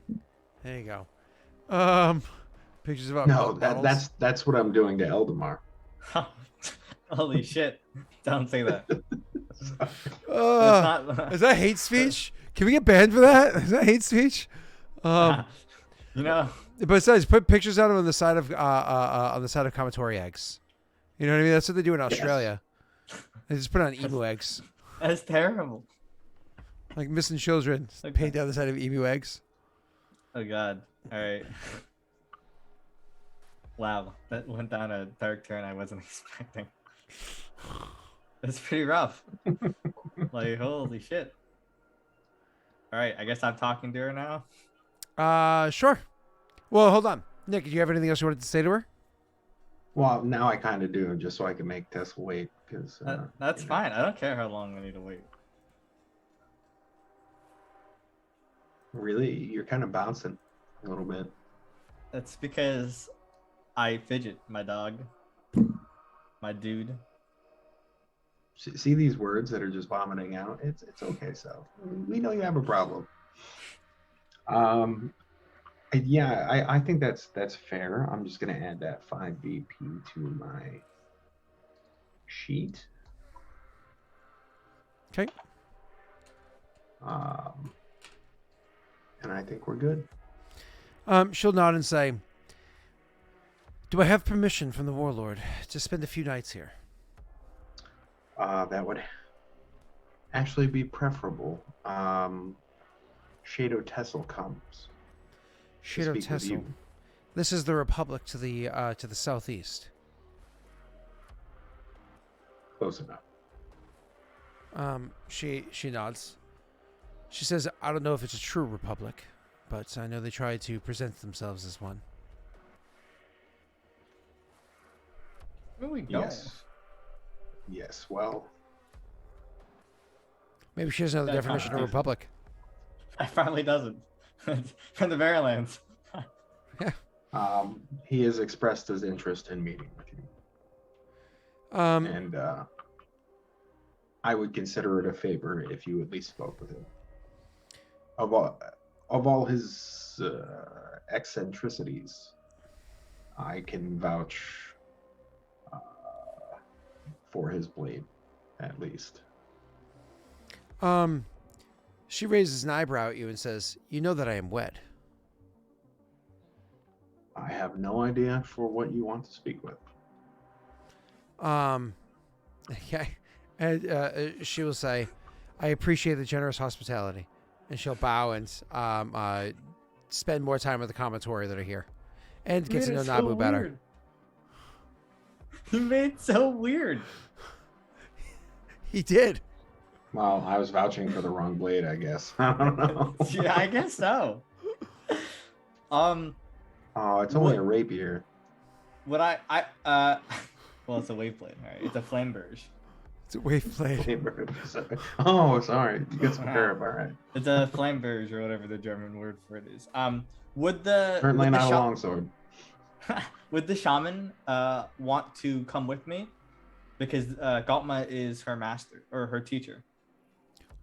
There you go. Pictures of No, milk bottles. that's what I'm doing to Eldamar. Holy shit! Don't say that. Uh, It's not. is that hate speech? Can we get banned for that? Is that hate speech? You know. Besides, put pictures out on the side of Kamatori eggs. You know what I mean? That's what they do in Australia. They just put on emu eggs, That's terrible. like missing children. Okay. Paint down the side of emu eggs. Oh god. All right. Wow, that went down a dark turn I wasn't expecting. That's pretty rough. Like, holy shit. All right, I guess I'm talking to her now. Sure. Well, hold on, Nick. Do you have anything else you wanted to say to her? Well, now I kind of do, just so I can make Tess wait. Because That's fine. I don't care how long I need to wait. Really, you're kind of bouncing a little bit. That's because I fidget, my dog. My dude. See these words that are just vomiting out? It's okay, so we know you have a problem. Yeah, I think that's fair. I'm just gonna add that 5 BP to my sheet. Okay. And I think we're good. She'll nod and say, "Do I have permission from the warlord to spend a few nights here?" That would actually be preferable. Shadow Tessel comes to Shadow speak with Tessel. you. This is the Republic to the southeast. Close enough. She nods. She says, "I don't know if it's a true Republic, but I know they try to present themselves as one." Really don't. Yes. Yes. Well, Maybe she doesn't know the That's definition of not- Republic. I probably doesn't. From the Marylands. he has expressed his interest in meeting with you, Um, and I would consider it a favor if you at least spoke with him. Of all his eccentricities, I can vouch for his blade, at least. she raises an eyebrow at you and says, "You know that I am wed." I have no idea for what you want to speak with. Okay. And she will say, "I appreciate the generous hospitality," and she'll bow and spend more time with the commentary that are here, and get to know Nabu better. You made it so weird. He did. Well, I was vouching for the wrong blade, I guess. I don't know. Yeah, I guess so. Oh, it's only a rapier. What well, it's a wave blade, right? It's a flamberge. It's a wave blade. Oh, sorry. You get some herb, all right. It's a flamberge or whatever the German word for it is. Would the Certainly would the not a sha- longsword. would the shaman want to come with me? Because Galtma is her master or her teacher.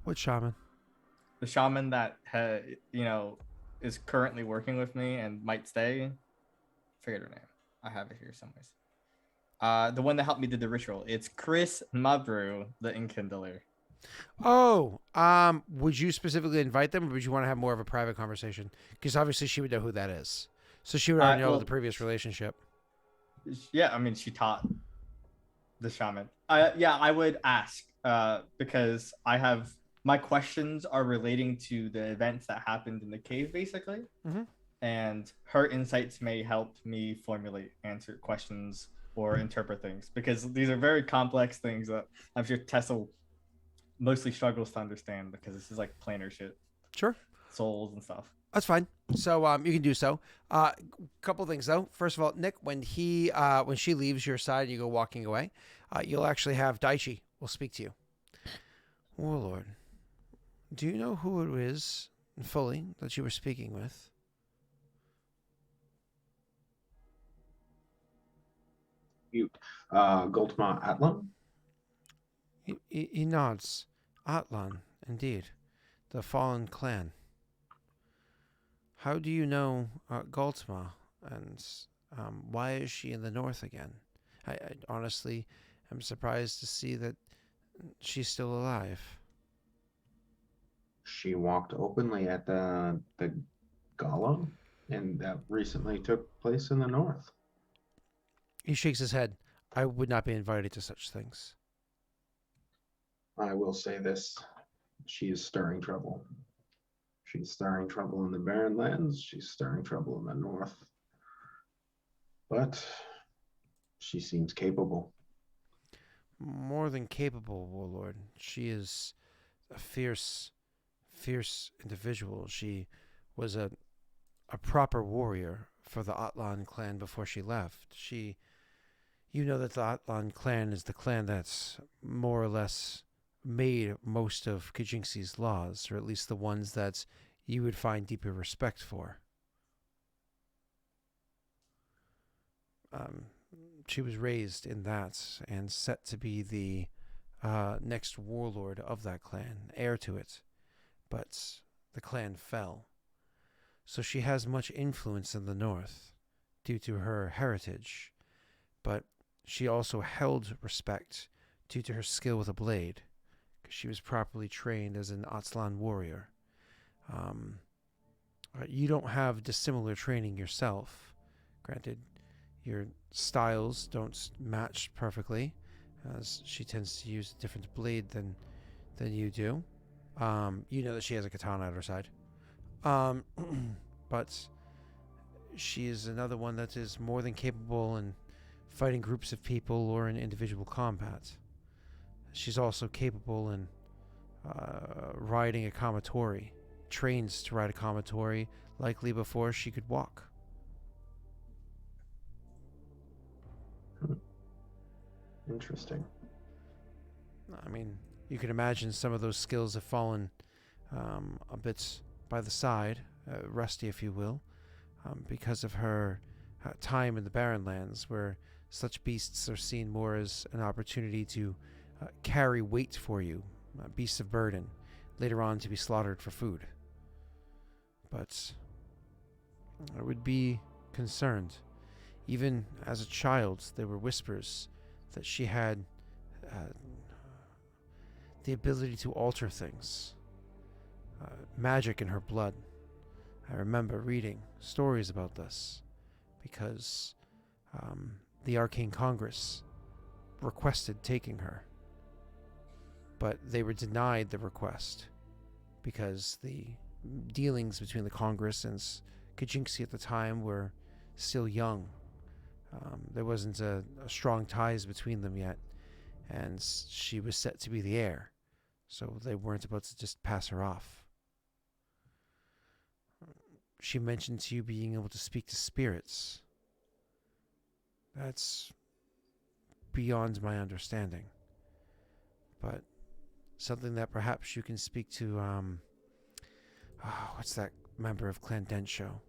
What shaman? The shaman that is currently working with me and might stay. Forget her name. I have it here somewhere. The one that helped me do the ritual. It's Chris Mabru, the Inkindler. Oh, would you specifically invite them, or would you want to have more of a private conversation? Because obviously she would know who that is, so she would already know well- the previous relationship. Yeah, I mean, she taught the shaman. Yeah, I would ask because my questions are relating to the events that happened in the cave, basically. Mhm. And her insights may help me formulate answer questions or interpret things because these are very complex things that I'm sure Tessel mostly struggles to understand because this is like planar shit, Sure. souls and stuff. That's fine. So you can do so. Couple things though. First of all, Nick, when she leaves your side and you go walking away, you'll actually have Daichi will speak to you. Warlord, do you know who it is fully that you were speaking with? Goltma Atlan? He nods. Atlan, indeed. The fallen clan. How do you know Galtma, and why is she in the north again? I honestly am surprised to see that she's still alive. She walked openly at the gala, and that recently took place in the north. He shakes his head. I would not be invited to such things. I will say this. She is stirring trouble. She's stirring trouble in the Barren Lands. She's stirring trouble in the north. But she seems capable. More than capable, warlord. She is a fierce individual. She was a proper warrior for the Atlan clan before she left. You know that the Atlan clan is the clan that's more or less made most of Kajinksi's laws, or at least the ones that you would find deeper respect for. She was raised in that and set to be the next warlord of that clan, heir to it. But the clan fell. So she has much influence in the north due to her heritage, but she also held respect due to her skill with a blade, because she was properly trained as an Atlan warrior. You don't have dissimilar training yourself. Granted, your styles don't match perfectly, as she tends to use a different blade than you do. You know that she has a katana at her side. But she is another one that is more than capable in fighting groups of people or in individual combat. She's also capable in riding a kamatori. Trains to ride a kamatori likely before she could walk. Interesting. I mean, you can imagine some of those skills have fallen a bit by the side, rusty if you will, because of her time in the Barren Lands, where such beasts are seen more as an opportunity to carry weight for you, beasts of burden, later on to be slaughtered for food. But I would be concerned. Even as a child, there were whispers that she had the ability to alter things, magic in her blood. I remember reading stories about this because the Arcane Congress requested taking her, but they were denied the request because the dealings between the Congress and Kajinksi at the time were still young. There wasn't a strong ties between them yet, and she was set to be the heir, so they weren't about to just pass her off. She mentioned to you being able to speak to spirits. That's beyond my understanding, but something that perhaps you can speak to, what's that member of Clan Densho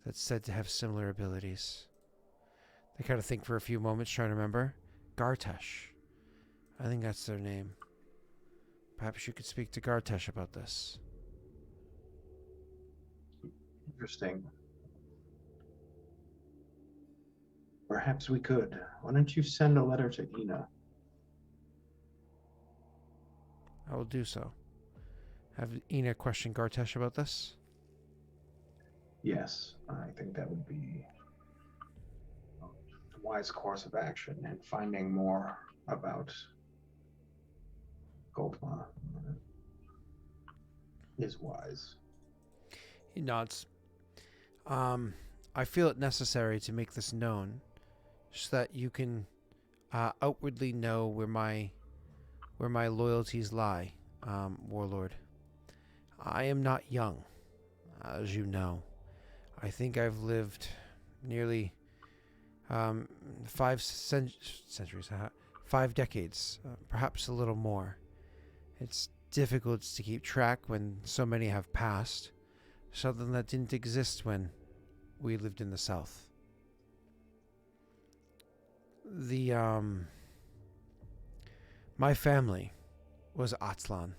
that's said to have similar abilities? They kind of think for a few moments, trying to remember. Gartesh. I think that's their name. Perhaps you could speak to Gartesh about this. Interesting. Perhaps we could. Why don't you send a letter to Ina? I will do so. Have Ina question Gartesh about this? Yes, I think that would be a wise course of action, and finding more about Goldma is wise. He nods. I feel it necessary to make this known so that you can outwardly know where my loyalties lie, Warlord. I am not young, as you know. I think I've lived nearly 5 centuries, 5 decades, perhaps a little more. It's difficult to keep track when so many have passed, something that didn't exist when we lived in the South. My family was Atlan.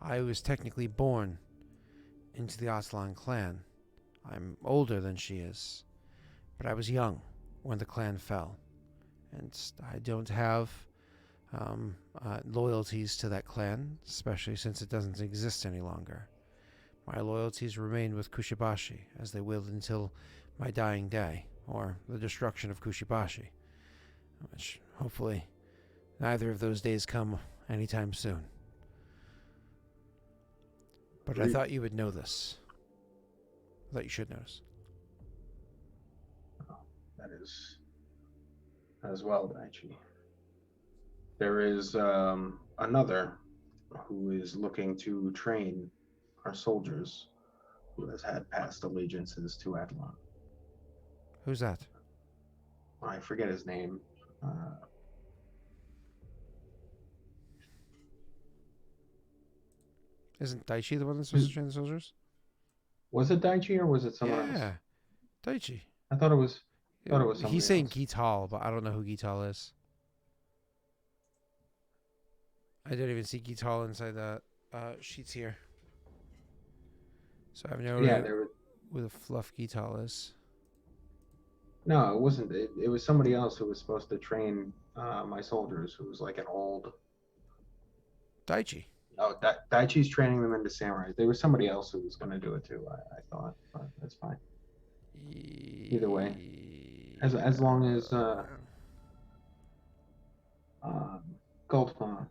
I was technically born into the Atlan clan. I'm older than she is, but I was young when the clan fell, and I don't have loyalties to that clan, especially since it doesn't exist any longer. My loyalties remain with Kushibashi, as they will until my dying day, or the destruction of Kushibashi, which hopefully neither of those days come anytime soon. But I thought you would know this. I thought you should know this. That is as well, Daichi. There is another who is looking to train our soldiers, who has had past allegiances to Atlan. Who's that? I forget his name. Isn't Daichi the one that's supposed to train the soldiers? Was it Daichi or was it someone else? Yeah, Daichi. I thought it was. Somebody He's saying else. Gital, but I don't know who Gital is. I don't even see Gital inside the sheets here. So I have no idea There was. who the fluff Gital is. No, it wasn't. It was somebody else who was supposed to train my soldiers, who was like an old Daichi. Oh, Daichi's training them into samurai. There was somebody else who was going to do it too. I thought, but that's fine. Either way, as long as Goldclaw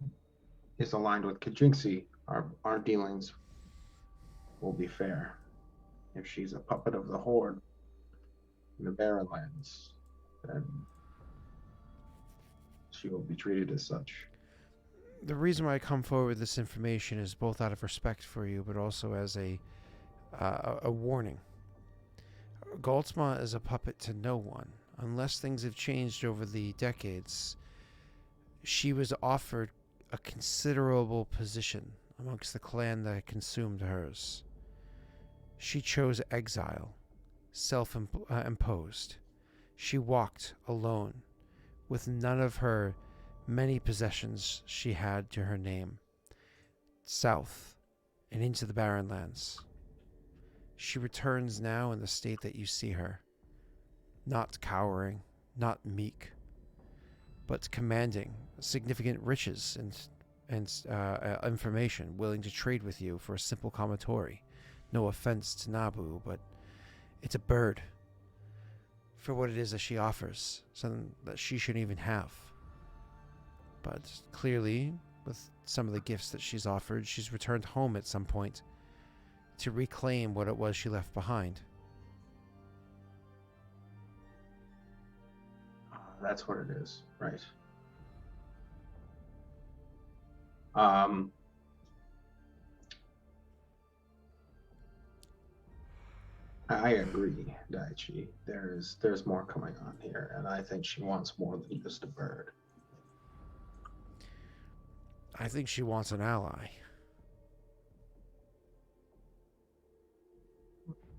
is aligned with Kajinksi, our dealings will be fair. If she's a puppet of the Horde in the Barren Lands, then she will be treated as such. The reason why I come forward with this information is both out of respect for you, but also as a warning. Goldsma is a puppet to no one. Unless things have changed over the decades, she was offered a considerable position amongst the clan that consumed hers. She chose exile, self-imposed. She walked alone, with none of her many possessions she had to her name, south and into the Barren Lands. She returns now in the state that you see her, not cowering, not meek, but commanding significant riches and information, willing to trade with you for a simple commatory. No offense to Nabu, but it's a bird for what it is that she offers, something that she shouldn't even have. But clearly, with some of the gifts that she's offered, she's returned home at some point to reclaim what it was she left behind. That's what it is, right? I agree, Daichi. There's more coming on here, and I think she wants more than just a bird. I think she wants an ally.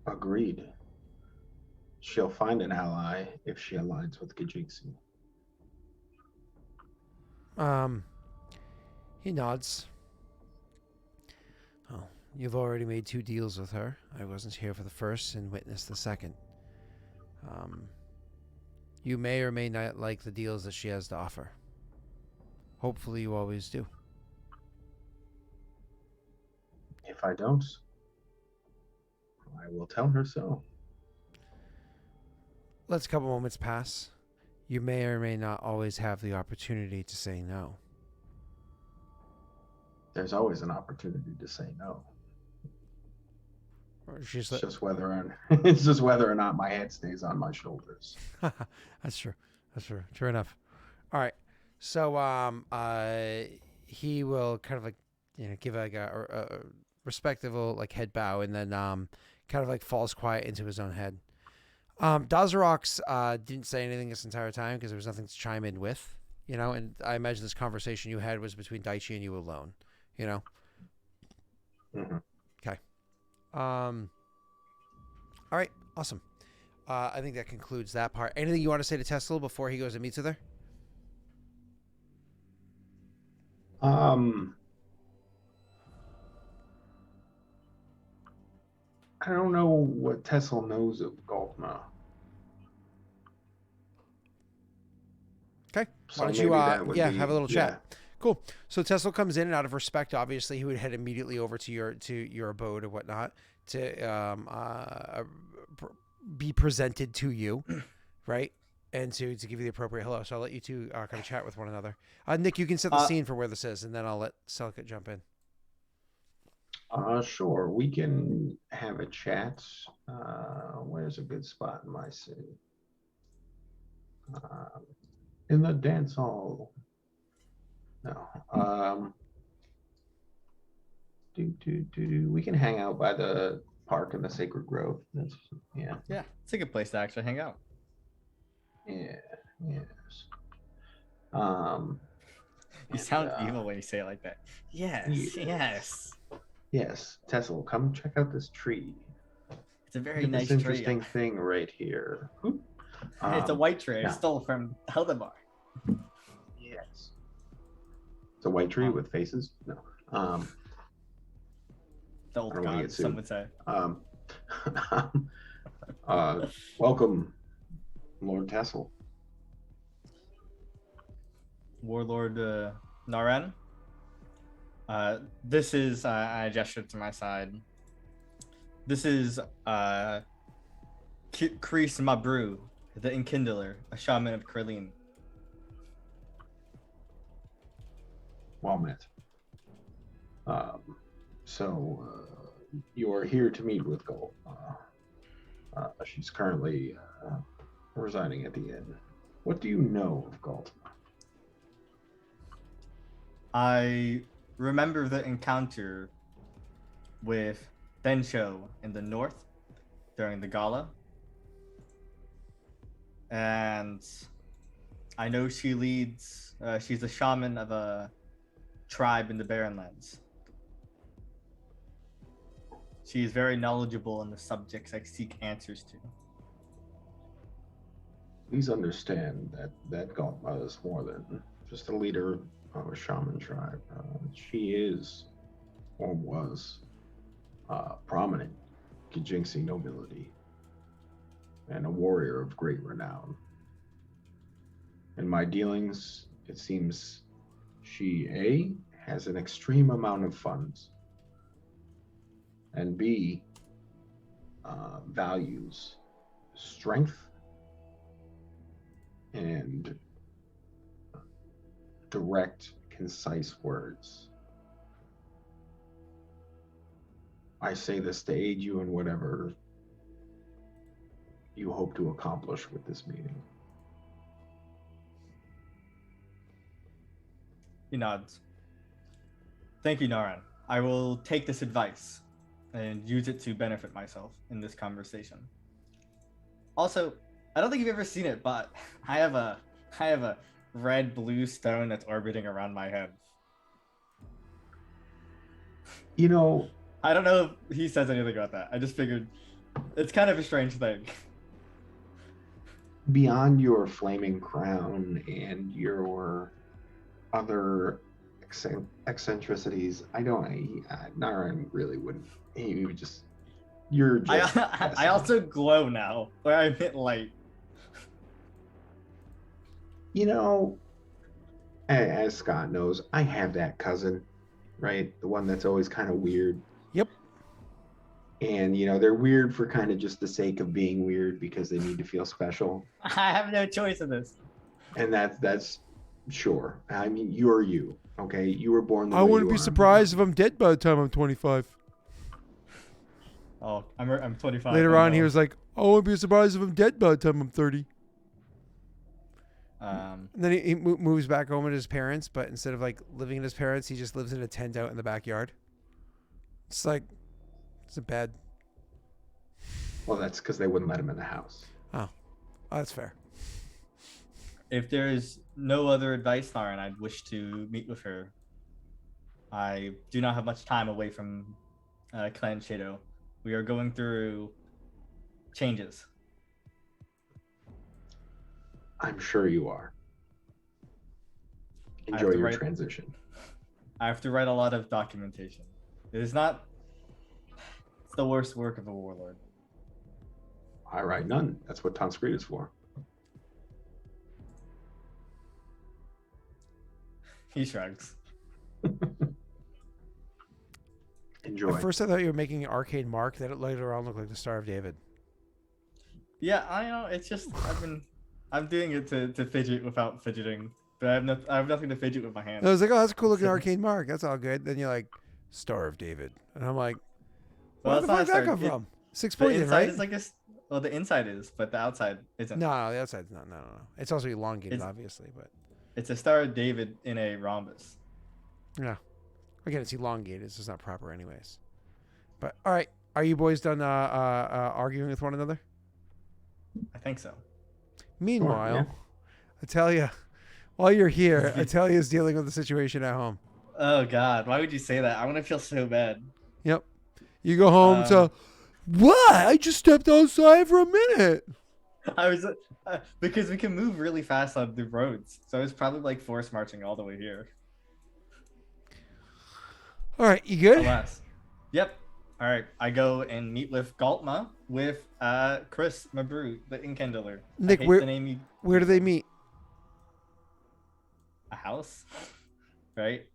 Agreed. She'll find an ally if she aligns with Kajiksi. He nods. Oh, you've already made 2 deals with her. I wasn't here for the first and witnessed the second. You may or may not like the deals that she has to offer. Hopefully you always do. If I don't, I will tell her so. Let's a couple moments pass. You may or may not always have the opportunity to say no. There's always an opportunity to say no. Or It's she's just whether or not my head stays on my shoulders. That's true. That's true. True enough. All right. So he will kind of like, give like a respectable like head bow, and then kind of like falls quiet into his own head. Daelric didn't say anything this entire time because there was nothing to chime in with, and I imagine this conversation you had was between Daichi and you alone, Mm-hmm. Okay. All right. Awesome. I think that concludes that part. Anything you want to say to Tesla before he goes and meets with her? I don't know what Tesla knows of Goldma. Okay. So Why don't you maybe have a little chat? Cool. So Tesla comes in, and out of respect, obviously, he would head immediately over to your abode or whatnot to be presented to you, right? And to give you the appropriate hello. So I'll let you two kind of chat with one another. Nick, you can set the scene for where this is, and then I'll let Selkit jump in. Sure. We can have a chat. Where's a good spot in my city? In the dance hall. No. We can hang out by the park in the Sacred Grove. Yeah, it's a good place to actually hang out. Yeah. Yes. You sound evil when you say it like that. Yes. Yes, Tesla, come check out this tree. It's a very Look at nice this interesting tree. thing right here. It's a white tree. I yeah. stole from Heldebar. Yes. It's a white tree with faces? No. The old I don't wanna god, get some sued. would say. Welcome, Lord Tassel. Warlord Naren. This is I gestured to my side. This is Kreese Mabru, the Enkindler, a shaman of Krillin. Well met. You're here to meet with Gold. She's currently residing at the inn. What do you know of Galt? I remember the encounter with Densho in the north during the gala. And I know she leads, she's a shaman of a tribe in the Barrenlands. She is very knowledgeable in the subjects I seek answers to. Please understand that Galtma is more than just a leader of a shaman tribe. She is, or was, prominent Kijinxi nobility and a warrior of great renown. In my dealings, it seems she, A, has an extreme amount of funds, and B, values strength and direct, concise words. I say this to aid you in whatever you hope to accomplish with this meeting. He nods. Thank you, Naran. I will take this advice and use it to benefit myself in this conversation. Also, I don't think you've ever seen it, but I have a red blue stone that's orbiting around my head. You know, I don't know if he says anything about that. I just figured it's kind of a strange thing. beyond your flaming crown and your other eccentricities, Naran really wouldn't. He would just. You're just. I also glow now, where I hit light. You know, as Scott knows, I have that cousin, right? The one that's always kind of weird. Yep. And, they're weird for kind of just the sake of being weird because they need to feel special. I have no choice in this. And that's sure. I mean, you're you, okay? You were born the I way wouldn't you be are. surprised if I'm dead by the time I'm 25. Oh, I'm 25. Later I on, he know. was like, I wouldn't be surprised if I'm dead by the time I'm 30. And then he moves back home with his parents, but instead of like living in his parents, he just lives in a tent out in the backyard. It's like, it's a bad. Well, that's because they wouldn't let him in the house. Oh, that's fair. If there is no other advice, Naran, I'd wish to meet with her. I do not have much time away from Clan Shadow. We are going through changes. I'm sure you are. I have Enjoy to your write- transition. I have to write a lot of documentation. It is not. It's the worst work of a warlord. I write none. That's what Tonscreed is for. He shrugs. Enjoy. At first, I thought you were making an arcade mark that later on looked like the Star of David. Yeah, I know. It's just I'm doing it to fidget without fidgeting, but I have nothing to fidget with my hands. And I was like, oh, that's a cool looking arcade mark. That's all good. Then you're like, Star of David. And I'm like, where Well, the it's not fuck a did that star. come from? 6 The pointed, inside right? is like well, the inside is, but the outside isn't. No, the outside's not. No. It's also elongated, It's- obviously, but It's a Star of David in a rhombus. yeah. Again, it's elongated, so it's not proper, anyways. But all right, are you boys done arguing with one another? I think so. Meanwhile, yeah. Italia, while you're here, Italia is dealing with the situation at home. Oh God, why would you say that? I want to feel so bad. Yep. You go home to what? I just stepped outside for a minute. I was because we can move really fast on the roads, so I was probably like force marching all the way here. All right, you good? Alas. Yep. All right, I go and meet with Galtma with Chris Mabru, the Enkindler. Nick, I hate where- the name you... Where do they meet? A house, right?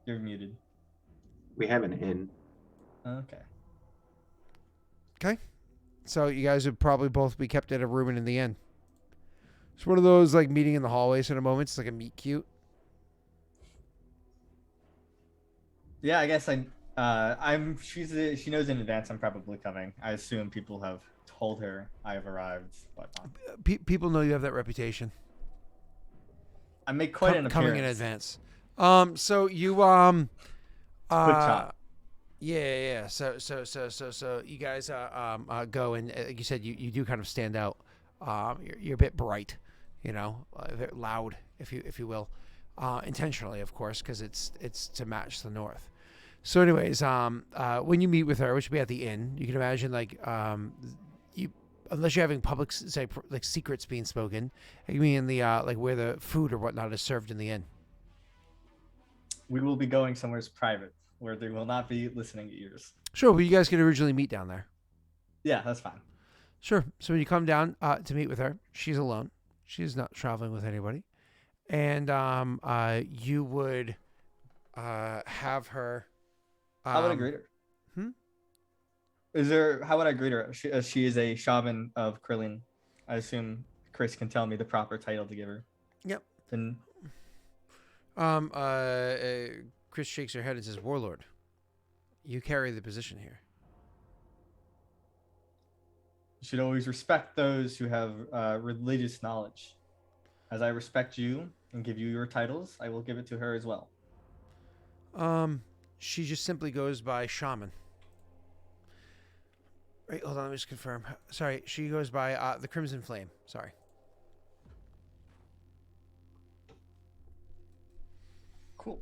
You're muted. We have an inn. Okay. Okay. So you guys would probably both be kept at a room and in the inn. It's one of those like meeting in the hallway sort of moments. It's like a meet cute. Yeah, I guess she knows in advance I'm probably coming. I assume people have told her I've arrived, whatnot. People know you have that reputation. I make quite an appearance. Coming in advance. So you Quick shot. Yeah. So you guys go and like you said, you do kind of stand out. You're a bit bright, very loud, if you will, intentionally, of course, because it's to match the north. So, anyways, when you meet with her, which will be at the inn, you can imagine you, unless you're having public like secrets being spoken, you mean the like where the food or whatnot is served in the inn. We will be going somewhere private where there will not be listening ears. Sure, but you guys could originally meet down there. Yeah, that's fine. Sure. So when you come down to meet with her, she's alone. She's not traveling with anybody, and you would have her. How would I greet her? How would I greet her? She is a shaman of Krillin. I assume Chris can tell me the proper title to give her. Yep. Then Chris shakes her head and says, "Warlord, you carry the position here. you should always respect those who have religious knowledge. As I respect you and give you your titles, I will give it to her as well." She just simply goes by shaman. Wait, hold on, let me just confirm. Sorry, she goes by the Crimson Flame. Sorry. Cool.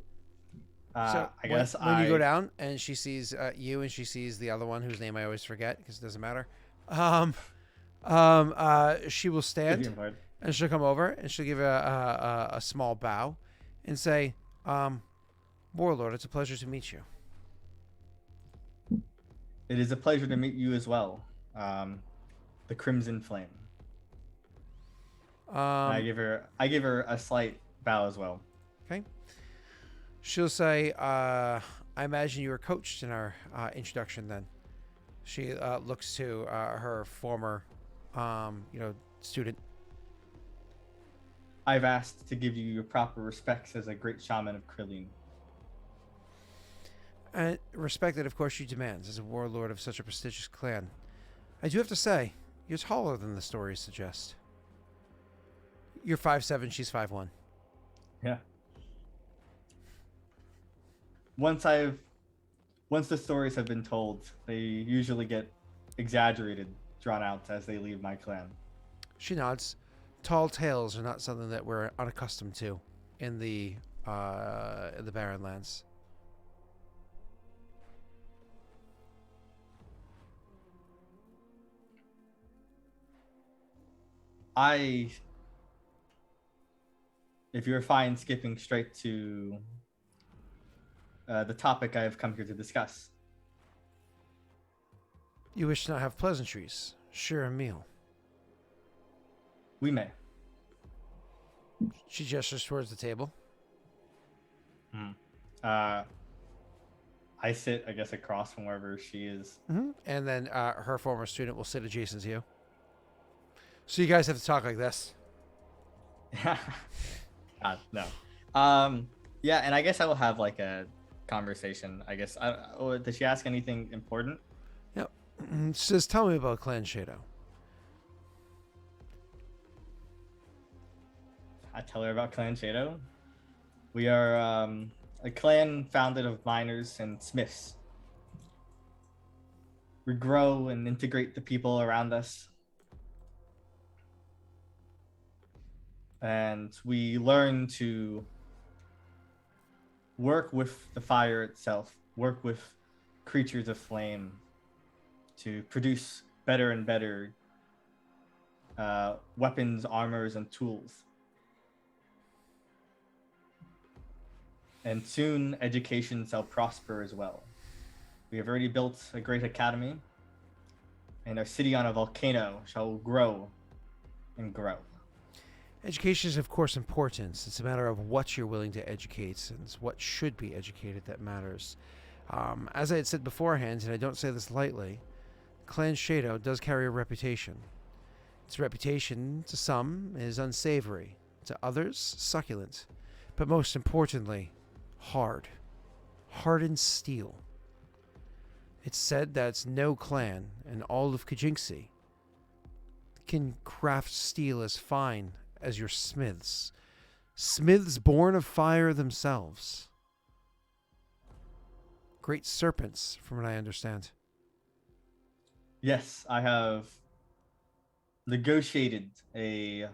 So I guess when you go down and she sees you and she sees the other one whose name I always forget because it doesn't matter. She will stand and she'll come over and she'll give a small bow and say, "Warlord, it's a pleasure to meet you." It is a pleasure to meet you as well, the Crimson Flame. I give her a slight bow as well. Okay. She'll say, "I imagine you were coached in our introduction." Then she looks to her former, student. I've asked to give you your proper respects as a great shaman of Krillin. And respect that, of course, she demands as a warlord of such a prestigious clan. I do have to say, you're taller than the stories suggest. You're 5'7", she's 5'1". Yeah. Once the stories have been told, they usually get exaggerated, drawn out as they leave my clan. She nods. Tall tales are not something that we're unaccustomed to in the Barren Lands. If you're fine skipping straight to the topic I have come here to discuss. You wish to not have pleasantries. Share a meal. We may. She gestures towards the table. I sit, I guess, across from wherever she is. Mm-hmm. And then her former student will sit adjacent to you. So you guys have to talk like this. God, no. Yeah, and I guess I will have like a conversation. I guess. Did she ask anything important? Yep. She says, "Tell me about Clan Shadow." I tell her about Clan Shadow. We are a clan founded of miners and smiths. We grow and integrate the people around us. And we learn to work with the fire itself, work with creatures of flame to produce better and better weapons, armors, and tools. And soon education shall prosper as well. We have already built a great academy, and our city on a volcano shall grow and grow. Education is, of course, important. It's a matter of what you're willing to educate, and it's what should be educated that matters. As I had said beforehand, and I don't say this lightly, Clan Shadow does carry a reputation. Its reputation, to some, is unsavory, to others, succulent, but most importantly, hard. Hardened steel. It's said that no clan in all of Kajinksi can craft steel as fine as your smiths. Smiths born of fire themselves. Great serpents, from what I understand. Yes, I have negotiated an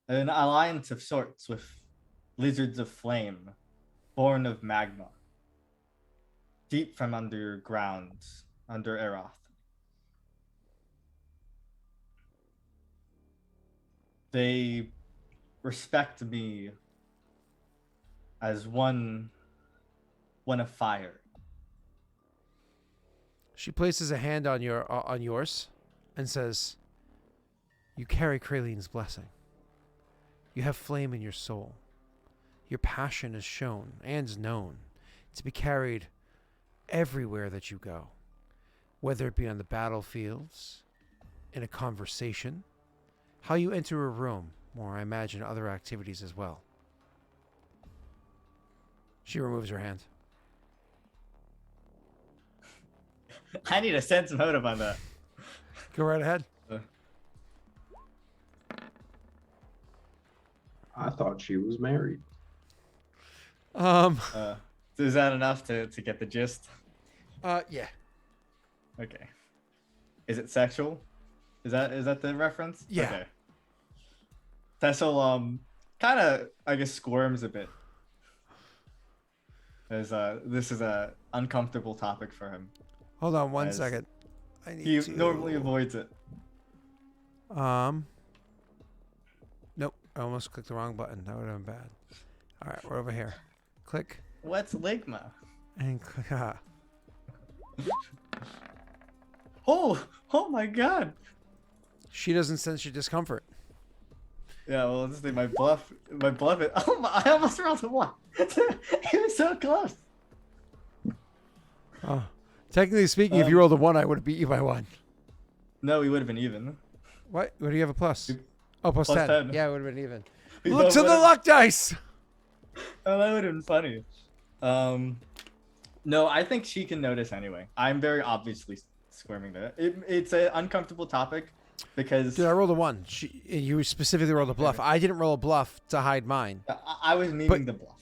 alliance of sorts with lizards of flame, born of magma, deep from underground, under Eroth. They respect me as one of fire. She places a hand on yours and says, "You carry Kraline's blessing. You have flame in your soul. Your passion is shown and known to be carried everywhere that you go, whether it be on the battlefields, in a conversation, how you enter a room, or I imagine other activities as well." She removes her hand. I need a sense motive on that. Go right ahead. I thought she was married. Is that enough to get the gist? Yeah. Okay. Is it sexual? Is that the reference? Yeah. Okay. Tessel kind of, I guess, squirms a bit. As this is a uncomfortable topic for him. Hold on one As second. I need He to... normally avoids it. Nope. I almost clicked the wrong button. That would have been bad. All right, we're over here. Click What's ligma? and click. Oh my god. She doesn't sense your discomfort. Yeah, well, let's see, my bluff. Oh my! I almost rolled a 1. He was so close. Oh. Technically speaking, if you rolled a 1, I would have beat you by 1. No, we would have been even. What? What do you have a plus? Oh, plus Plus 10. 10. Yeah, it would have been even. We Look both to the would've- luck dice! Oh, that would have been funny. No, I think she can notice anyway. I'm very obviously squirming there. It's an uncomfortable topic because Dude, I rolled a 1. You specifically rolled a bluff. Okay. I didn't roll a bluff to hide mine. I was meaning the bluff.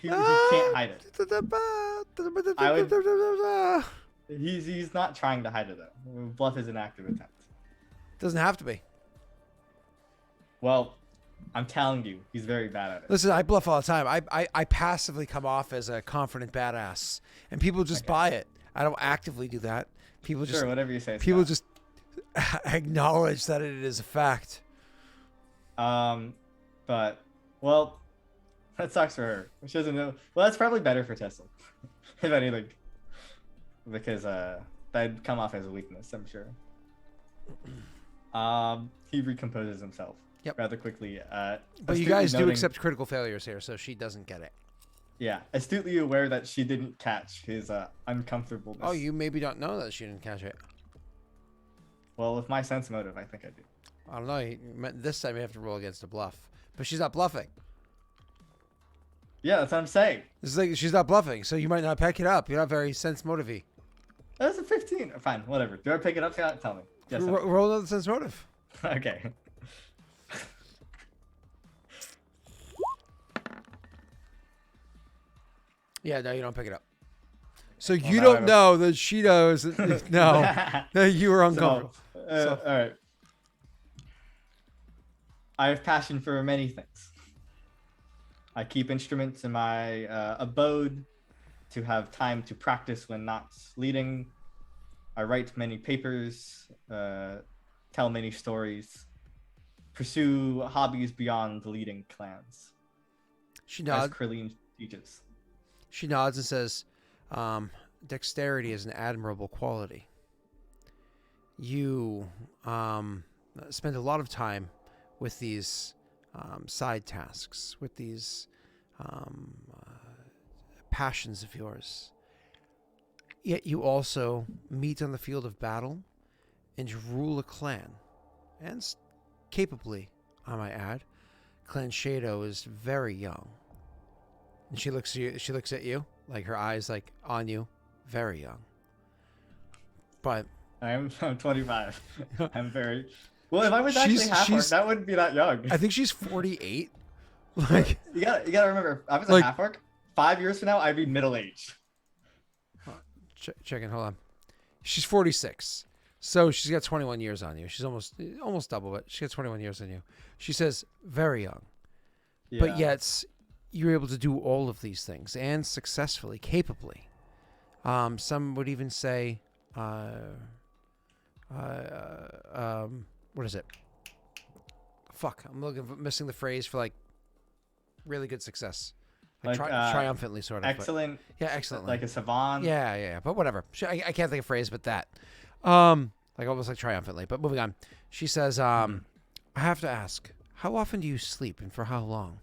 He can't hide it. He's not trying to hide it though. Bluff is an active attempt. Doesn't have to be. Well, I'm telling you, he's very bad at it. Listen, I bluff all the time. I passively come off as a confident badass, and people just buy it. I don't actively do that. People just Sure, whatever you say. people Scott. just acknowledge that it is a fact. But well, that sucks for her. She doesn't know. Well, that's probably better for Tesla, if anything, because that'd come off as a weakness, I'm sure. He recomposes himself. Yep. Rather quickly. But you astutely guys do noting- accept critical failures here, so she doesn't get it. Yeah, astutely aware that she didn't catch his uncomfortableness. Oh, you maybe don't know that she didn't catch it. Well, with my sense motive, I think I do. I don't know. This time you have to roll against a bluff, but she's not bluffing. Yeah, that's what I'm saying. This is like she's not bluffing, so you might not pick it up. You're not very sense motive-y. That was a 15. Fine, whatever. Do I pick it up? Scott? Tell me. Yes. I do. Roll another sense motive. Okay. Yeah, no, you don't pick it up. So Well, you now I don't know that she knows. No, that you were uncomfortable. All right. I have passion for many things. I keep instruments in my abode to have time to practice when not leading. I write many papers, tell many stories, pursue hobbies beyond leading clans, She as nods. Krillin teaches. She nods and says, "Dexterity is an admirable quality. You spend a lot of time with these side tasks, with these passions of yours. Yet you also meet on the field of battle and rule a clan, and capably, I might add. Clan Shadow is very young, and she looks at you. She looks at you, like her eyes, like on you, very young. But I'm 25. I'm very well. If I was actually half orc, that wouldn't be that young. I think she's 48. Like you gotta remember, if I was like- a half orc, 5 years from now, I'd be middle aged. checking. Hold on. She's 46. So she's got 21 years on you. She's almost double, but she got 21 years on you. She says very young. Yeah. But yet you're able to do all of these things and successfully, capably. Some would even say what is it? Fuck, I'm missing the phrase for like really good success. Like triumphantly, sort of. Excellent. But, yeah, excellently. Like a savant. Yeah. But whatever. I can't think of a phrase, but that. Like almost like triumphantly. But moving on. She says, I have to ask, how often do you sleep and for how long?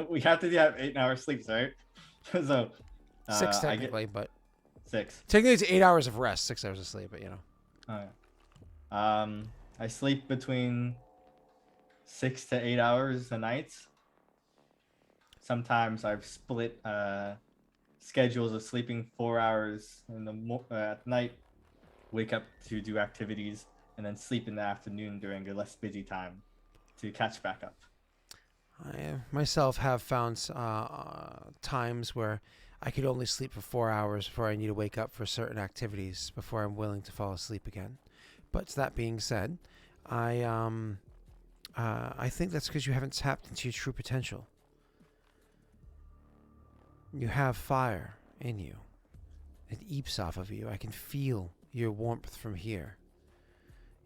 We have to have 8-hour sleeps, right? So 6 technically, but 6. technically it's 8 hours of rest, 6 hours of sleep, but you know. Oh, yeah. I sleep between 6 to 8 hours a night. Sometimes I've split schedules of sleeping 4 hours in the at night, wake up to do activities, and then sleep in the afternoon during a less busy time to catch back up. I myself have found times where I could only sleep for 4 hours before I need to wake up for certain activities before I'm willing to fall asleep again. But that being said, I think that's because you haven't tapped into your true potential. You have fire in you. It eeps off of you. I can feel your warmth from here.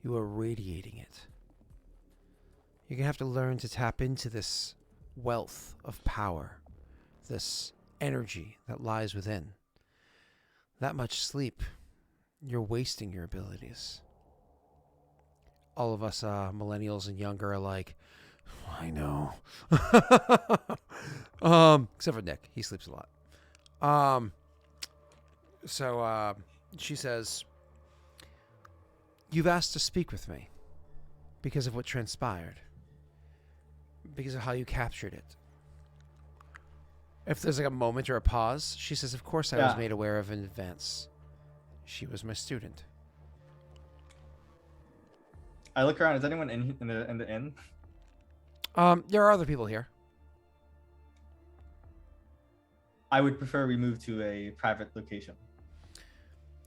You are radiating it. You're going to have to learn to tap into this wealth of power, this energy that lies within. That much sleep, you're wasting your abilities. All of us millennials and younger are like, I know. Except for Nick. He sleeps a lot. So she says, you've asked to speak with me because of what transpired. Because of how you captured it. If there's like a moment or a pause, she says, of course I was made aware of in advance. She was my student. I look around. Is anyone in the inn? There are other people here. I would prefer we move to a private location.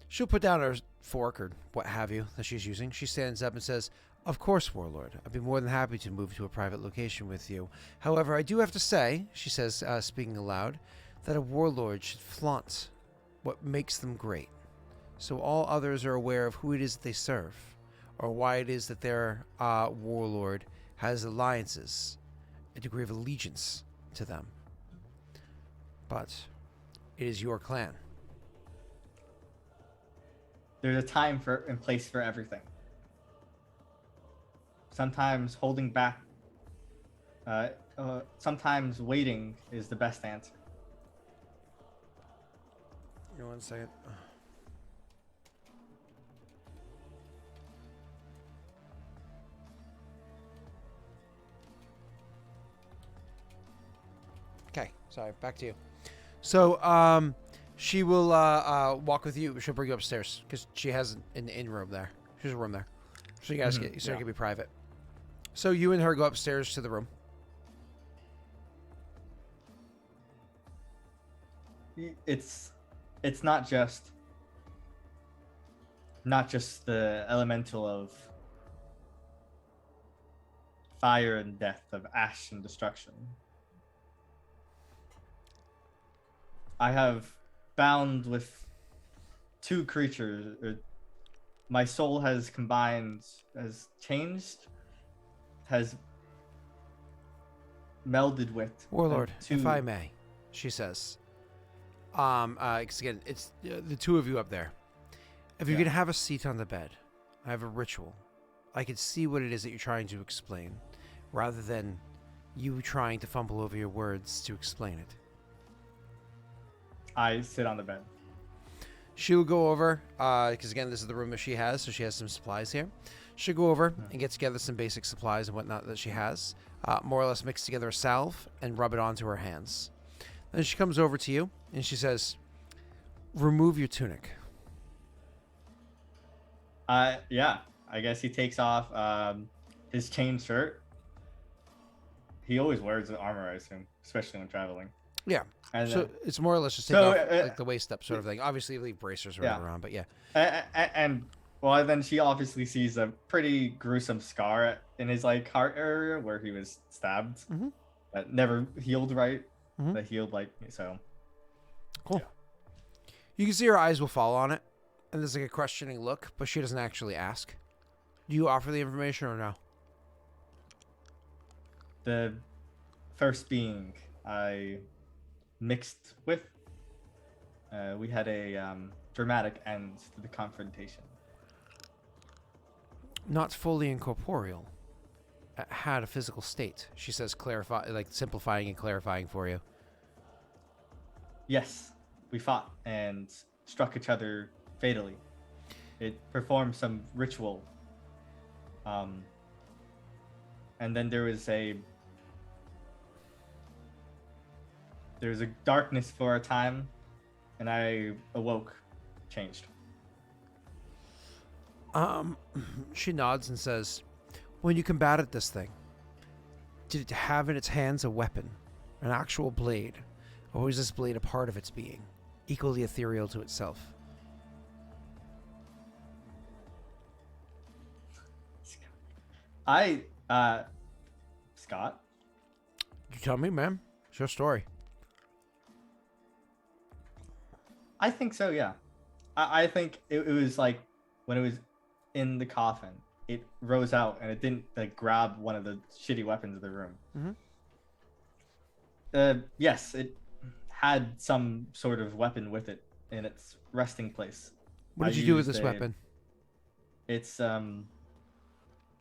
She'll put down her fork or what have you that she's using. She stands up and says, of course, Warlord. I'd be more than happy to move to a private location with you. However, I do have to say, she says, speaking aloud, that a warlord should flaunt what makes them great. So all others are aware of who it is that they serve, or why it is that their warlord has alliances, a degree of allegiance to them. But it is your clan. There's a time and place for everything. Sometimes holding back, sometimes waiting is the best answer. Give me 1 second. Okay, sorry, back to you. So, she will walk with you. She'll bring you upstairs because she has an in-room there. She's a room there. So you guys it can be private. So you and her go upstairs to the room. It's not just the elemental of fire and death, of ash and destruction. I have bound with 2 creatures. My soul has combined, has changed, has melded with Warlord, two. if I may, she says. 'Cause again, it's the 2 of you up there. If you Yeah. can have a seat on the bed, I have a ritual. I can see what it is that you're trying to explain, rather than you trying to fumble over your words to explain it. I sit on the bed. She will go over, because again, this is the room that she has, so she has some supplies here. She'll go over and get together some basic supplies and whatnot that she has, more or less mix together a salve and rub it onto her hands. Then she comes over to you and she says, remove your tunic. Yeah. I guess he takes off his chain shirt. He always wears the armor, I assume, especially when traveling. Yeah. And So it's more or less just take So, off like the waist up sort of thing. Obviously, you leave bracers or whatever on, but yeah. and well, then she obviously sees a pretty gruesome scar in his like heart area where he was stabbed. Mhm. That never healed right. Mhm. That healed like so. Cool. Yeah. You can see her eyes will fall on it, and there's like a questioning look, but she doesn't actually ask. Do you offer the information or no? The first being I mixed with, we had a dramatic end to the confrontation. Not fully incorporeal. Had a physical state. She says, simplifying and clarifying for you. Yes, we fought and struck each other fatally. It performed some ritual. And then there was a darkness for a time, and I awoke, changed. She nods and says, when you combated this thing, did it have in its hands a weapon, an actual blade, or was this blade a part of its being, equally ethereal to itself? Scott? You tell me, ma'am. It's your story. I think so, yeah. I think it was like when it was in the coffin, it rose out and it didn't like grab one of the shitty weapons of the room. Yes, it had some sort of weapon with it in its resting place. What did I you do with used this weapon? It's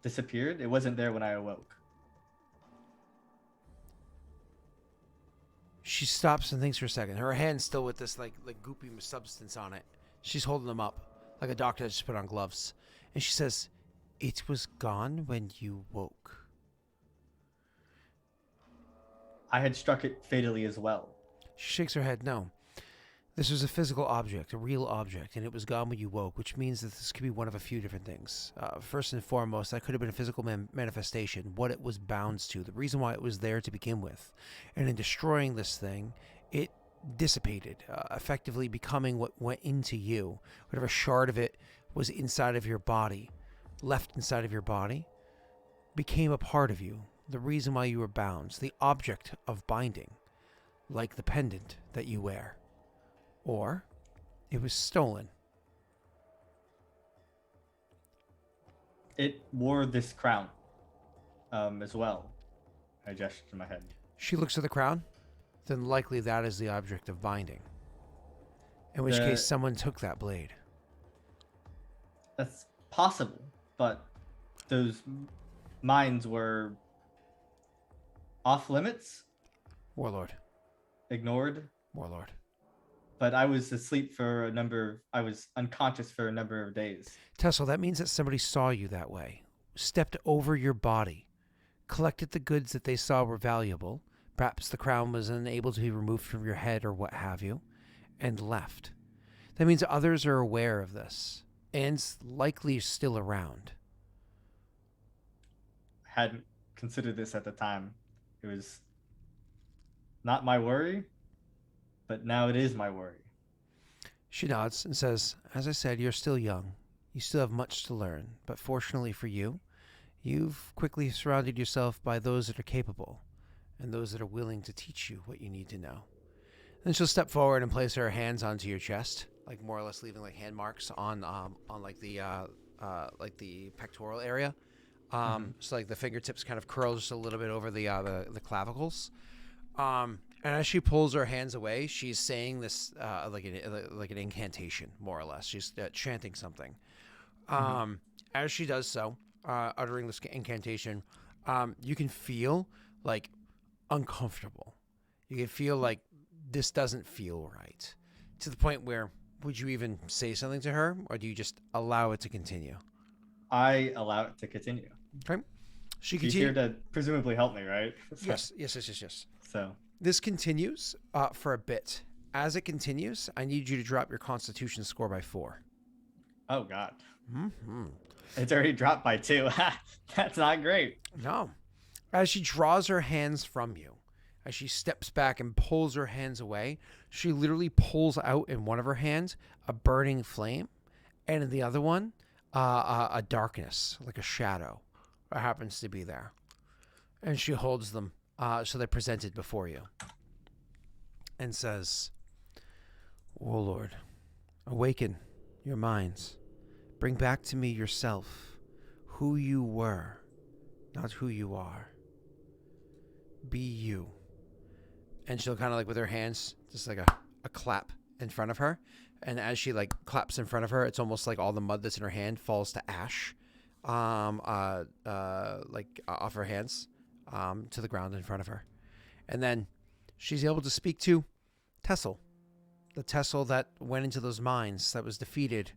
disappeared. It wasn't there when I awoke. She stops and thinks for a second. Her hand's still with this like goopy substance on it. She's holding them up like a doctor that just put on gloves. And she says, it was gone when you woke. I had struck it fatally as well. She shakes her head. No. This was a physical object, a real object, and it was gone when you woke, which means that this could be one of a few different things. First and foremost, that could have been a physical manifestation, what it was bound to, the reason why it was there to begin with. And in destroying this thing, it dissipated, effectively becoming what went into you. Whatever shard of it was inside of your body, left inside of your body, became a part of you. The reason why you were bound, the object of binding, like the pendant that you wear. Or it was stolen. It wore this crown as well. I gestured to my head. She looks at the crown, then likely that is the object of binding. In which case someone took that blade. That's possible, but those mines were off limits, Warlord. ignored. Warlord. But I was asleep for I was unconscious for a number of days. Tessel, that means that somebody saw you that way, stepped over your body, collected the goods that they saw were valuable, perhaps the crown was unable to be removed from your head or what have you, and left. That means others are aware of this, and likely still around. I hadn't considered this at the time. It was not my worry, but now it is my worry. She nods and says, as I said, you're still young. You still have much to learn, but fortunately for you, you've quickly surrounded yourself by those that are capable and those that are willing to teach you what you need to know. Then she'll step forward and place her hands onto your chest, like more or less leaving like hand marks on like the pectoral area. So like the fingertips kind of curl just a little bit over the clavicles. And as she pulls her hands away, she's saying this like an incantation, more or less. She's chanting something. As she does so, uttering this incantation, you can feel like uncomfortable. You can feel like this doesn't feel right, to the point where would you even say something to her, or do you just allow it to continue? I allow it to continue. Okay. She She's here continues. to presumably help me, right? Yes. So This continues for a bit. As it continues, I need you to drop your Constitution score by 4. oh god. Mm-hmm. It's already dropped by 2. That's not great. No. As she draws her hands from you, as she steps back and pulls her hands away, she literally pulls out in one of her hands a burning flame, and in the other one, a darkness, like a shadow, that happens to be there. And she holds them so they're presented before you and says, Warlord, awaken your minds. Bring back to me yourself, who you were, not who you are. Be you. And she'll kind of like with her hands, just like a clap in front of her. And as she like claps in front of her, it's almost like all the mud that's in her hand falls to ash, off her hands, to the ground in front of her. And then she's able to speak to Tessel, the Tessel that went into those mines, that was defeated,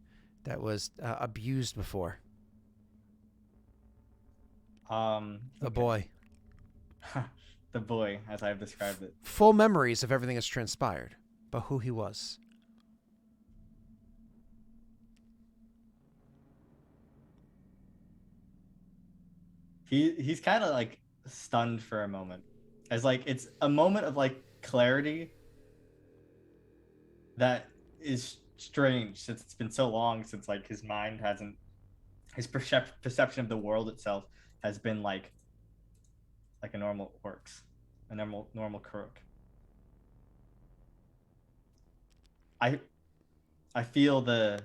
that was abused before. The boy. The boy, as I've described it. Full memories of everything that's transpired, but who he was. He's kind of like stunned for a moment, as like it's a moment of like clarity that is strange, since it's been so long since like his mind hasn't, his perception of the world itself has been like a normal works, a normal Kuruk. I feel the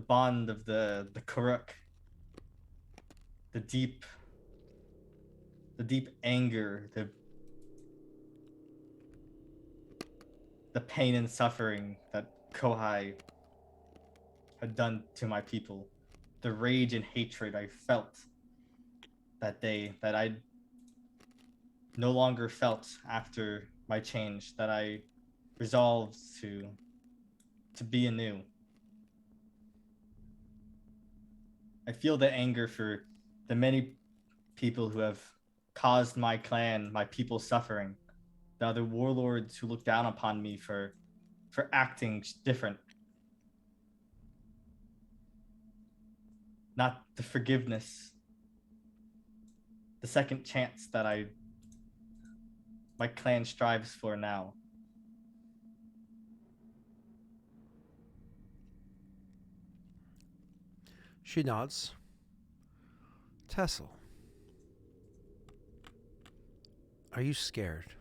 bond of the Kuruk, the deep anger, the pain and suffering that Kohai had done to my people, the rage and hatred I felt that I no longer felt after my change, that I resolved to be anew. I feel the anger for the many people who have caused my clan, my people suffering, the other warlords who look down upon me for acting different. Not the forgiveness, the second chance that my clan strives for now. She nods. Tessel, are you scared?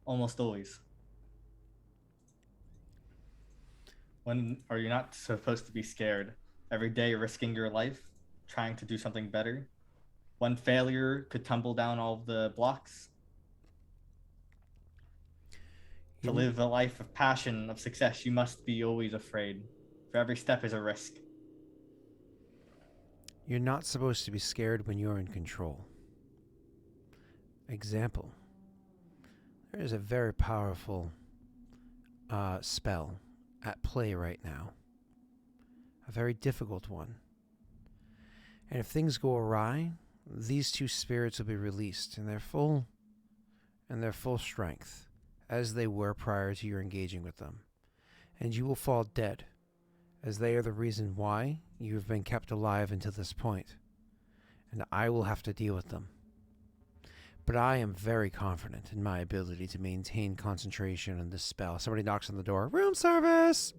Almost always. When are you not supposed to be scared? Every day risking your life, trying to do something better. One failure could tumble down all of the blocks. To live a life of passion, of success, you must be always afraid. For every step is a risk. You're not supposed to be scared when you're in control. Example. There is a very powerful spell at play right now. A very difficult one. And if things go awry, these two spirits will be released in their full strength, as they were prior to your engaging with them. And you will fall dead, as they are the reason why you have been kept alive until this point. And I will have to deal with them. But I am very confident in my ability to maintain concentration on this spell. Somebody knocks on the door. Room service!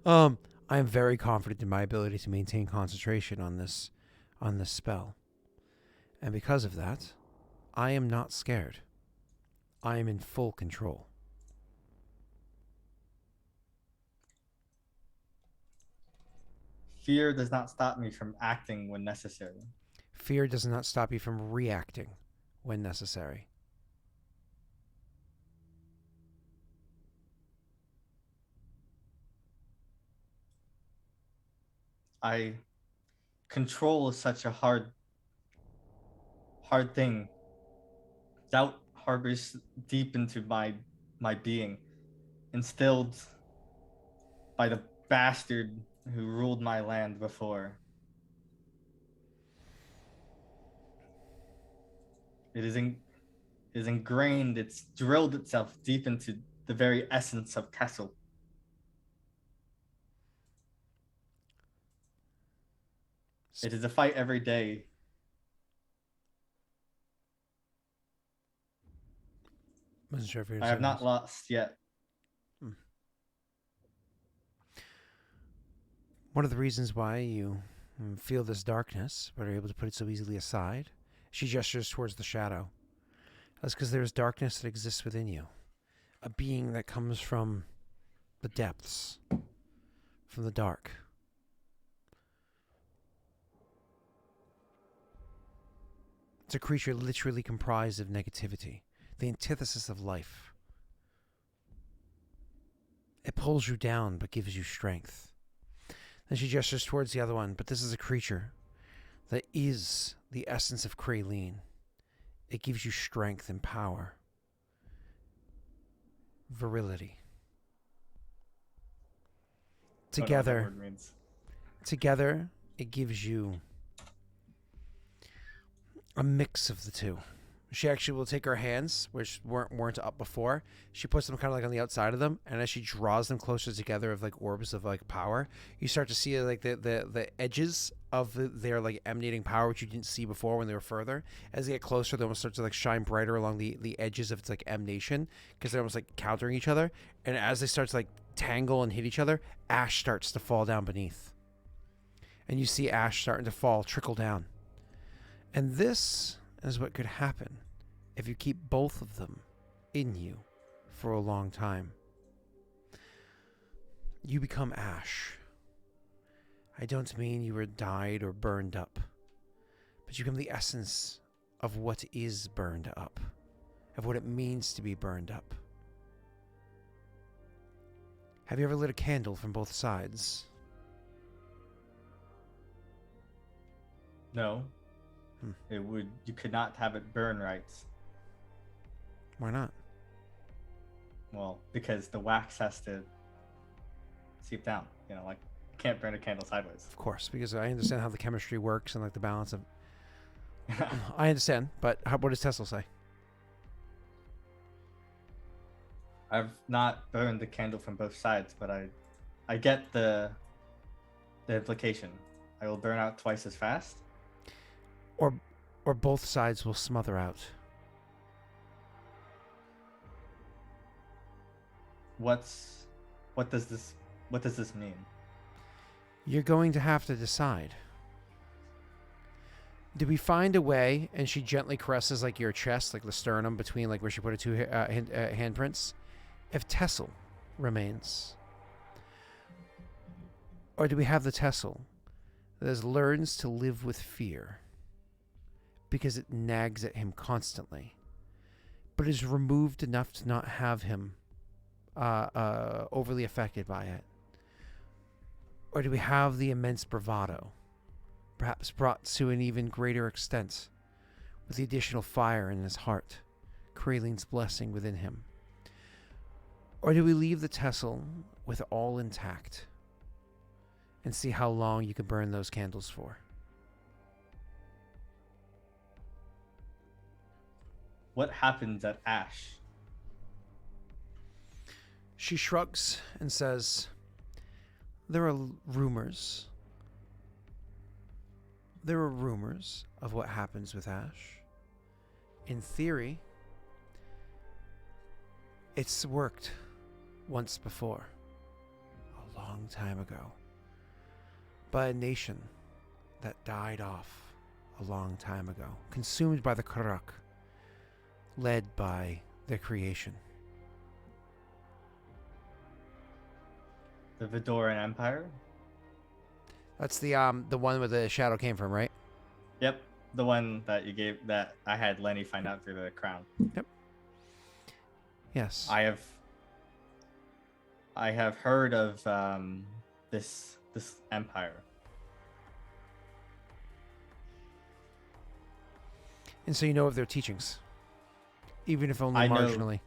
I am very confident in my ability to maintain concentration on this spell. And because of that, I am not scared. I am in full control. Fear does not stop me from acting when necessary. Fear does not stop you from reacting when necessary. Control is such a hard thing. Doubt harbors deep into my being, instilled by the bastard who ruled my land before. It is ingrained, it's drilled itself deep into the very essence of Kessel. It is a fight every day. Wasn't sure if you were I have saying not this. lost yet. One of the reasons why you feel this darkness, but are able to put it so easily aside, she gestures towards the shadow. That's because there is darkness that exists within you. A being that comes from the depths, from the dark. It's a creature literally comprised of negativity, the antithesis of life. It pulls you down but gives you strength. Then she gestures towards the other one, but this is a creature that is the essence of Kraleen. It gives you strength and power. Virility. I don't know what that Together, word means. it gives you a mix of the two. She actually will take her hands, which weren't up before. She puts them kind of like on the outside of them, and as she draws them closer together of like orbs of like power, you start to see like the edges of their like emanating power, which you didn't see before when they were further. As they get closer, they almost start to like shine brighter along the edges of its like emanation, because they're almost like countering each other. And as they start to like tangle and hit each other, ash starts to fall down beneath, and you see ash starting to trickle down. And this is what could happen if you keep both of them in you for a long time. You become ash. I don't mean you were dyed or burned up, but you become the essence of what is burned up, of what it means to be burned up. Have you ever lit a candle from both sides? No. You could not have it burn right. Why not? Well, because the wax has to seep down. You know, like, can't burn a candle sideways. Of course, because I understand how the chemistry works and like the balance of. I understand, but what does Tesla say? I've not burned the candle from both sides, but I get the implication. I will burn out twice as fast. Or both sides will smother out. What does this mean? You're going to have to decide. Do we find a way, and she gently caresses like your chest, like the sternum between like where she put her two handprints, if Tessel remains? Or do we have the Tessel that learns to live with fear because it nags at him constantly, but is removed enough to not have him overly affected by it? Or do we have the immense bravado, perhaps brought to an even greater extent, with the additional fire in his heart, Kraleen's blessing within him? Or do we leave the Tessel with all intact and see how long you can burn those candles for? What happens at Ash? She shrugs and says, There are rumors. There are rumors of what happens with Ash. In theory, it's worked once before, a long time ago, by a nation that died off a long time ago, consumed by the Karak, led by their creation. The Vidoran Empire? That's the one where the shadow came from, right? Yep, the one that you gave that I had Lenny find out through the crown. Yes. I have heard of this empire. And so you know of their teachings, even if only I know. marginally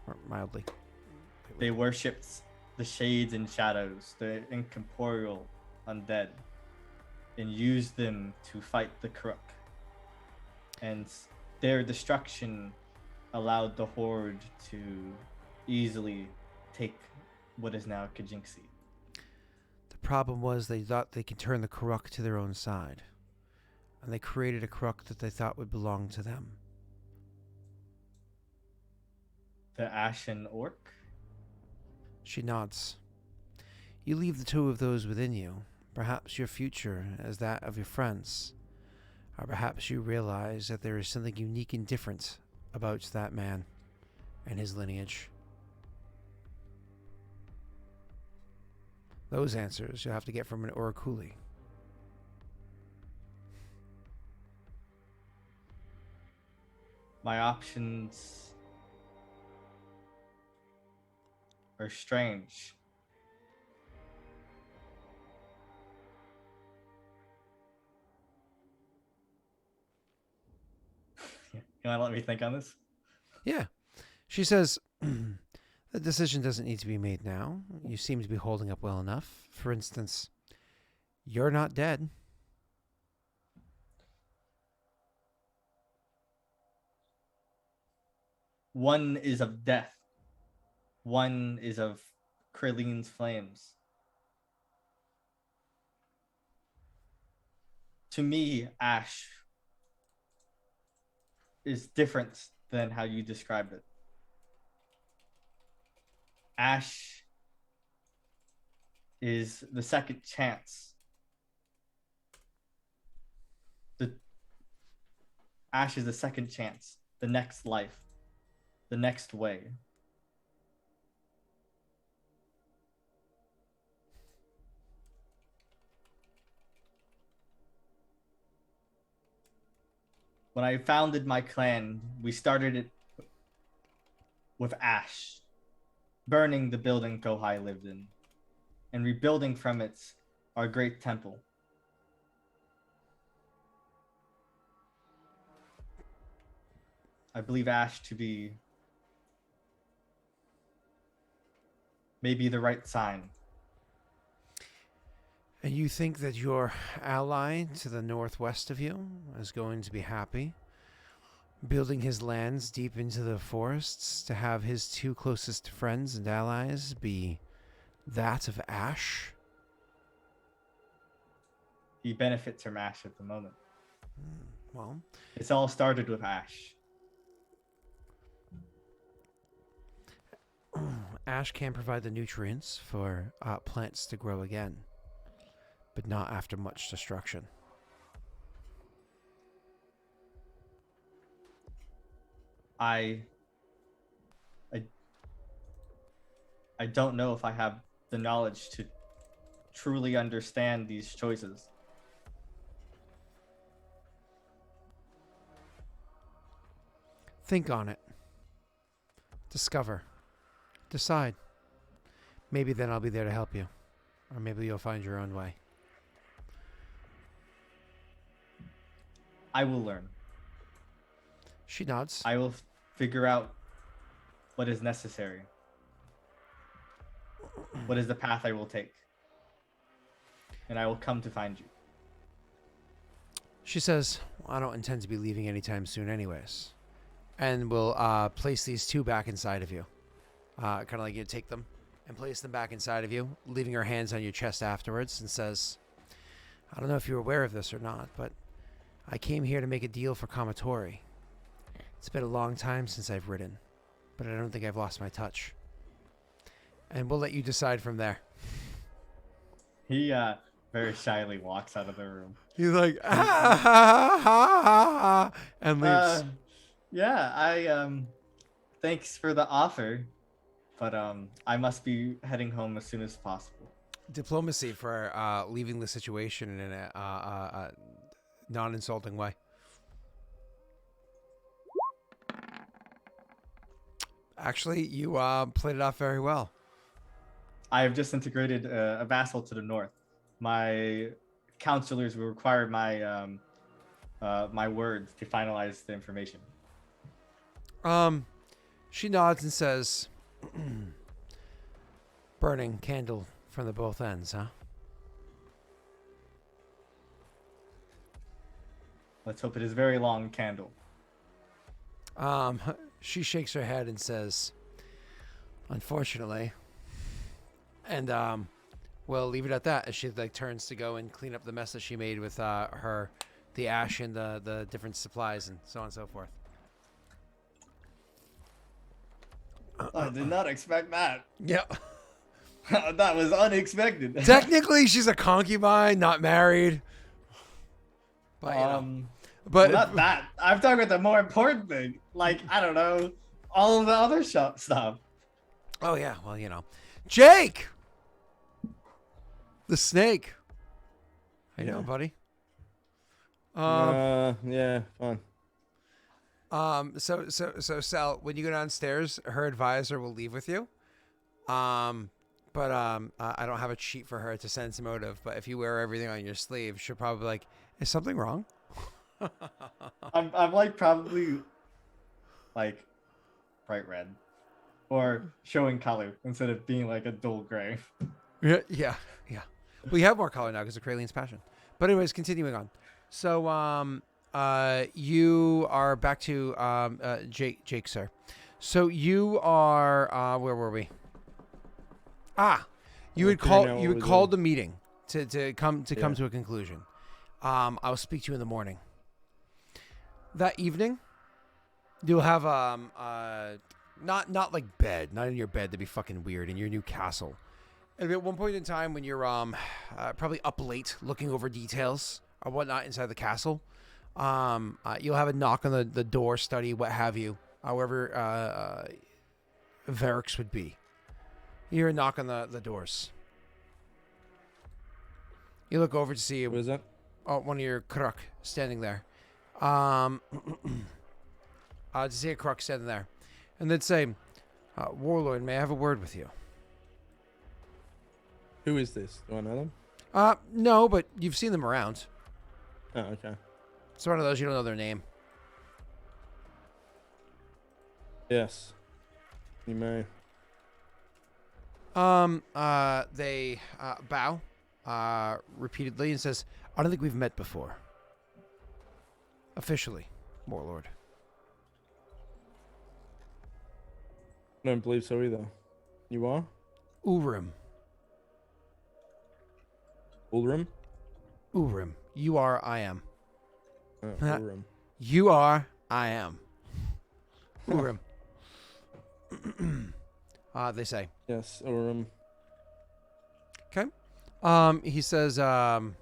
or mildly. They worshipped the shades and shadows, the incorporeal undead, and used them to fight the Crook. And their destruction allowed the Horde to easily take what is now Kajinksi. The problem was they thought they could turn the Karuk to their own side. And they created a Karuk that they thought would belong to them. The Ashen Orc? She nods. You leave the two of those within you, perhaps your future as that of your friends. Or perhaps you realize that there is something unique and different about that man and his lineage. Those answers you'll have to get from an Oraculi. My options are strange. You want to let me think on this? Yeah. She says, the decision doesn't need to be made now. You seem to be holding up well enough. For instance, you're not dead. One is of death. One is of Krilleen's flames. To me, Ash is different than how you described it. Ash is the second chance. Ash is the second chance, the next life, the next way. When I founded my clan, we started it with ash, burning the building Kohai lived in, and rebuilding from it our great temple. I believe ash to be maybe the right sign. And you think that your ally to the northwest of you is going to be happy, building his lands deep into the forests to have his two closest friends and allies be that of Ash? He benefits from ash at the moment. Well, It's all started with ash. Ash can provide the nutrients for plants to grow again, but not after much destruction. I don't know if I have the knowledge to truly understand these choices. Think on it. Discover. Decide. Maybe then I'll be there to help you. Or maybe you'll find your own way. I will learn. She nods. I will figure out what is necessary. What is the path I will take? And I will come to find you. She says, I don't intend to be leaving anytime soon anyways. And we'll place these two back inside of you. Kind of like you take them and place them back inside of you, leaving her hands on your chest afterwards, and says, I don't know if you're aware of this or not, but I came here to make a deal for Kamatori. It's been a long time since I've ridden, but I don't think I've lost my touch. And we'll let you decide from there. He very shyly walks out of the room. He's like, ah, ha, ha, ha, and leaves. Yeah, I thanks for the offer, but I must be heading home as soon as possible. diplomacy for leaving the situation in a non-insulting way. Actually, you played it off very well. I have just integrated a vassal to the north. My counselors will require my my words to finalize the information. She nods and says, "Burning candle from the both ends, huh?" Let's hope it is a very long candle. She shakes her head and says, "Unfortunately," and we'll leave it at that. As she like turns to go and clean up the mess that she made with the ash and the different supplies and so on and so forth. I did not expect that. Yeah. That was unexpected. Technically, she's a concubine, not married. But, you know. But well, not that. I'm talking about the more important thing. Like, I don't know, all of the other stuff. Oh yeah, well, you know, Jake, the snake. How you doing, buddy? Yeah, fine. So Sal, when you go downstairs, her advisor will leave with you. But I don't have a cheat for her to sense motive. But if you wear everything on your sleeve, she'll probably be like, "Is something wrong?" I'm like probably like bright red or showing color instead of being like a dull gray. Yeah. We have more color now because of Kraline's passion. But anyways, continuing on. So you are back to Jake, sir. So you are where were we? You had called the meeting to come to a conclusion. I'll speak to you in the morning. That evening, you'll have not like bed, not in your bed. That'd be fucking weird in your new castle. And at one point in time, when you're probably up late looking over details or whatnot inside the castle, you'll have a knock on the door, study, what have you, however Varix would be. You hear a knock on the doors. You look over to see What is that? one of your kruk standing there. To see a kruk standing there. And then say, "Warlord, may I have a word with you?" Who is this? Do I know them? No, but you've seen them around. Oh, okay. It's one of those you don't know their name. Yes. You may. They bow repeatedly and says, "I don't think we've met before. Officially, Warlord." I don't believe so either. You are? Aurorum. Aurorum? Aurorum. You are, I am. Oh, Aurorum. You are, I am. Aurorum. They say. Yes, Aurorum. Okay. He says, "I'd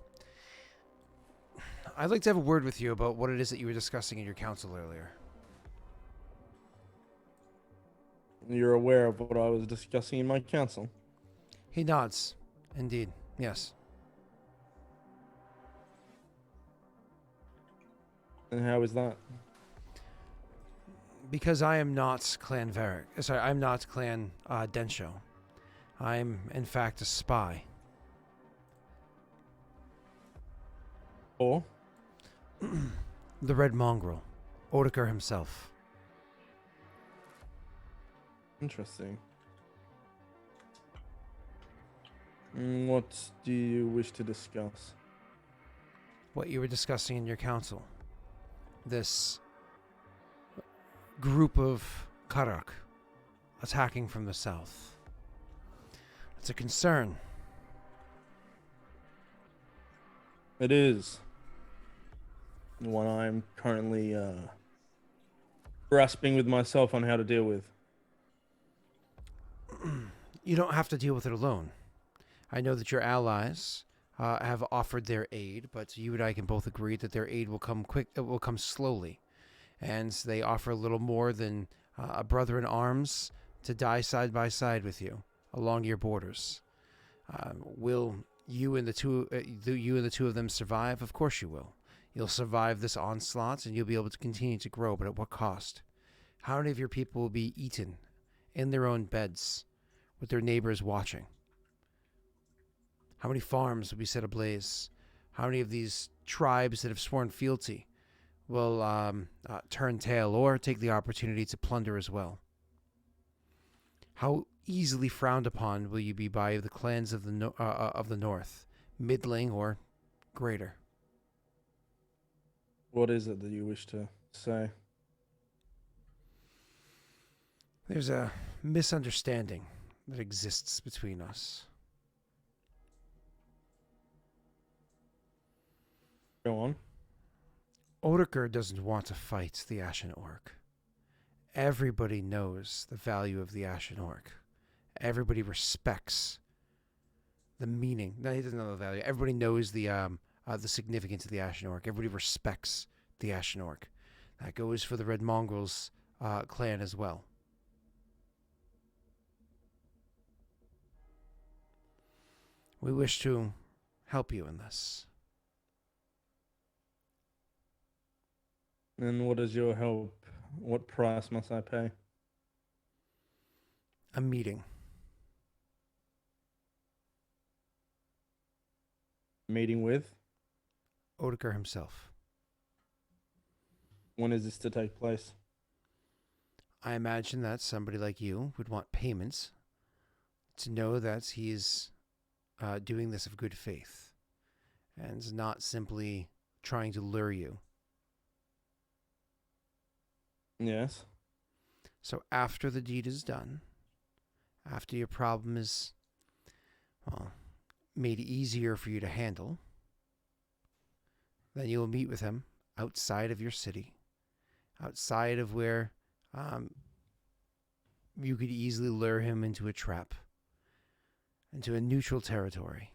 like to have a word with you about what it is that you were discussing in your council earlier." You're aware of what I was discussing in my council? He nods. Indeed. Yes. And how is that? Because I am not Clan Varric. Sorry, I'm not Clan Densho. I'm, in fact, a spy. Or? The Red Mongrel. Odeker himself. Interesting. What do you wish to discuss? What you were discussing in your council. This group of Karak attacking from the south. It's a concern. It is. One I'm currently grasping with myself on how to deal with. You don't have to deal with it alone. I know that your allies have offered their aid, but you and I can both agree that their aid will come quick. It will come slowly, and they offer a little more than a brother in arms to die side by side with you along your borders. Will you and the two of them survive? Of course you will. You'll survive this onslaught, and you'll be able to continue to grow. But at what cost? How many of your people will be eaten in their own beds, with their neighbors watching? How many farms will be set ablaze? How many of these tribes that have sworn fealty will turn tail or take the opportunity to plunder as well? How easily frowned upon will you be by the clans of the north, middling or greater? What is it that you wish to say? There's a misunderstanding that exists between us. Go on. Odoker doesn't want to fight the Ashen Orc. Everybody knows the value of the Ashen Orc. Everybody respects the meaning. No, he doesn't know the value. Everybody knows the significance of the Ashen Orc. Everybody respects the Ashen Orc. That goes for the Red Mongrels clan as well. We wish to help you in this. And what is your help? What price must I pay? A meeting. Meeting with? Odoker himself. When is this to take place? I imagine that somebody like you would want payments to know that he's doing this of good faith and not simply trying to lure you. Yes. So after the deed is done, after your problem is, well, made easier for you to handle, then you will meet with him outside of your city, outside of where you could easily lure him into a trap, into a neutral territory.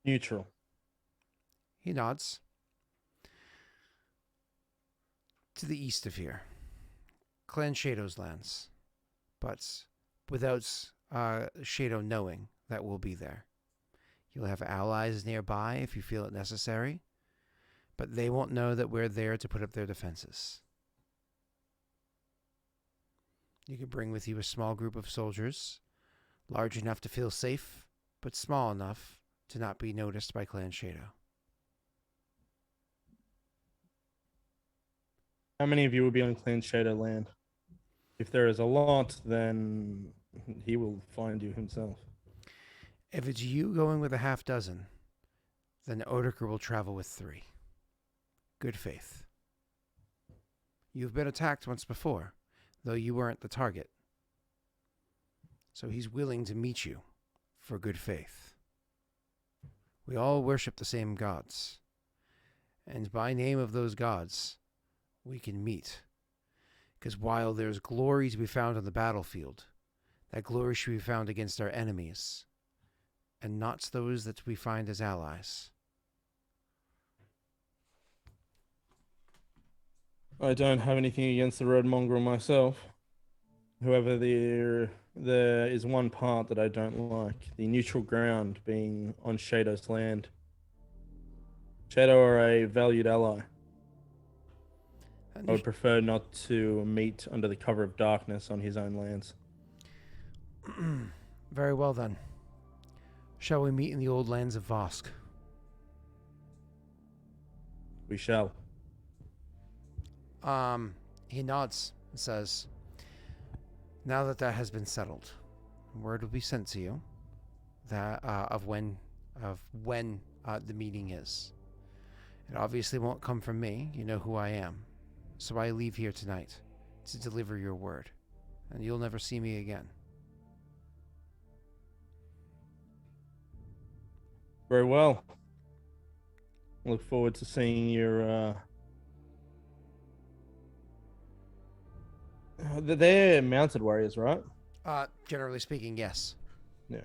Neutral. He nods. To the east of here. Clan Shadow's lands. But without Shadow knowing that we'll be there. You'll have allies nearby if you feel it necessary. But they won't know that we're there to put up their defenses. You can bring with you a small group of soldiers, large enough to feel safe, but small enough to not be noticed by Clan Shadow. How many of you will be on Clan Shadow land? If there is a lot, then he will find you himself. If it's you going with a half dozen, then Odoker will travel with 3. Good faith. You've been attacked once before, though you weren't the target. So he's willing to meet you for good faith. We all worship the same gods. And by name of those gods, we can meet. Because while there's glory to be found on the battlefield, that glory should be found against our enemies, and not those that we find as allies. I don't have anything against the Red Mongrel myself. However, there is one part that I don't like. The neutral ground being on Shadow's land. Shadow are a valued ally. I would prefer not to meet under the cover of darkness on his own lands. Very well then. Shall we meet in the old lands of Vosk? We shall. He nods and says, now that that has been settled, word will be sent to you that of when the meeting is. It obviously won't come from me. You know who I am. So I leave here tonight to deliver your word, and you'll never see me again. Very well. Look forward to seeing your. They're mounted warriors, right? Generally speaking, yes. Yeah.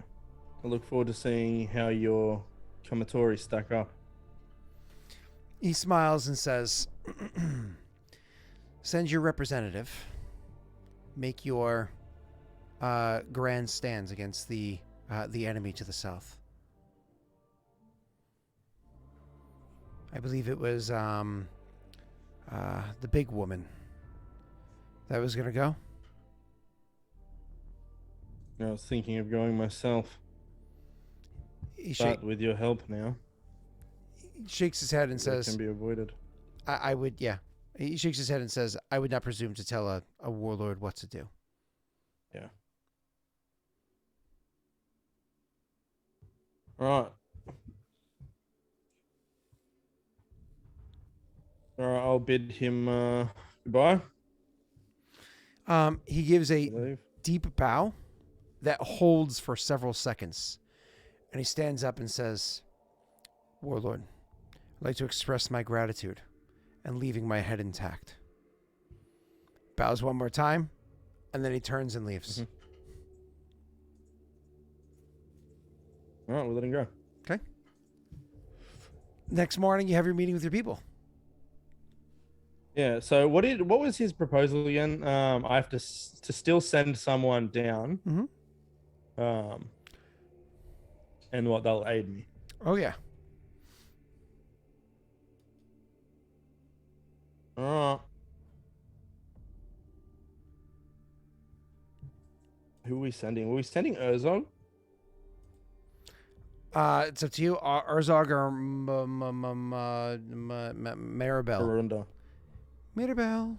I look forward to seeing how your Kamatori stack up. He smiles and says, send your representative. Make your grand stands against the enemy to the south. I believe it was the big woman that was going to go. I was thinking of going myself, He, but with your help now, he shakes his head and it says, can be avoided. I would, yeah. He shakes his head and says, I would not presume to tell a warlord what to do. Yeah. All right. All right, I'll bid him goodbye. He gives I a believe. deep bow that holds for several seconds. And he stands up and says, Warlord, I'd like to express my gratitude and leaving my head intact. Bows one more time, and then he turns and leaves. All right, we'll let him go. Okay. Next morning, you have your meeting with your people. Yeah. So what was his proposal again? I have to still send someone down. Mm-hmm. And what they'll aid me. Oh, yeah. All right. Who are we sending? Were we sending Urzog? It's up to you. Urzog or Maribel. Arunda. Maribel.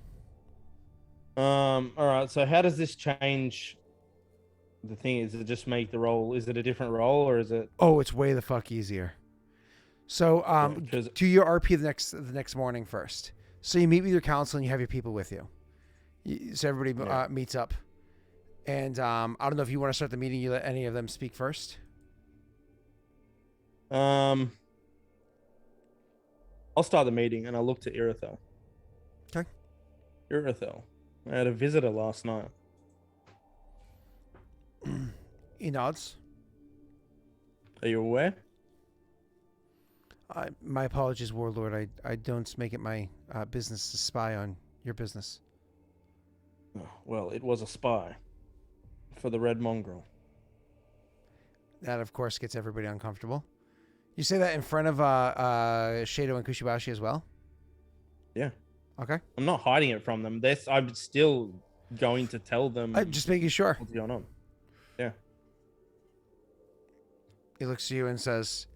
All right. So how does this change the thing? Is it just make the role? Is it a different role or is it? Oh, it's way the fuck easier. So, because do your RP the next morning first. So you meet with your council and you have your people with you. So everybody meets up. And I don't know if you want to start the meeting. You let any of them speak first. I'll start the meeting and I'll look to Irithel. Okay. Irithel, I had a visitor last night. He nods. Are you aware? My apologies, Warlord. I don't make it my business to spy on your business. Oh, well, it was a spy for the Red Mongrel. That, of course, gets everybody uncomfortable. You say that in front of Shado and Kushibashi as well? Yeah. Okay. I'm not hiding it from them. I'm still going to tell them. I'm just making sure. What's going on? Yeah. He looks at you and says,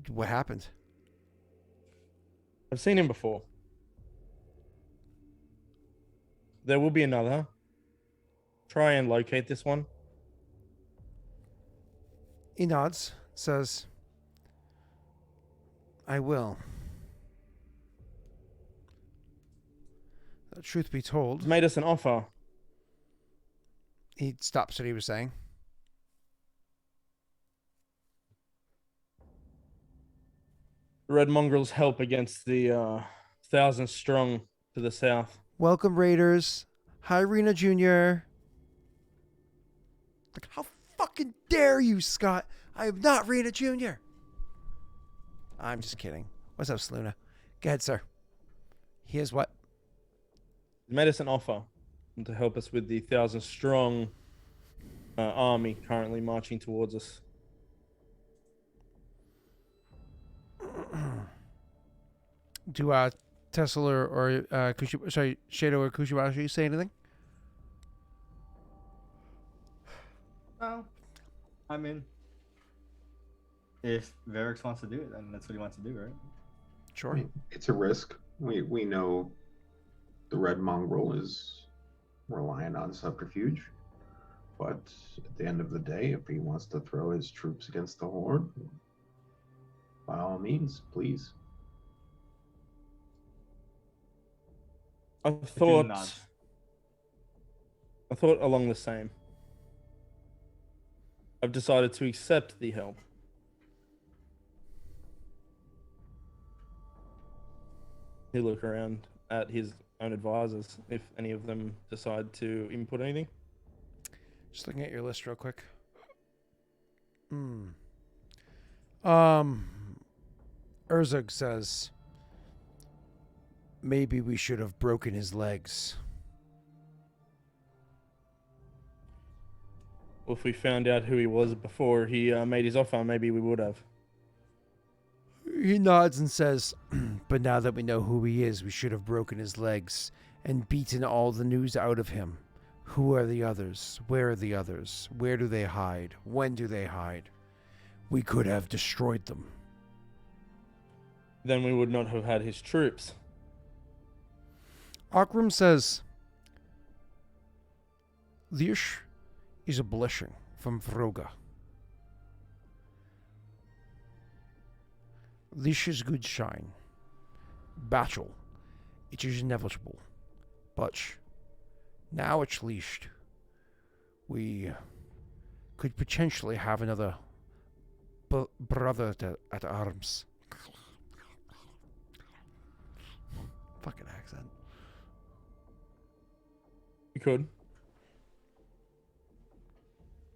what happened? I've seen him before. There will be another. Try and locate this one. He nods, says, I will. Truth be told, He's made us an offer. he stops what he was saying. The Red Mongrel's help against the 1,000 strong to the south. Welcome, Raiders. Hi, Rena Jr. Like, how fucking dare you, Scott? I am not Rena Jr. I'm just kidding. What's up, Saluna? Go ahead, sir. Here's what? He's made us an offer to help us with the 1,000 strong army currently marching towards us. Do Tessel or Shado or Kushibashi say anything? No. I mean, if Varix wants to do it, then that's what he wants to do, right? Sure. I mean, it's a risk. We know the Red Mongrel is reliant on subterfuge, but at the end of the day, if he wants to throw his troops against the Horde, by all means, please. I thought along the same. I've decided to accept the help. He'll look around at his own advisors if any of them decide to input anything. Just looking at your list real quick. Urzug says, maybe we should have broken his legs. If we found out who he was before he made his offer, maybe we would have. He nods and says, but now that we know who he is, we should have broken his legs and beaten all the news out of him. Who are the others? Where are the others? Where do they hide? When do they hide? We could have destroyed them. Then we would not have had his troops. Aurorum says, this is a blessing from Vroga. This is good sign. Battle, it is inevitable. But now at least we could potentially have another brother at arms. Fucking accent. We could.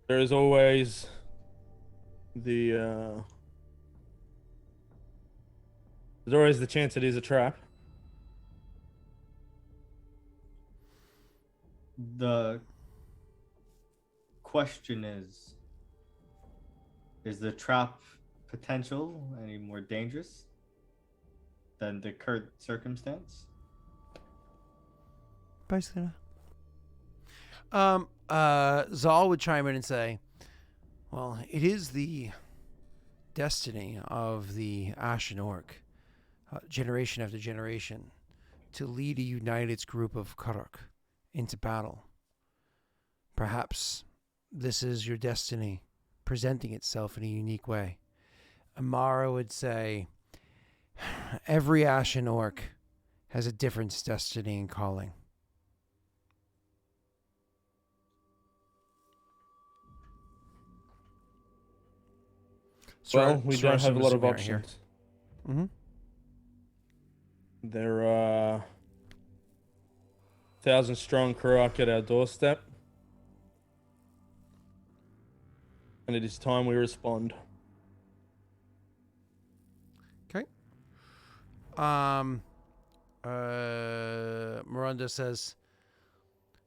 There is always the there's always the chance it is a trap. The question is the trap potential any more dangerous than the current circumstance? Basically. Zal would chime in and say, well, it is the destiny of the Ashen Orc, generation after generation, to lead a united group of Karok into battle. Perhaps this is your destiny presenting itself in a unique way. Amara would say, every Ashen Orc has a different destiny and calling. Well, we don't have a lot of here. options. Mm-hmm. There are 1,000 strong Karok at our doorstep. And it is time we respond. Okay. Miranda says,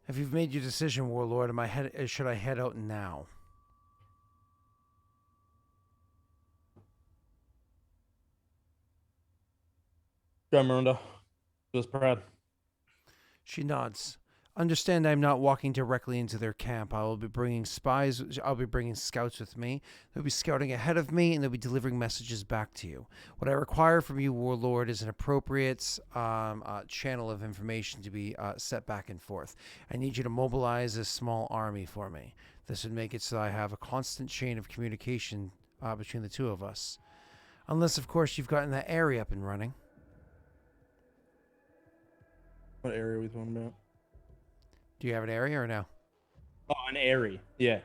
"Have you made your decision, Warlord? Should I head out now?" Go, Miranda. Feels proud. She nods. Understand I'm not walking directly into their camp. I will be bringing spies. I'll be bringing scouts with me. They'll be scouting ahead of me, and they'll be delivering messages back to you. What I require from you, Warlord, is an appropriate channel of information to be set back and forth. I need you to mobilize a small army for me. This would make it so I have a constant chain of communication between the two of us. Unless, of course, you've gotten that area up and running. What area are we talking about? Do you have an area or no? Oh, an airy. Yeah.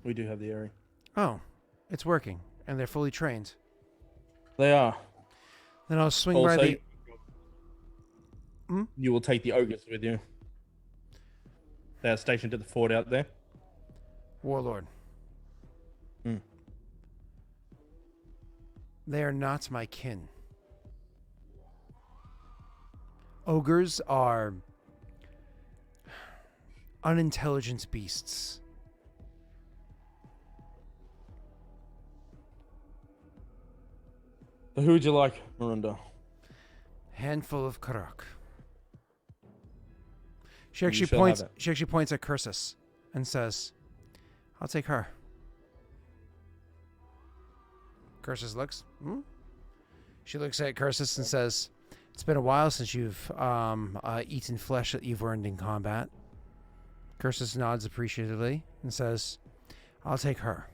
We do have the airy. Oh, it's working, and they're fully trained. They are. Then I'll swing by Also, the... Hmm? you will take the ogres with you. They're stationed at the fort out there. Warlord. Hmm. They are not my kin. Ogres are unintelligent beasts. So who would you like, Miranda? Handful of Karok. She You actually shall points. have it. She actually points at Cursus and says, "I'll take her." Cursus looks. Hmm? She looks at Cursus and says, "It's been a while since you've eaten flesh that you've earned in combat." Cursus nods appreciatively and says, "I'll take her."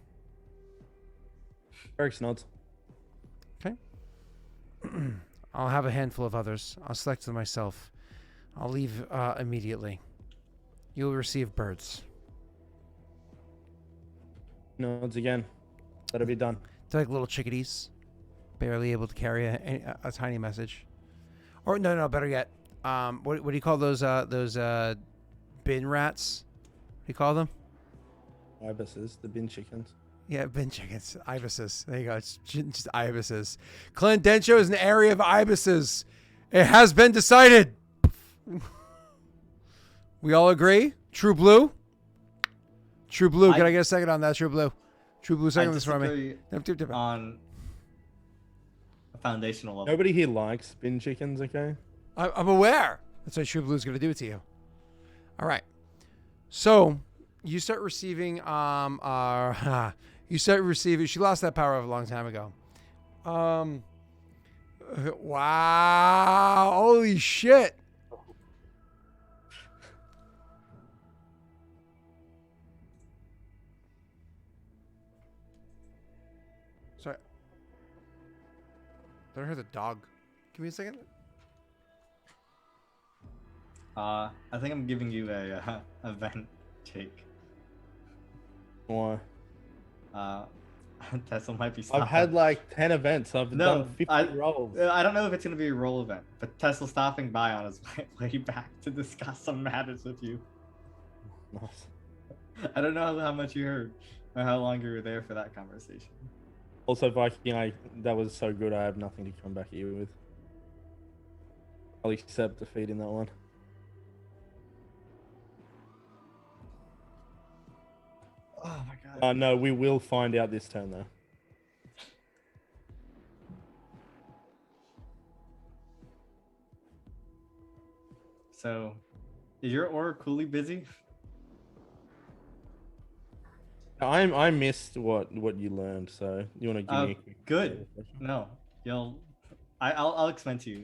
Eric's nods. I'll have a handful of others. I'll select them myself. I'll leave immediately. You'll receive birds. Nods again. That'll be done. They're like little chickadees, barely able to carry a tiny message. Or no, better yet, what do you call those bin rats? What do you call them? Ibises, the bin chickens. Yeah, bin chickens, ibises. There you go. It's just ibises. Clendencio is an area of ibises. It has been decided. We all agree? True blue? True Blue, can I- I get a second on that, True Blue? True Blue, I second this for me. disagree on a foundational level. Nobody here likes spin chickens, okay? I'm aware. That's why True Blue's going to do it to you. All right. So you start receiving. You start receiving. She lost that power a long time ago. Wow! Holy shit! Sorry. Did I hear the dog? Give me a second. I think I'm giving you a event, Jake. Why? Tesla might be. I've stopping. had like 10 events. I've No, done 50 I- rolls. I don't know if it's gonna be a roll event, but Tesla stopping by on his way back to discuss some matters with you. Nice. I don't know how much you heard or how long you were there for that conversation. Also, Viking, that was so good. I have nothing to come back at you with. I'll accept defeat in that one. Oh my god. No, we will find out this turn though. So, is your aura coolly busy? I missed what you learned, so you want to give me a quick good. refresher? No, I'll explain to you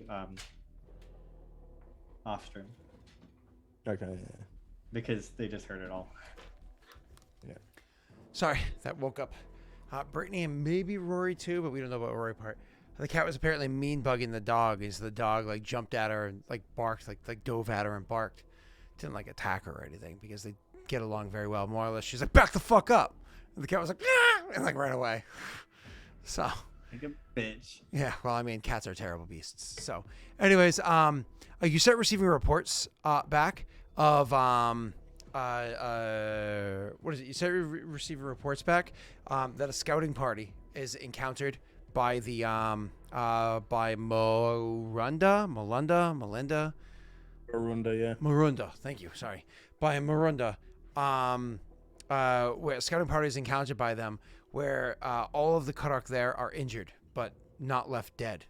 off stream Okay. Yeah. because they just heard it all. Sorry, that woke up Brittany and maybe Rory too, but we don't know about Rory part. The cat was apparently mean bugging the dog. Is the dog like jumped at her and like barked, like dove at her and barked. Didn't like attack her or anything because they get along very well. More or less, she's like, back the fuck up. And the cat was like, nah! And like ran away. So Like a bitch. yeah, well, I mean, cats are terrible beasts. So, anyways, you start receiving reports back of what is it? You start receiving reports back that a scouting party is encountered by the by Melinda. Arunda, yeah. Marunda, thank you. Sorry, by Marunda. Where a scouting party is encountered by them, where all of the Karak there are injured but not left dead,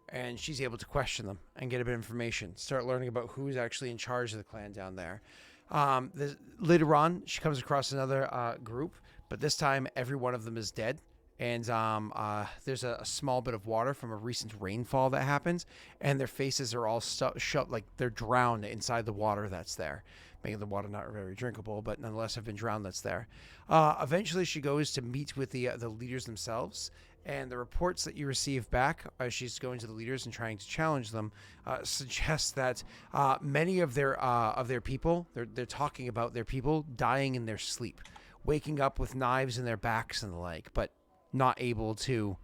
and she's able to question them and get a bit of information, start learning about who's actually in charge of the clan down there. Later on, she comes across another group, but this time every one of them is dead. And there's a small bit of water from a recent rainfall that happens, and their faces are all shut, like they're drowned inside the water that's there, making the water not very drinkable, but nonetheless have been drowned that's there. Eventually, she goes to meet with the leaders themselves, and the reports that you receive back as she's going to the leaders and trying to challenge them suggest that many of their people, they're talking about their people dying in their sleep, waking up with knives in their backs and the like, but not able to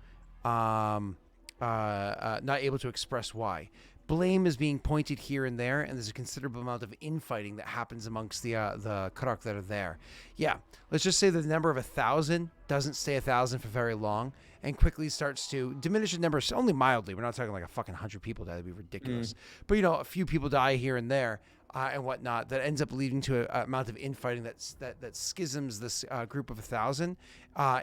express why. Blame is being pointed here and there, and there's a considerable amount of infighting that happens amongst the Karak that are there. Yeah, let's just say that the number of 1,000 doesn't stay 1,000 for very long, and quickly starts to diminish in numbers only mildly. We're not talking like a fucking 100 people die. That'd be ridiculous. But you know, a few people die here and there. And whatnot, that ends up leading to an amount of infighting that schisms this group of 1,000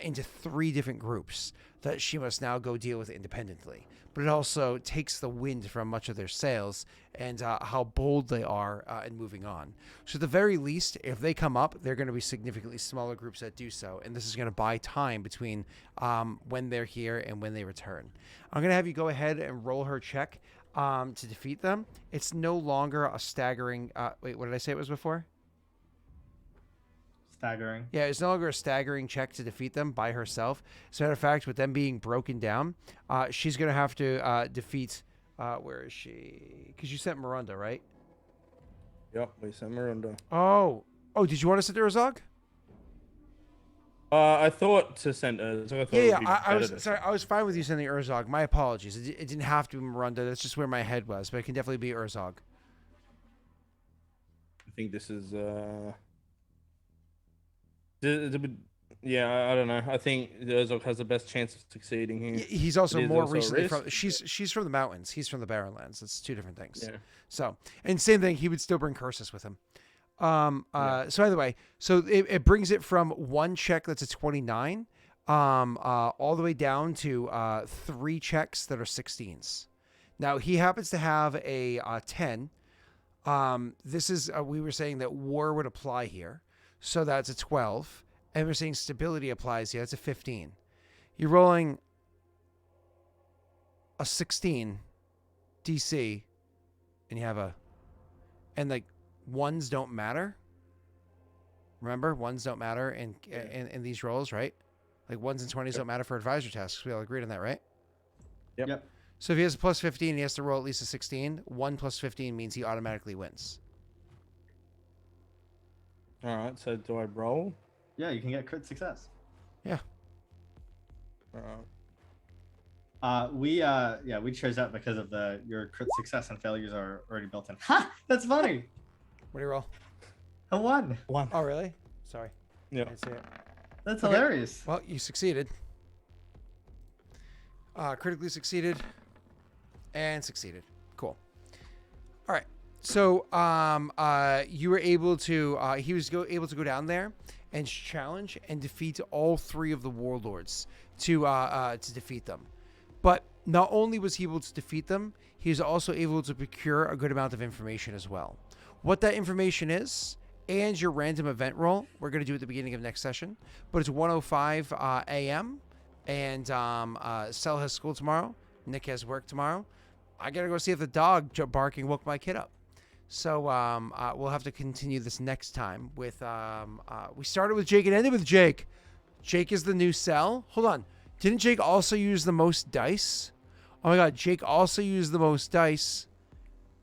into 3 different groups that she must now go deal with independently. But it also takes the wind from much of their sails and how bold they are in moving on. So at the very least, if they come up, they're going to be significantly smaller groups that do so, and this is going to buy time between when they're here and when they return. I'm going to have you go ahead and roll her check to defeat them. It's no longer a staggering. Wait, what did I say it was before? Staggering. Yeah, it's no longer a staggering check to defeat them by herself. As a matter of fact, with them being broken down, she's going to have to defeat. Where is she? Because you sent Miranda, right? Yep, we sent Miranda. Oh, did you want to send Urzog? I thought to send her. So I thought it would be I was better to- sorry. I was fine with you sending Urzog. My apologies. It didn't have to be Miranda. That's just where my head was, but it can definitely be Urzog. I think this is yeah, I don't know. I think Urzog has the best chance of succeeding here. He's also It is more also a recently risk. from. She's from the mountains. He's from the Barrenlands. It's 2 different things. Yeah. So, and same thing. He would still bring curses with him. So either way, so it brings it from one check that's a 29, all the way down to 3 checks that are 16s. Now he happens to have a 10. This is we were saying that war would apply here, so that's a 12, and we're saying stability applies here. That's a 15. You're rolling a 16 DC, and you have and like ones don't matter. Remember, ones don't matter in these rolls, right? Like 1s and 20s don't matter for advisor tasks. We all agreed on that, right? Yep. So if he has a plus 15, he has to roll at least a 16. 1 plus 15 means he automatically wins. All right. So do I roll? Yeah, you can get crit success. Yeah. All right. We chose that because of your crit success and failures are already built in. Ha! That's funny. What do you roll? A 1. 1. Oh, really? Sorry. Yeah. I didn't see it. That's Okay. hilarious. Well, you succeeded. Critically succeeded. And succeeded. Cool. All right. So you were able to, he was able to go down there and challenge and defeat all 3 of the warlords to defeat them. But not only was he able to defeat them, he was also able to procure a good amount of information as well. What that information is, and your random event roll, we're going to do at the beginning of next session. But it's 1:05 a.m. and Cell has school tomorrow. Nick has work tomorrow. I got to go see if the dog barking woke my kid up. So we'll have to continue this next time with... we started with Jake and ended with Jake. Jake is the new Cell. Hold on. Didn't Jake also use the most dice? Oh my god, Jake also used the most dice.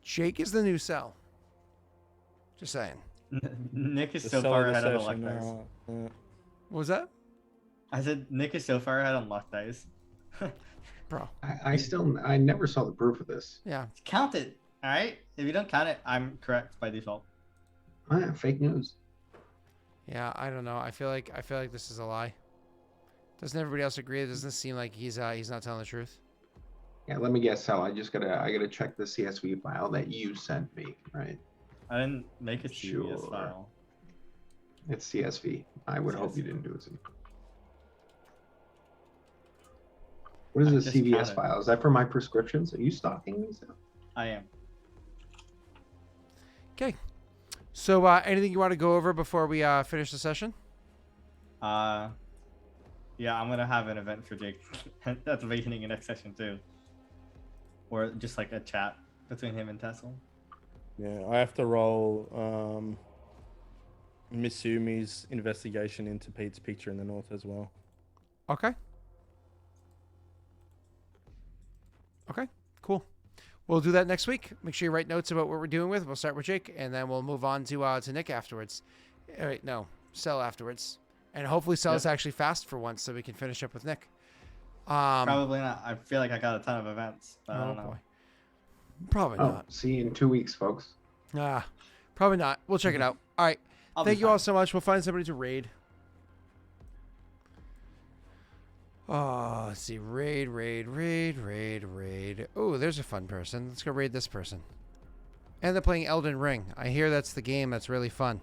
Jake is the new Cell. Just saying. Nick is The so cell far of the ahead of the luck session, dice. What was that? I said Nick is so far ahead on luck dice. Bro. I never saw the proof of this. Yeah. Count it, all right? If you don't count it, I'm correct by default. Fake news. Yeah, I don't know. I feel like this is a lie. Doesn't everybody else agree? Doesn't this seem like he's not telling the truth? Yeah, let me guess, Sal. I gotta check the CSV file that you sent me, right? I didn't make a CVS Sure. file. It's CSV. I would hope you didn't do it. What I is a just CVS counted. file? Is that for my prescriptions? Are you stalking me, Sal? I am. Okay. So anything you want to go over before we finish the session? Yeah, I'm gonna have an event for Jake at the beginning of next session too, or just like a chat between him and Tessel. Yeah, I have to roll Misumi's investigation into Pete's picture in the north as well. Okay. Okay, cool. We'll do that next week. Make sure you write notes about what we're doing with. We'll start with Jake, and then we'll move on to Nick afterwards. Wait, no, Cell afterwards. And hopefully Cell is actually fast for once so we can finish up with Nick. Probably not. I feel like I got a ton of events, but I don't know. Boy. Probably Oh, not. see you in 2 weeks, folks. Probably not. We'll check it out. All right. I'll be Thank you all fine. so much. We'll find somebody to raid. Oh, let's see. Raid. Oh, there's a fun person. Let's go raid this person. And they're playing Elden Ring. I hear that's the game that's really fun.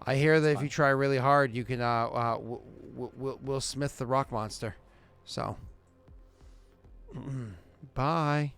I hear that if you try really hard, you can Will Smith the rock monster. So, bye.